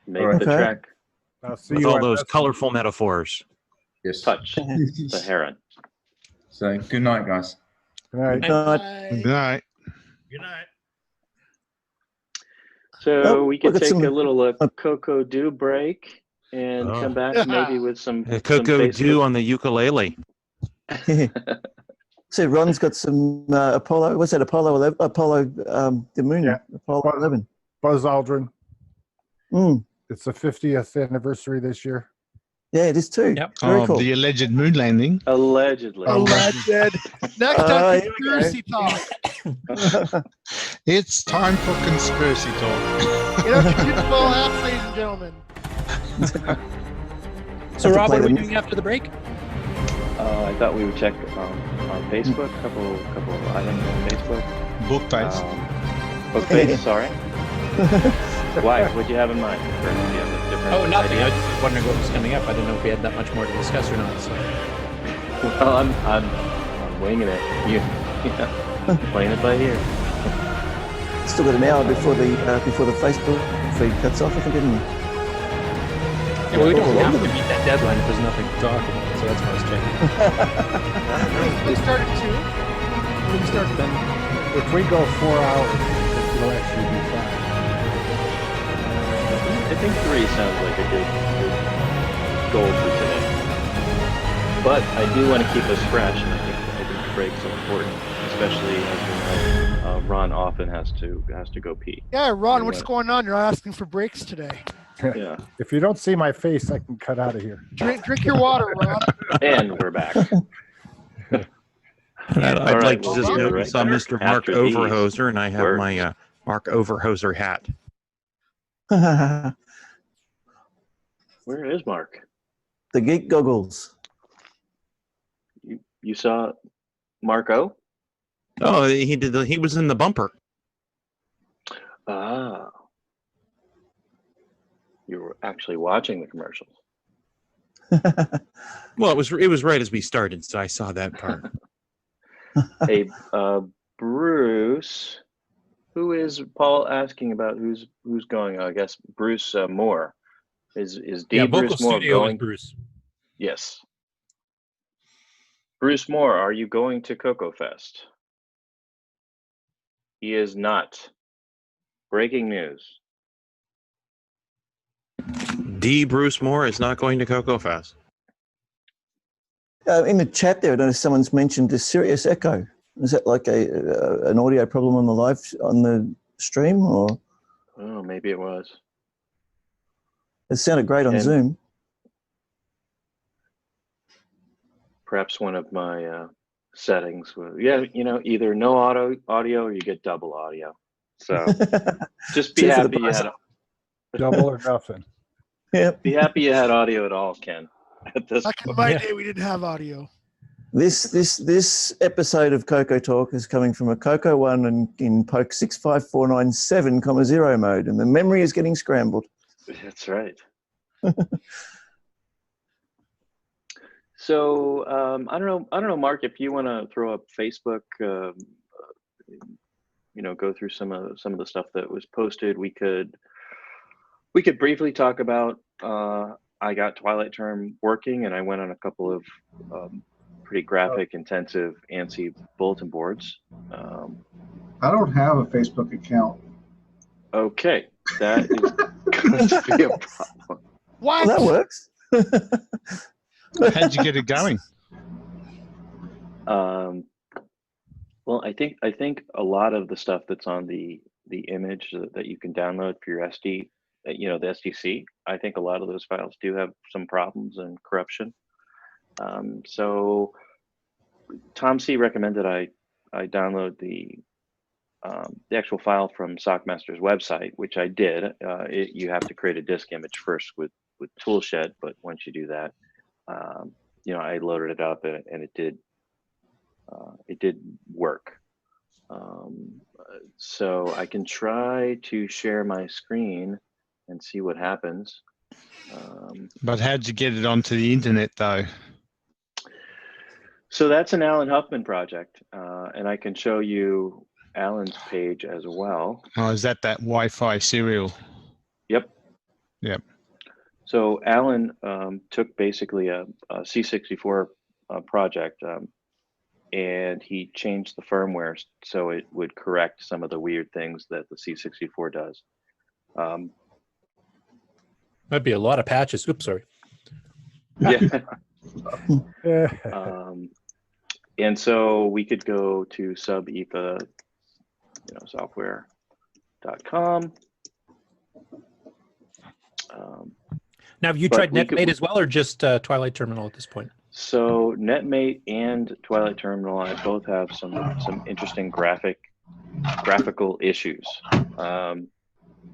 Make the trek. I'll see With you all at those West- colorful metaphors. Yes. Touch the heron. So good night, guys. Good night. Good night. Good night. So we could look at take some- a little Coco Do break and come back maybe with some Coco some Do Facebook- on the ukulele. So Ron's got some Apollo. What's that? Apollo 11? Apollo the moon. Yeah. Apollo 11. Buzz Aldrin. Mm. It's the 50th anniversary this year. Yeah, it is too. Yep. Very cool. The alleged moon landing. Allegedly. Alleged. Next time, conspiracy talk. It's time for conspiracy talk. Get out your tinfoil hats, ladies and gentlemen. So, Have to Rob, play what are we the- doing after the break? I thought we would check on Facebook, a couple of items on Facebook. Bookface. Bookface, sorry. Why? What'd you have in mind? Or do you have a different Oh, nothing. I idea? was just wondering what was coming up. I didn't know if we had that much more to discuss or not. So. Well, I'm winging it. You playing it by ear. Still got an hour before the Facebook feed cuts off, I think, didn't we? Yeah, well, we don't have to meet that deadline if there's nothing to talk about. So that's what I was checking. We started 2. We started Then if we go 4 hours, it'll actually be 5. I think 3 sounds like a good goal for today. But I do want to keep us fresh, and I think the breaks are important, especially as we know Ron often has to go pee. Yeah, Ron, what's going on? You're asking for breaks today. Yeah. If you don't see my face, I can cut out of here. Drink your water, Ron. And we're back. I'd like to just we'll be note right you saw back Mr. Mark after these Overhoser, and I have words. my Mark Overhoser hat. Where is Mark? The geek goggles. You saw Marco? Oh, he did. He was in the bumper. Ah, you were actually watching the commercials. Well, it was right as we started, so I saw that part. Hey, Bruce, who is Paul asking about? Who's going? I guess Bruce Moore. Is D Yeah, Bruce Vocal Moore Studio going? is Bruce. Yes. Bruce Moore, are you going to CoCoFest? He is not. Breaking news. D. Bruce Moore is not going to CoCoFest. In the chat there, I noticed someone's mentioned a serious echo. Is that like an audio problem on the stream, or? Oh, maybe it was. It sounded great on Zoom. Perhaps one of my settings was, either no audio or you get double audio. So just be happy you had double or nothing. Yeah. Be happy you had audio at all, Ken. At this Back in my day, we didn't have audio. This episode of CoCoTALK is coming from a Coco one in POKE 65497,0 mode, and the memory is getting scrambled. That's right. So I don't know, Mark, if you want to throw up Facebook, go through some of the stuff that was posted. We could briefly talk about. I got Twilight Term working, and I went on a couple of pretty graphic, intensive ANSI bulletin boards. I don't have a Facebook account. Okay, that is going to be a problem. What? Well, that works. How'd you get it going? Well, I think a lot of the stuff that's on the image that you can download for your SD, the SDC, I think a lot of those files do have some problems and corruption. So Tom C recommended I download the actual file from Sockmaster's website, which I did. You have to create a disk image first with Toolshed, but once you do that, I loaded it up and it did work. So I can try to share my screen and see what happens. But how'd you get it onto the internet, though? So that's an Alan Huffman project, and I can show you Alan's page as well. Oh, is that Wi-Fi serial? Yep. Yep. So Alan took basically a C64 project, and he changed the firmware so it would correct some of the weird things that the C64 does. Might be a lot of patches. Oops, sorry. Yeah. And so we could go to subepa, software.com. Now, have you tried NetMate as well, or just Twilight Terminal at this point? So NetMate and Twilight Terminal, I both have some interesting graphical issues.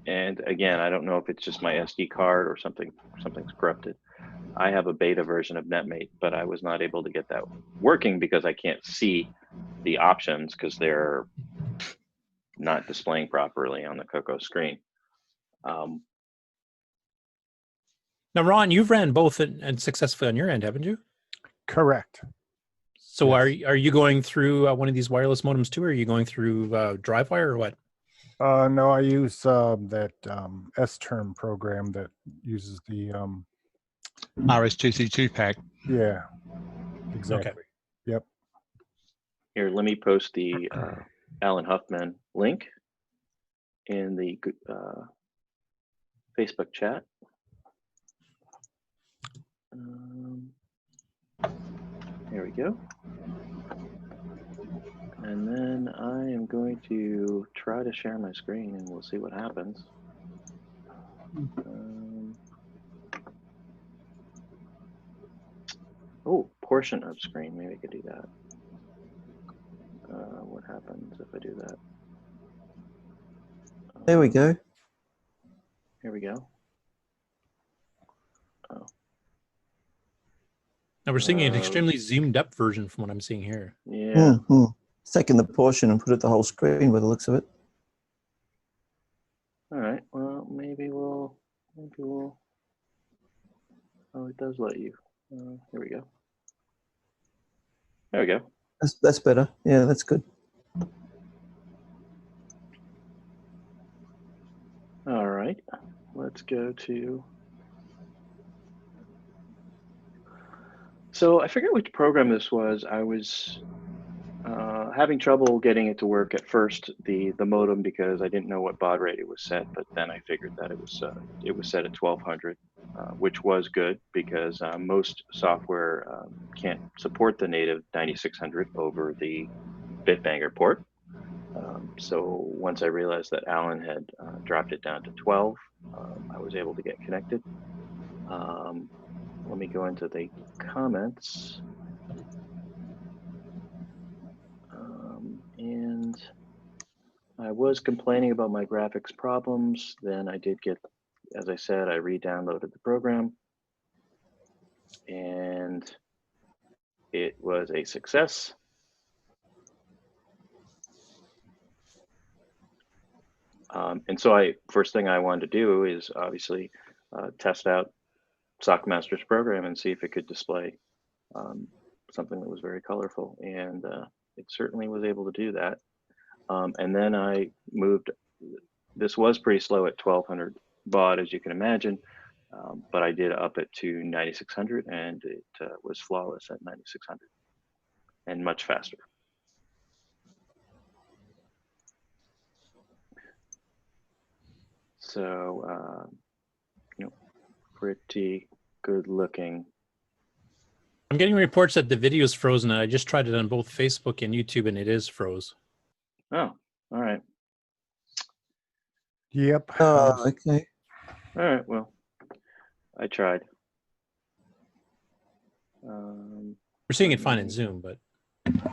And again, I don't know if it's just my SD card or something's corrupted. I have a beta version of NetMate, but I was not able to get that working because I can't see the options because they're not displaying properly on the CoCo screen. Now, Ron, you've ran both and successfully on your end, haven't you? Correct. So yes. Are you going through one of these wireless modems too, or are you going through DriveWire or what? No, I use that S-term program that uses the RS232 pack. Yeah, exactly. Okay. Yep. Here, let me post the Alan Huffman link in the Facebook chat. Here we go. And then I am going to try to share my screen and we'll see what happens. Portion of screen, maybe I could do that. What happens if I do that? There we go. Here we go. Oh. Now we're seeing an extremely zoomed up version from what I'm seeing here. Yeah. taken the portion and put it the whole screen by the looks of it. All right. Well, maybe we'll. Oh, it does let you. Here we go. There we go. That's better. Yeah, that's good. All right. Let's go to. So I forget which program this was. I was having trouble getting it to work at first, the modem, because I didn't know what baud rate it was set. But then I figured that it was set at 1200, which was good because most software can't support the native 9600 over the bitbanger port. So once I realized that Alan had dropped it down to 12, I was able to get connected. Let me go into the comments. And I was complaining about my graphics problems. Then I did get, as I said, I re-downloaded the program. And it was a success. And so first thing I wanted to do is obviously test out Sockmaster's program and see if it could display something that was very colorful. And it certainly was able to do that. And then I moved, this was pretty slow at 1200 baud, as you can imagine, but I did up it to 9600 and it was flawless at 9600 and much faster. So, pretty good looking. I'm getting reports that the video is frozen, and I just tried it on both Facebook and YouTube, and it is froze. Oh, all right. Yep. Oh, okay. All right. Well, I tried. We're seeing it fine in Zoom, but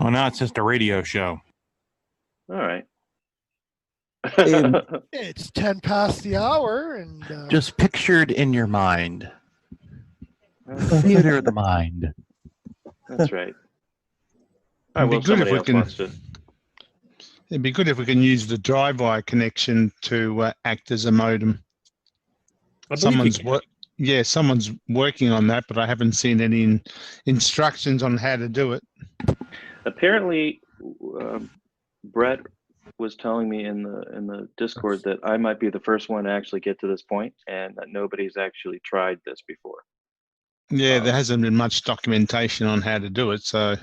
oh, now it's just a radio show. All right. It's 10 past the hour, and just pictured in your mind. Theater of the mind. That's right. It'd be good if we can. It'd be good if we can use the drive wire connection to act as a modem. Someone's working on that, but I haven't seen any instructions on how to do it. Apparently, Brett was telling me in the Discord that I might be the first one to actually get to this point, and that nobody's actually tried this before. Yeah, there hasn't been much documentation on how to do it, so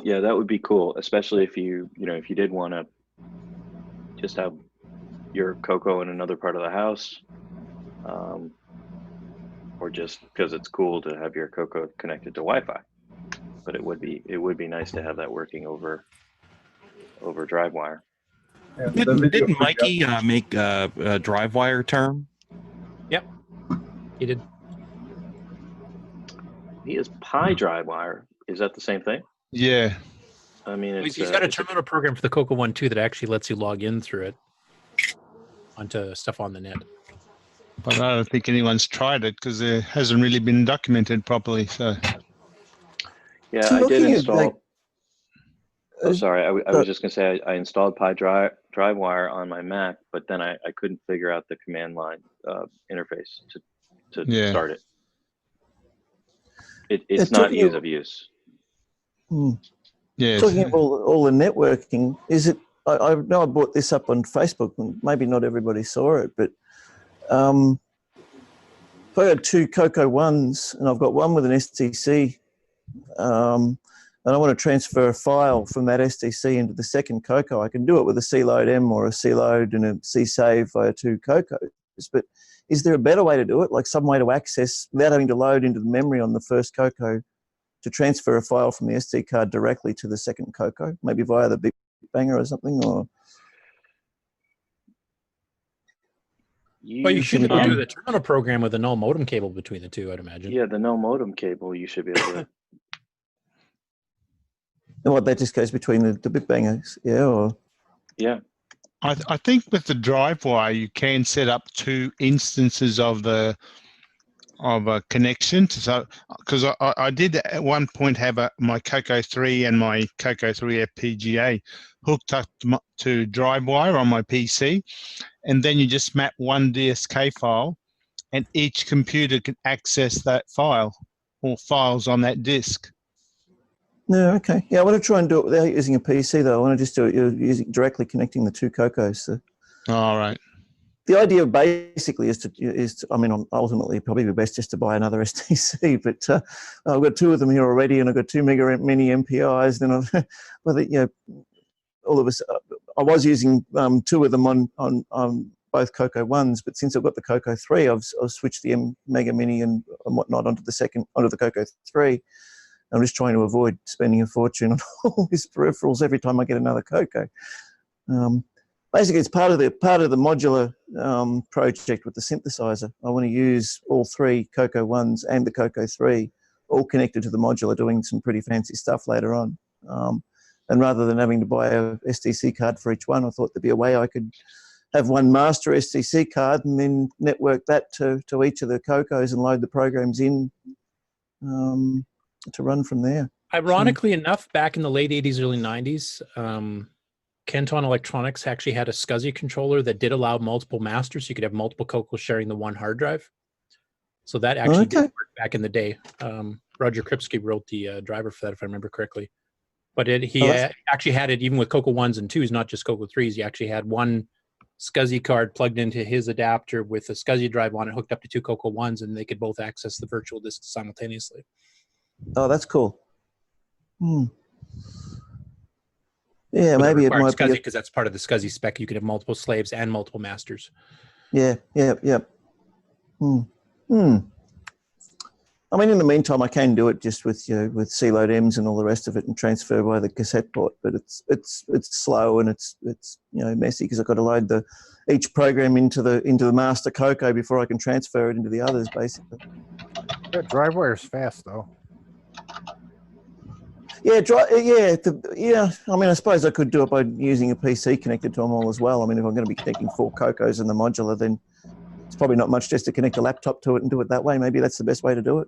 yeah, that would be cool, especially if you did want to just have your Coco in another part of the house, or just because it's cool to have your Coco connected to Wi-Fi. But it would be nice to have that working over drive wire. Didn't Mikey make a drive wire term? Yep, he did. He is Pi drive wire. Is that the same thing? Yeah. I mean, He's got a terminal program for the Coco One too that actually lets you log in through it onto stuff on the net. But I don't think anyone's tried it because it hasn't really been documented properly. So. Yeah, I did install. Oh, sorry. I was just going to say I installed Pi drive wire on my Mac, but then I couldn't figure out the command line interface to start it. It's not ease of use. Yeah. Talking of all the networking, is it? I know I brought this up on Facebook, and maybe not everybody saw it, but if I had two Coco ones, and I've got one with an STC, and I want to transfer a file from that STC into the second Coco, I can do it with a C-Load M or a C-Load and a C-Save via two Cocos. But is there a better way to do it, like some way to access without having to load into the memory on the first Coco to transfer a file from the SD card directly to the second Coco, maybe via the Big Banger or something? Or Well, you should be able to do the terminal program with a null modem cable between the two, I'd imagine. Yeah, the null modem cable, you should be able to. And what, that just goes between the Big Bangers, yeah? Or yeah. I think with the drive wire, you can set up two instances of the a connection. So, because I did at one point have my CoCo 3 and my CoCo 3 FPGA hooked up to DriveWire on my PC, and then you just map one DSK file, and each computer can access that file or files on that disk. No, okay. Yeah, I want to try and do it without using a PC, though. I want to just do it using directly connecting the two CoCos. So. All right. The idea basically is to, I mean, ultimately probably be best just to buy another STC, but I've got two of them here already, and I've got 2 mini MPIs. Then all of us, I was using 2 of them on both CoCo 1s, but since I've got the CoCo 3, I've switched the Mega Mini and whatnot onto the CoCo 3. I'm just trying to avoid spending a fortune on all these peripherals every time I get another CoCo. Basically, it's part of the modular project with the synthesizer. I want to use all 3 CoCo 1s and the CoCo 3 all connected to the modular, doing some pretty fancy stuff later on. And rather than having to buy a STC card for each one, I thought there'd be a way I could have one master STC card and then network that to each of the CoCos and load the programs in to run from there. Ironically enough, back in the late 80s, early 90s, Kenton Electronics actually had a SCSI controller that did allow multiple masters. You could have multiple CoCos sharing the one hard drive. So that actually did work back in the day. Roger Kripsky wrote the driver for that, if I remember correctly. But he actually had it even with CoCo 1s and 2s, not just CoCo 3s. He actually had one SCSI card plugged into his adapter with a SCSI drive on it, hooked up to 2 CoCo 1s, and they could both access the virtual disk simultaneously. Oh, that's cool. Yeah, maybe it might SCSI, because that's part of the SCSI spec. You could have multiple slaves and multiple masters. Yeah. I mean, in the meantime, I can do it just with with C-load M's and all the rest of it, and transfer by the cassette port. But it's slow and it's messy because I've got to load each program into the master CoCo before I can transfer it into the others, basically. Yeah, DriveWire's fast though. Yeah, I mean, I suppose I could do it by using a PC connected to them all as well. I mean, if I'm going to be connecting 4 CoCos in the modular, then it's probably not much just to connect a laptop to it and do it that way. Maybe that's the best way to do it.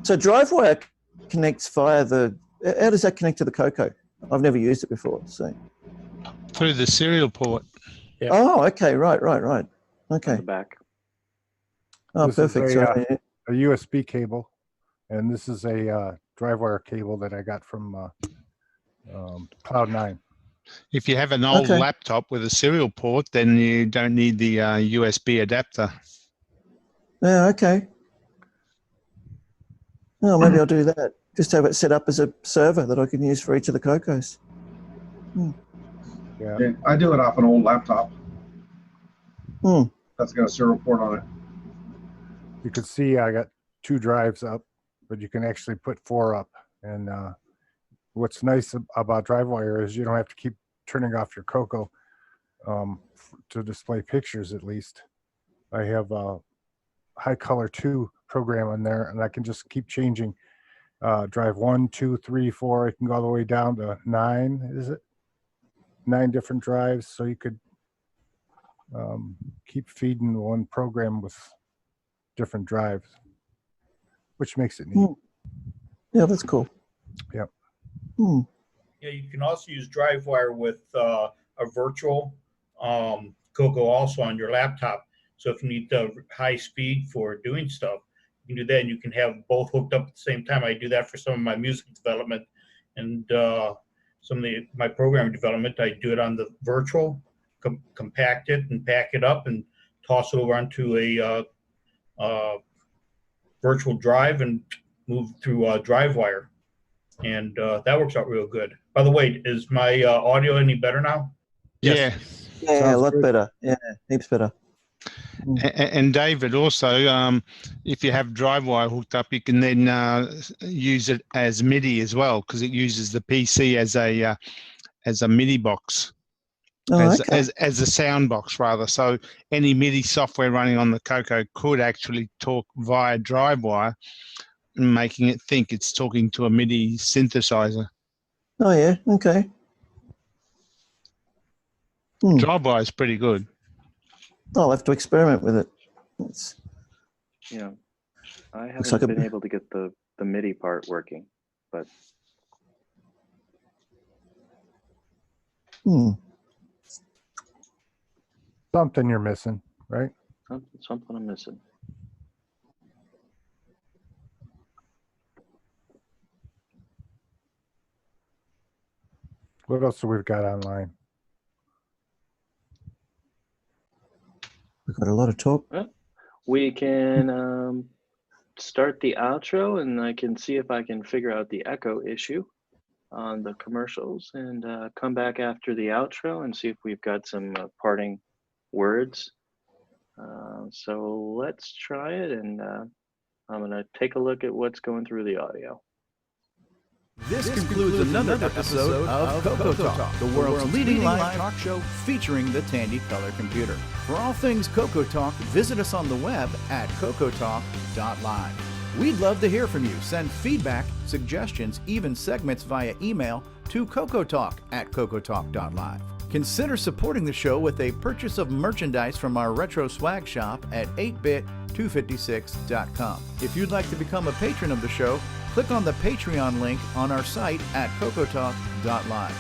So DriveWire connects via how does that connect to the CoCo? I've never used it before. So through the serial port. Yeah. Oh, okay, right. Okay. On the back. Oh, this perfect. Is a USB cable, and this is a DriveWire cable that I got from Cloud9. If you have an old laptop with a serial port, then you don't need the USB adapter. Yeah, okay. Oh, maybe I'll do that. Just have it set up as a server that I can use for each of the CoCos. Yeah, I do it off an old laptop. That's got a serial port on it. You can see I got 2 drives up, but you can actually put 4 up. And what's nice about DriveWire is you don't have to keep turning off your CoCo to display pictures, at least. I have a High Color 2 program in there, and I can just keep changing drive 1, 2, 3, 4. I can go all the way down to 9, is it? 9 different drives, so you could keep feeding one program with different drives, which makes it neat. Yeah, that's cool. Yep. Yeah, you can also use DriveWire with a virtual CoCo also on your laptop. So if you need the high speed for doing stuff, you can do that, and you can have both hooked up at the same time. I do that for some of my music development and some of my program development. I do it on the virtual, compact it and pack it up and toss it over onto a virtual drive and move through DriveWire, and that works out real good. By the way, is my audio any better now? Yeah. Yeah, a lot better. Yeah, heaps better. And David, also, if you have DriveWire hooked up, you can then use it as MIDI as well, because it uses the PC as a MIDI box. As a sound box, rather. So any MIDI software running on the CoCo could actually talk via DriveWire, making it think it's talking to a MIDI synthesizer. Oh, yeah. Okay. DriveWire is pretty good. I'll have to experiment with it. Yeah, I haven't like been able to get the MIDI part working, but Something you're missing, right? something I'm missing. What else do we've got online? We've got a lot of talk. We can start the outro, and I can see if I can figure out the echo issue on the commercials, and come back after the outro and see if we've got some parting words. So let's try it, and I'm going to take a look at what's going through the audio. This concludes another episode of CoCoTALK, the world's leading live talk show featuring the Tandy Color Computer. For all things CoCoTALK, visit us on the web at CoCoTalk.live. We'd love to hear from you. Send feedback, suggestions, even segments via email to CoCoTalk@CoCoTalk.live. Consider supporting the show with a purchase of merchandise from our retro swag shop at 8bit256.com. If you'd like to become a patron of the show, click on the Patreon link on our site at CoCoTalk.live.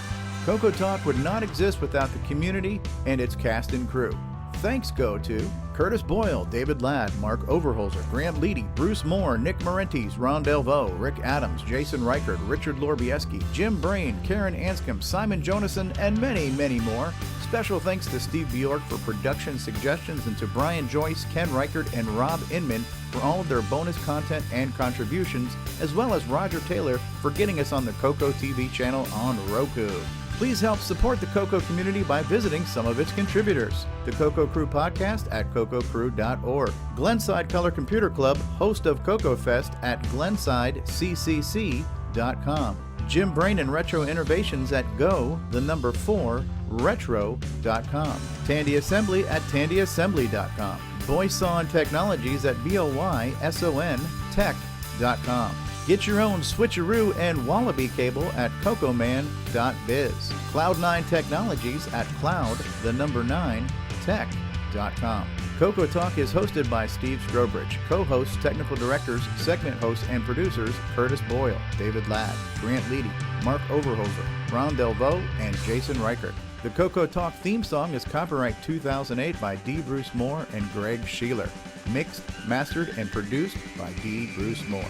CoCoTalk would not exist without the community and its cast and crew. Thanks go to Curtis Boyle, David Ladd, Mark Overholzer, Grant Leedy, Bruce Moore, Nick Marentes, Ron Delvaux, Rick Adams, Jason Reighard, Richard Lorbieski, Jim Brain, Karen Anscombe, Simon Jonassen, and many, many more. Special thanks to Steve Bjork for production suggestions and to Brian Joyce, Ken Reichert, and Rob Inman for all of their bonus content and contributions, as well as Roger Taylor for getting us on the Coco TV channel on Roku. Please help support the Coco community by visiting some of its contributors. The Coco Crew podcast at cococrew.org. Glenside Color Computer Club, host of Coco Fest at glensideccc.com. Jim Brain and Retro Innovations at go4retro.com. Tandy Assembly at tandyassembly.com. Boyson Technologies at boysontech.com. Get your own switcheroo and wallaby cable at CoCoMan.biz. Cloud9 Technologies at cloud9tech.com. CoCoTalk is hosted by Steve Strobridge. Co-hosts, technical directors, segment hosts, and producers Curtis Boyle, David Ladd, Grant Leedy, Mark Overholzer, Ron Delvaux, and Jason Reichert. The CoCoTalk theme song is copyright 2008 by D. Bruce Moore and Greg Sheeler. Mixed, mastered, and produced by D. Bruce Moore.